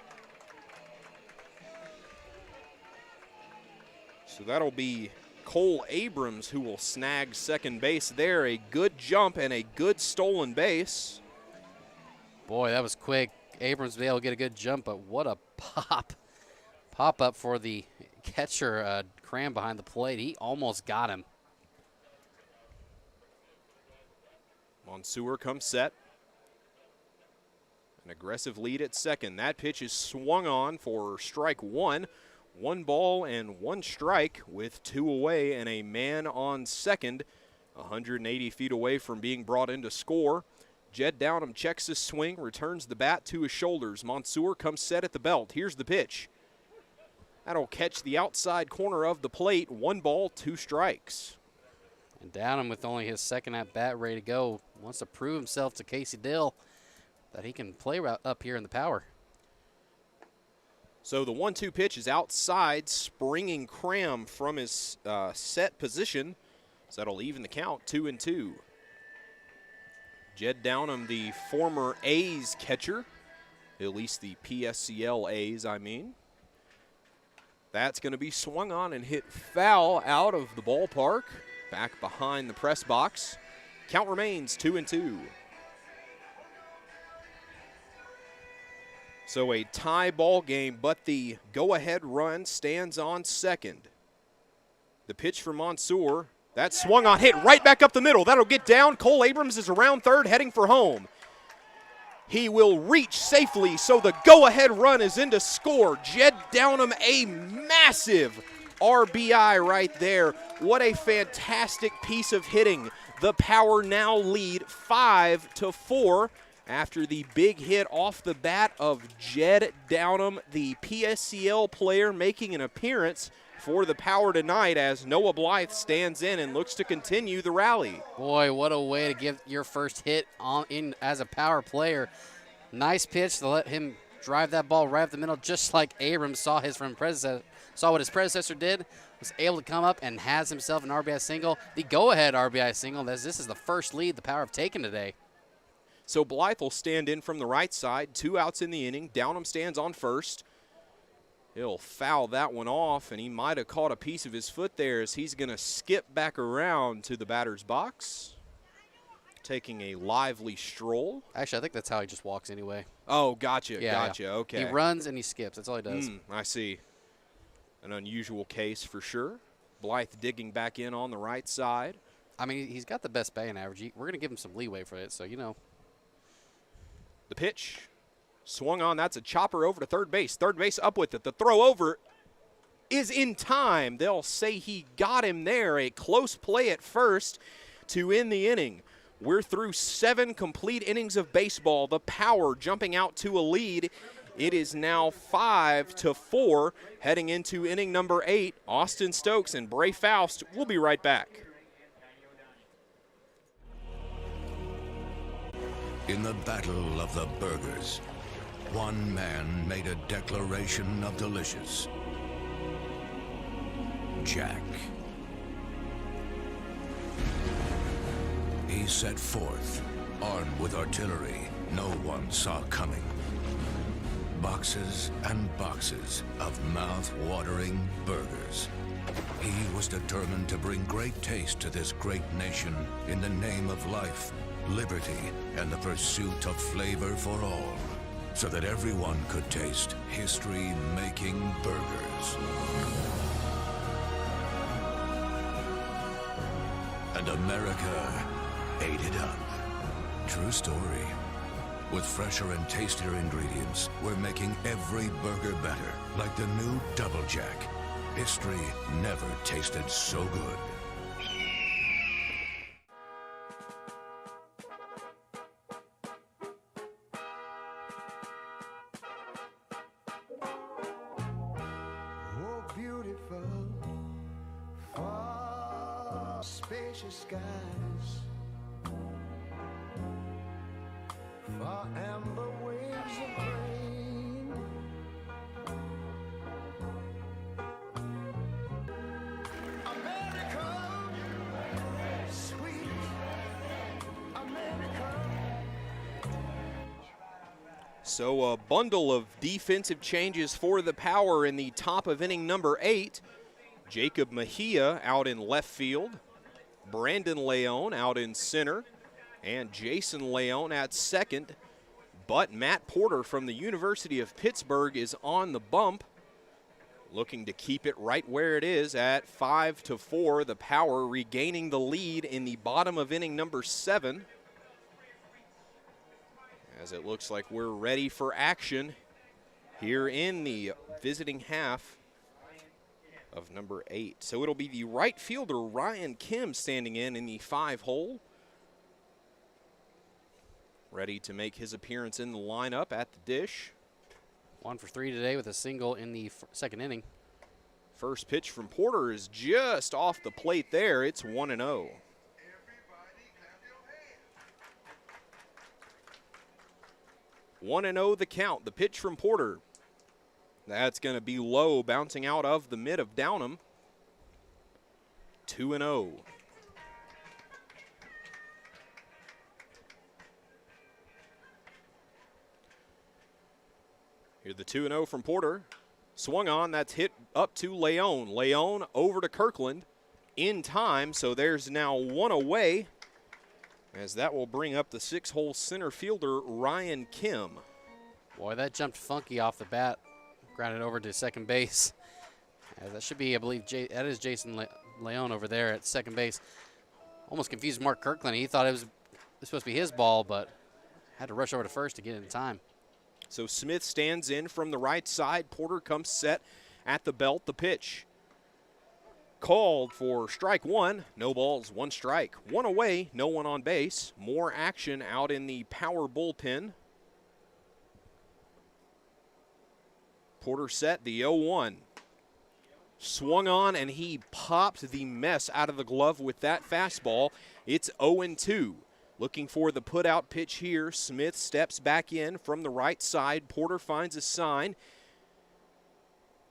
So that'll be Cole Abrams who will snag second base there. A good jump and a good stolen base. Boy, that was quick. Abrams was able to get a good jump, but what a pop. Pop up for the catcher, Cram behind the plate. He almost got him. Mansour comes set. An aggressive lead at second. That pitch is swung on for strike 1. 1 ball and 1 strike with 2 away and a man on second. 180 feet away from being brought in to score. Jed Downham checks his swing, returns the bat to his shoulders. Mansour comes set at the belt. Here's the pitch. That'll catch the outside corner of the plate. 1 ball, 2 strikes. And Downham, with only his second at bat ready to go, wants to prove himself to Casey Dill that he can play up here in the Power. So the 1-2 pitch is outside, springing Cram from his set position. So that'll even the count, 2-2. Jed Downham, the former A's catcher, at least the PSCL A's, I mean. That's going to be swung on and hit foul out of the ballpark, back behind the press box. Count remains 2-2. So a tie ball game, but the go-ahead run stands on second. The pitch for Mansour. That swung on, hit right back up the middle. That'll get down. Cole Abrams is around third, heading for home. He will reach safely, so the go-ahead run is in to score. Jed Downham, a massive RBI right there. What a fantastic piece of hitting. The Power now lead 5-4 after the big hit off the bat of Jed Downham, the PSCL player making an appearance for the Power tonight as Noah Blythe stands in and looks to continue the rally. Boy, what a way to get your first hit in as a Power player. Nice pitch to let him drive that ball right up the middle, just like Abrams saw what his predecessor did, was able to come up and has himself an RBI single, the go-ahead RBI single, as this is the first lead the Power have taken today. So Blythe will stand in from the right side, 2 outs in the inning. Downham stands on first. He'll foul that one off, and he might have caught a piece of his foot there as he's going to skip back around to the batter's box, taking a lively stroll. Actually, I think that's how he just walks anyway. Oh, gotcha, yeah, gotcha, yeah. Okay. He runs and he skips. That's all he does. I see. An unusual case for sure. Blythe digging back in on the right side. I mean, he's got the best batting average. We're going to give him some leeway for it, so you know. The pitch swung on. That's a chopper over to third base. Third base up with it. The throw over is in time. They'll say he got him there. A close play at first to end the inning. We're through 7 complete innings of baseball. The Power jumping out to a lead. It is now 5-4 heading into inning number 8. Austin Stokes and Brae Foust will be right back. In the battle of the burgers, one man made a declaration of delicious. Jack. He set forth, armed with artillery no one saw coming. Boxes and boxes of mouth-watering burgers. He was determined to bring great taste to this great nation in the name of life, liberty, and the pursuit of flavor for all, so that everyone could taste history-making burgers. And America ate it up. True story. With fresher and tastier ingredients, we're making every burger better, like the new Double Jack. History never tasted so good. Oh, beautiful, far spacious skies, far amber waves of grain, America, sweet America. So a bundle of defensive changes for the Power in the top of inning number 8. Jacob Mejia out in left field, Brandon Leon out in center, and Jason Leon at second. But Matt Porter from the University of Pittsburgh is on the bump, looking to keep it right where it is at 5-4. The Power regaining the lead in the bottom of inning number 7. As it looks like we're ready for action here in the visiting half of number 8. So it'll be the right fielder Ryan Kim standing in the 5-hole, ready to make his appearance in the lineup at the dish. 1 for 3 today with a single in the second inning. First pitch from Porter is just off the plate there. It's 1-0. One and 0 the count. The pitch from Porter. That's going to be low, bouncing out of the mid of Downham. 2-0. Here's the 2-0 from Porter. Swung on, that's hit up to Leon. Leon over to Kirkland in time, so there's now one away, as that will bring up the 6-hole center fielder, Ryan Kim. Boy, that jumped funky off the bat. Grounded over to second base. That should be, I believe, that is Jason Leon over there at second base. Almost confused Mark Kirkland. He thought it was supposed to be his ball, but had to rush over to first to get in time. So Smith stands in from the right side. Porter comes set at the belt. The pitch called for strike one. No balls, one strike. One away, no one on base. More action out in the Power bullpen. Porter set the 0-1. Swung on, and he popped the mess out of the glove with that fastball. It's 0-2. Looking for the put-out pitch here. Smith steps back in from the right side. Porter finds a sign.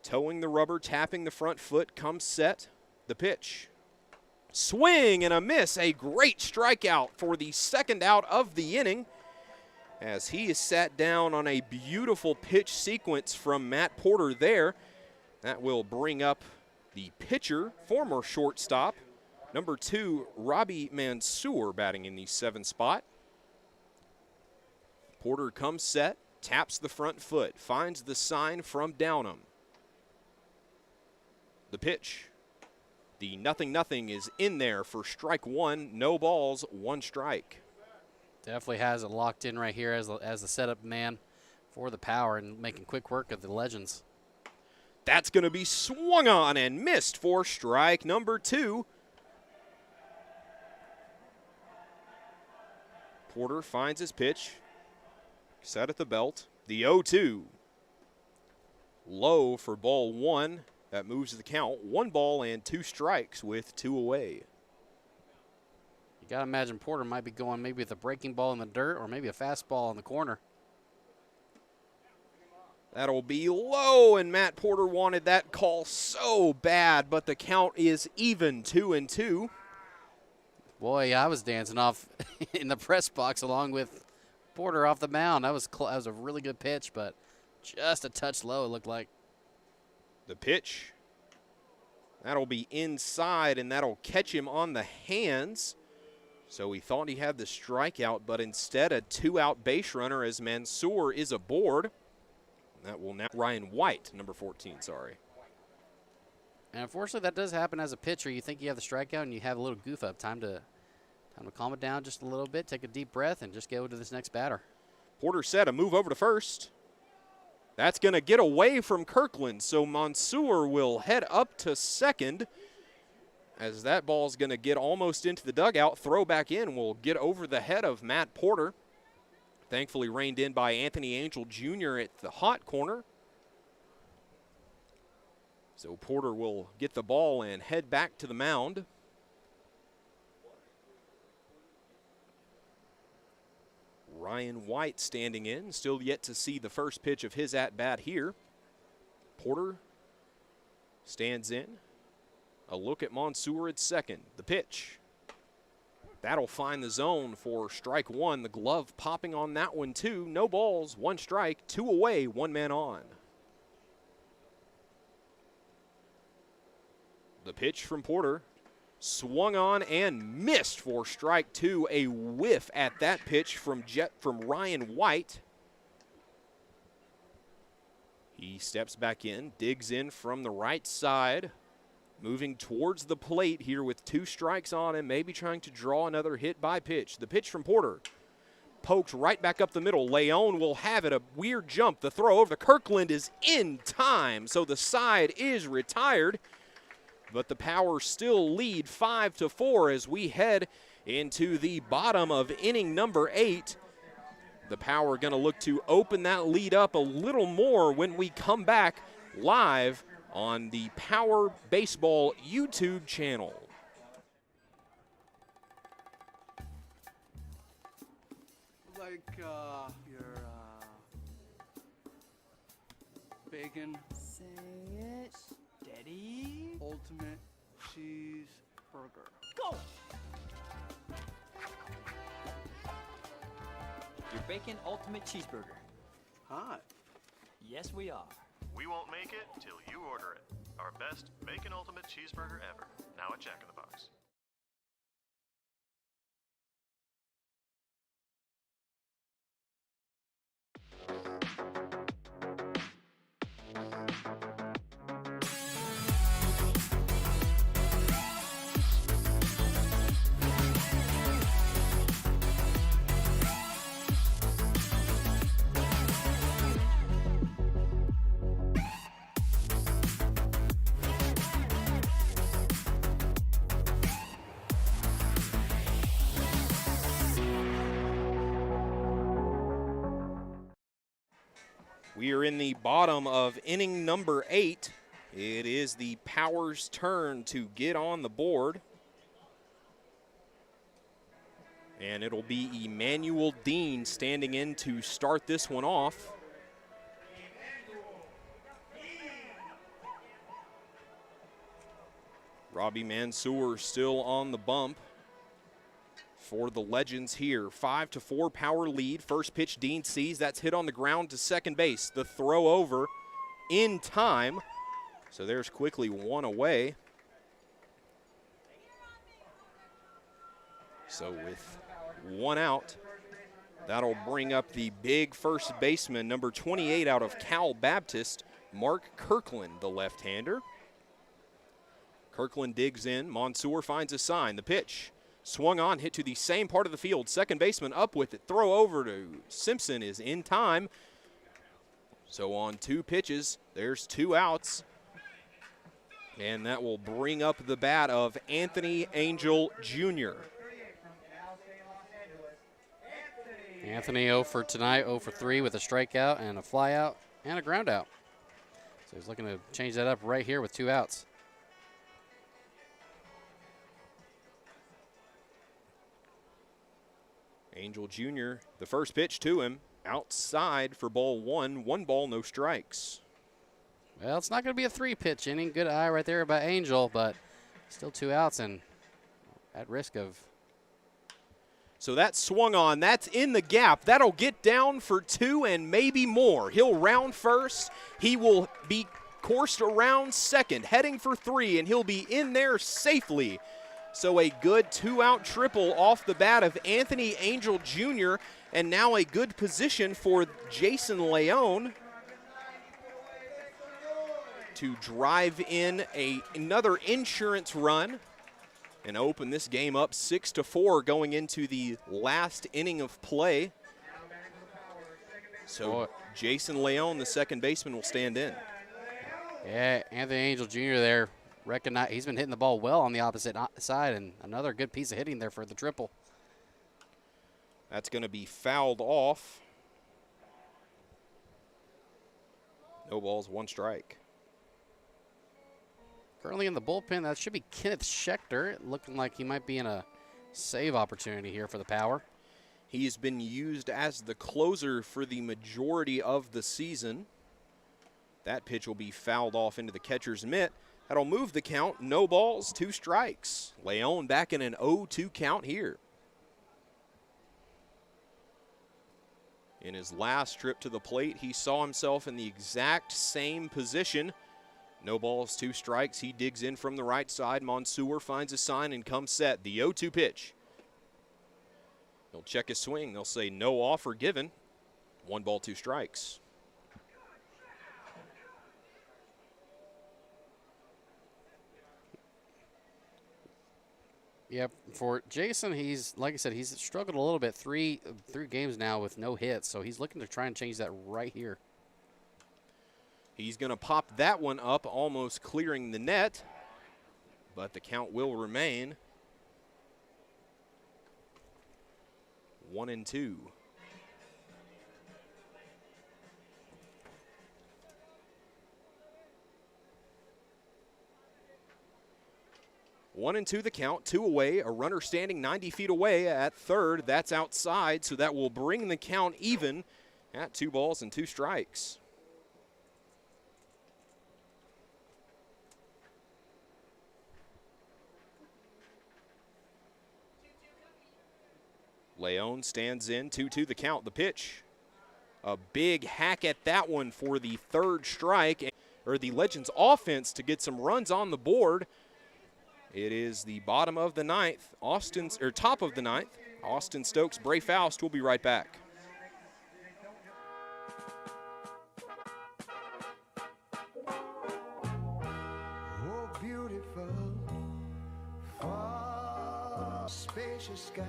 Towing the rubber, tapping the front foot, comes set. The pitch. Swing and a miss. A great strikeout for the second out of the inning, as he is sat down on a beautiful pitch sequence from Matt Porter there. That will bring up the pitcher, former shortstop, number 2, Robbie Mansour, batting in the 7th spot. Porter comes set, taps the front foot, finds the sign from Downham. The pitch. The 0-0 is in there for strike one. No balls, one strike. Definitely has it locked in right here as the setup man for the Power and making quick work of the Legends. That's going to be swung on and missed for strike number 2. Porter finds his pitch. Set at the belt. The 0-2. Low for ball 1. That moves the count. 1 ball and 2 strikes with 2 away. You got to imagine Porter might be going maybe with a breaking ball in the dirt or maybe a fastball in the corner. That'll be low, and Matt Porter wanted that call so bad, but the count is even, 2-2. Boy, I was dancing off in the press box along with Porter off the mound. That was a really good pitch, but just a touch low, it looked like. The pitch. That'll be inside, and that'll catch him on the hands. So he thought he had the strikeout, but instead a 2-out base runner as Mansour is aboard. That will now Ryan White, number 14, sorry. And unfortunately, that does happen as a pitcher. You think you have the strikeout and you have a little goof up. Time to calm it down just a little bit, take a deep breath, and just go to this next batter. Porter set a move over to first. That's going to get away from Kirkland, so Mansour will head up to second. As that ball's going to get almost into the dugout, throw back in will get over the head of Matt Porter. Thankfully reined in by Anthony Angel Jr. at the hot corner. So Porter will get the ball and head back to the mound. Ryan White standing in, still yet to see the first pitch of his at-bat here. Porter stands in. A look at Mansour at second. The pitch. That'll find the zone for strike one. The glove popping on that one too. No balls, 1 strike, 2 away, 1 man on. The pitch from Porter. Swung on and missed for strike 2. A whiff at that pitch from Ryan White. He steps back in, digs in from the right side. Moving towards the plate here with 2 strikes on him, maybe trying to draw another hit by pitch. The pitch from Porter. Poked right back up the middle. Leon will have it, a weird jump. The throw over to Kirkland is in time, so the side is retired. But the Powers still lead 5-4 as we head into the bottom of inning number 8. The Power going to look to open that lead up a little more when we come back live on the Power Baseball YouTube channel. Like your bacon. Say it. Steady. Ultimate cheeseburger. Go! Your Bacon Ultimate Cheeseburger. Hot. Yes, we are. We won't make it till you order it. Our best Bacon Ultimate Cheeseburger ever. Now at Jack in the Box. We are in the bottom of inning number 8. It is the Powers' turn to get on the board. And it'll be Emmanuel Dean standing in to start this one off. Robbie Mansour still on the bump for the Legends here. 5-4 Power lead. First pitch Dean sees. That's hit on the ground to second base. The throw over in time. So there's quickly 1 away. So with 1 out, that'll bring up the big first baseman, number 28 out of Cal Baptist, Mark Kirkland, the left-hander. Kirkland digs in. Mansour finds a sign. The pitch. Swung on, hit to the same part of the field. Second baseman up with it. Throw over to Simpson is in time. So on 2 pitches, there's 2 outs. And that will bring up the bat of Anthony Angel Jr. Anthony 0 for tonight, 0 for 3 with a strikeout and a flyout and a ground out. So he's looking to change that up right here with 2 outs. Angel Jr., the first pitch to him, outside for ball 1. 1 ball, no strikes. Well, it's not going to be a 3-pitch inning. Good eye right there by Angel, but still 2 outs and at risk of So that's swung on. That's in the gap. That'll get down for 2 and maybe more. He'll round first. He will be coursed around second, heading for 3, and he'll be in there safely. So a good 2-out triple off the bat of Anthony Angel Jr., and now a good position for Jason Leone to drive in another insurance run and open this game up 6-4 going into the last inning of play. So Jason Leone, the second baseman, will stand in. Yeah, Anthony Angel Jr. there. He's been hitting the ball well on the opposite side, and another good piece of hitting there for the triple. That's going to be fouled off. No balls, 1 strike. Currently in the bullpen, that should be Kenneth Schechter, looking like he might be in a save opportunity here for the Power. He's been used as the closer for the majority of the season. That pitch will be fouled off into the catcher's mitt. That'll move the count. No balls, 2 strikes. Leone back in an 0-2 count here. In his last trip to the plate, he saw himself in the exact same position. No balls, 2 strikes. He digs in from the right side. Monsoor finds a sign and comes set. The 0-2 pitch. He'll check his swing. They'll say no offer given. 1 ball, 2 strikes. Yeah, for Jason, he's, like I said, he's struggled a little bit. Three games now with no hits, so he's looking to try and change that right here. He's going to pop that one up, almost clearing the net, but the count will remain 1-2. One and two the count, 2 away, a runner standing 90 feet away at third. That's outside, so that will bring the count even at 2 balls and 2 strikes. Leone stands in, 2-2 the count. The pitch, a big hack at that one for the 3rd strike, or the Legends offense to get some runs on the board. It is the bottom of the 9th, top of the 9th. Austin Stokes, Brae Foust will be right back. Oh, beautiful, far spacious skies,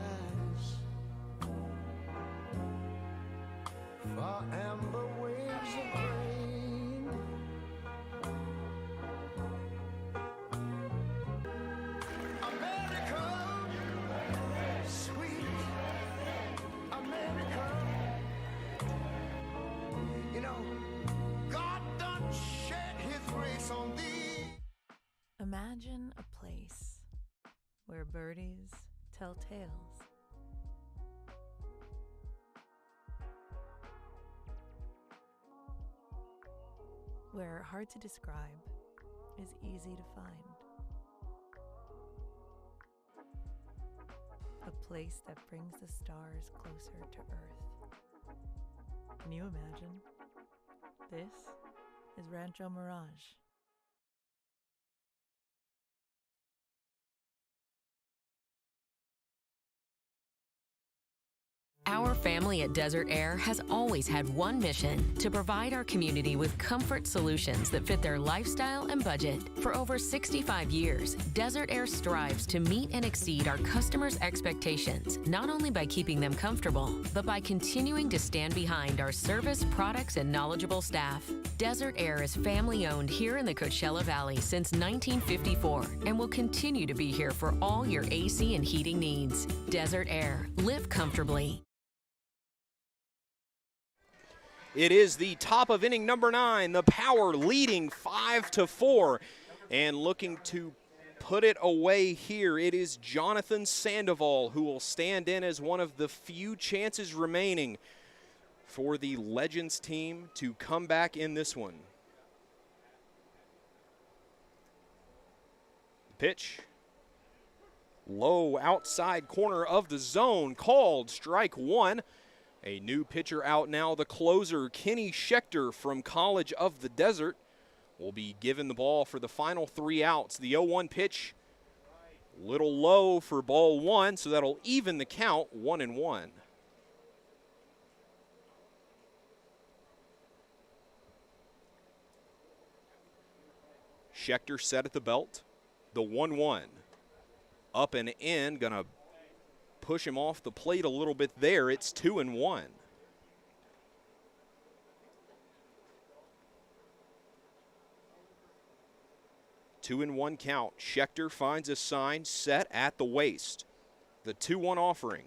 far amber waves of grain. America, sweet America. You know, God done shed his grace on thee. Imagine a place where birdies tell tales. Where hard to describe is easy to find. A place that brings the stars closer to Earth. Can you imagine? This is Rancho Mirage. Our family at Desert Air has always had one mission: to provide our community with comfort solutions that fit their lifestyle and budget. For over 65 years, Desert Air strives to meet and exceed our customers' expectations, not only by keeping them comfortable, but by continuing to stand behind our service, products, and knowledgeable staff. Desert Air is family-owned here in the Coachella Valley since 1954 and will continue to be here for all your AC and heating needs. Desert Air. Live comfortably. It is the top of inning number 9. The Power leading 5-4 and looking to put it away here. It is Jonathan Sandoval who will stand in as one of the few chances remaining for the Legends team to come back in this one. Pitch. Low outside corner of the zone, called strike one. A new pitcher out now, the closer, Kenny Schechter from College of the Desert, will be given the ball for the final 3 outs. The 0-1 pitch, little low for ball one, so that'll even the count, 1-1. Schechter set at the belt. The 1-1. Up and in, gonna push him off the plate a little bit there. It's 2-1. Two and one count. Schechter finds a sign, set at the waist. The 2-1 offering.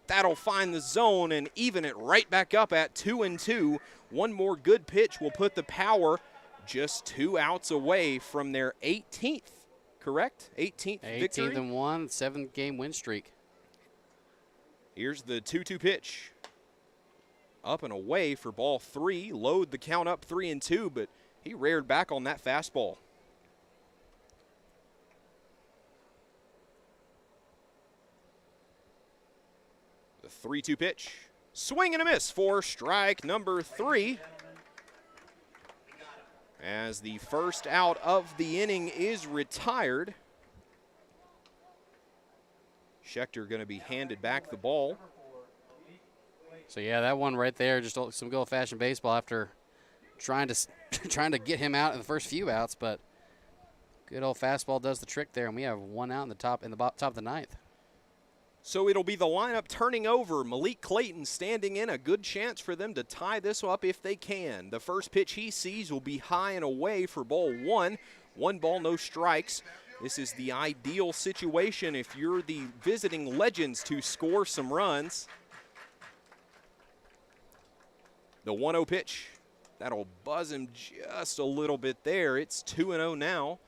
That'll find the zone and even it right back up at 2-2. One more good pitch will put the Power just 2 outs away from their 18th, correct? 18th victory. 18th and 1, 7-game win streak. Here's the 2-2 pitch. Up and away for ball 3. Load the count up 3-2, but he reared back on that fastball. The 3-2 pitch. Swing and a miss for strike number 3. As the first out of the inning is retired. Schechter going to be handed back the ball. So yeah, that one right there, just some good old-fashioned baseball after trying to get him out in the first few outs, but good old fastball does the trick there, and we have 1 out in the top of the 9th. So it'll be the lineup turning over. Malik Clayton standing in, a good chance for them to tie this up if they can. The first pitch he sees will be high and away for ball 1. 1 ball, no strikes. This is the ideal situation if you're the visiting Legends to score some runs. The 1-0 pitch, that'll buzz him just a little bit there. It's 2-0 now.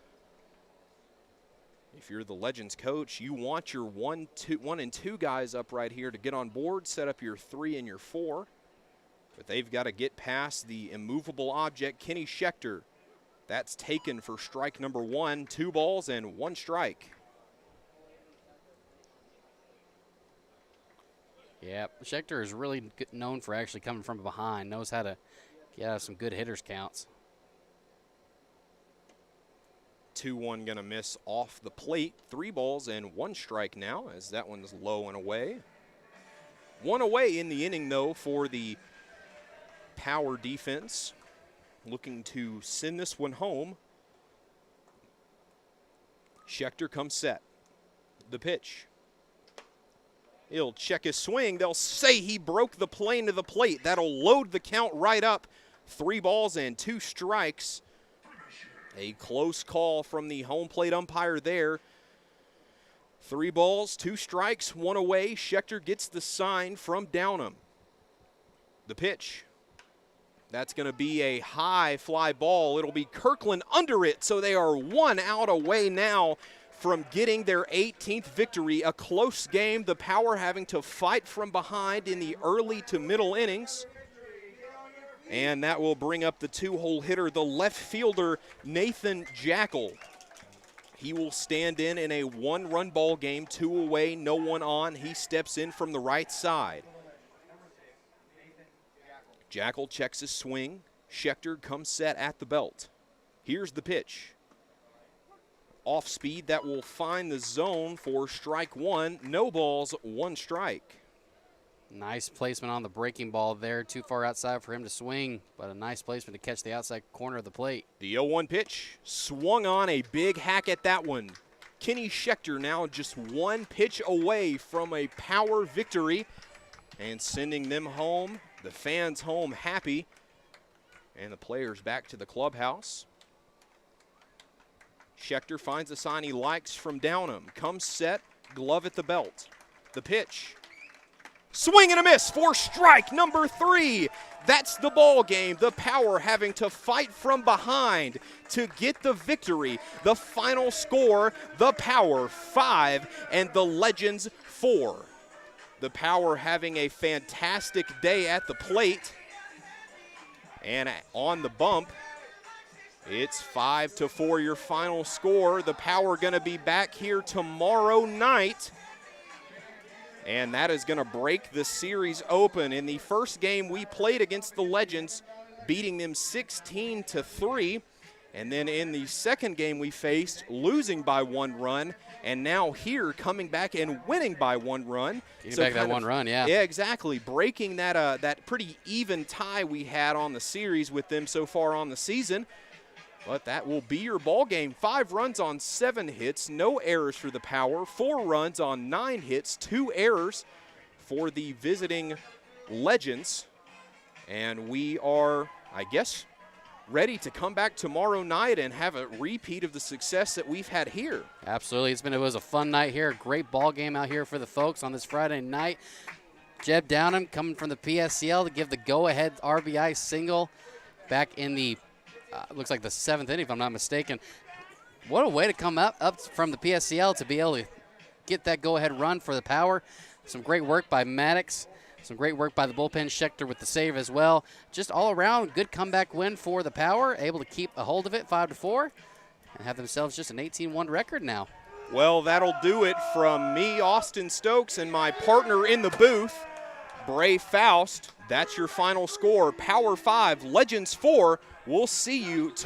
If you're the Legends coach, you want your 1 and 2 guys up right here to get on board, set up your 3 and your 4. But they've got to get past the immovable object, Kenny Schechter. That's taken for strike number 1, 2 balls and 1 strike. Yeah, Schechter is really known for actually coming from behind, knows how to get out some good hitters counts. 2-1 gonna miss off the plate. 3 balls and 1 strike now as that one's low and away. 1 away in the inning though for the Power defense. Looking to send this one home. Schechter comes set. The pitch. He'll check his swing. They'll say he broke the plane to the plate. That'll load the count right up. 3 balls and 2 strikes. A close call from the home plate umpire there. 3 balls, 2 strikes, 1 away. Schechter gets the sign from Downham. The pitch. That's going to be a high fly ball. It'll be Kirkland under it, so they are 1 out away now from getting their 18th victory. A close game, the Power having to fight from behind in the early to middle innings. And that will bring up the 2-hole hitter, the left fielder, Nathan Jackal. He will stand in a 1-run ball game, 2 away, no one on. He steps in from the right side. Jackal checks his swing. Schechter comes set at the belt. Here's the pitch. Off speed, that will find the zone for strike 1. No balls, 1 strike. Nice placement on the breaking ball there. Too far outside for him to swing, but a nice placement to catch the outside corner of the plate. The 0-1 pitch swung on, a big hack at that one. Kenny Schechter now just 1 pitch away from a Power victory and sending them home, the fans home happy, and the players back to the clubhouse. Schechter finds a sign he likes from Downham. Comes set, glove at the belt. The pitch. Swing and a miss for strike number 3. That's the ball game. The Power having to fight from behind to get the victory. The final score, the Power 5 and the Legends 4. The Power having a fantastic day at the plate and on the bump. It's 5-4 your final score. The Power going to be back here tomorrow night. And that is going to break the series open. In the first game, we played against the Legends, beating them 16-3. And then in the second game we faced, losing by 1 run. And now here, coming back and winning by 1 run. Getting back that 1 run, yeah. Yeah, exactly. Breaking that, that pretty even tie we had on the series with them so far on the season. But that will be your ball game. 5 runs on 7 hits, no errors for the Power. 4 runs on 9 hits, 2 errors for the visiting Legends. And we are, I guess, ready to come back tomorrow night and have a repeat of the success that we've had here. Absolutely. It was a fun night here. Great ball game out here for the folks on this Friday night. Jeb Downham coming from the PSCL to give the go-ahead RBI single back in the looks like the 7th inning, if I'm not mistaken. What a way to come up from the PSCL to be able to get that go-ahead run for the Power. Some great work by Maddox. Some great work by the bullpen Schechter with the save as well. Just all around, good comeback win for the Power. Able to keep a hold of it 5-4 and have themselves just an 18-1 record now. Well, that'll do it from me, Austin Stokes, and my partner in the booth, Brae Foust. That's your final score. Power 5, Legends 4. We'll see you tomorrow.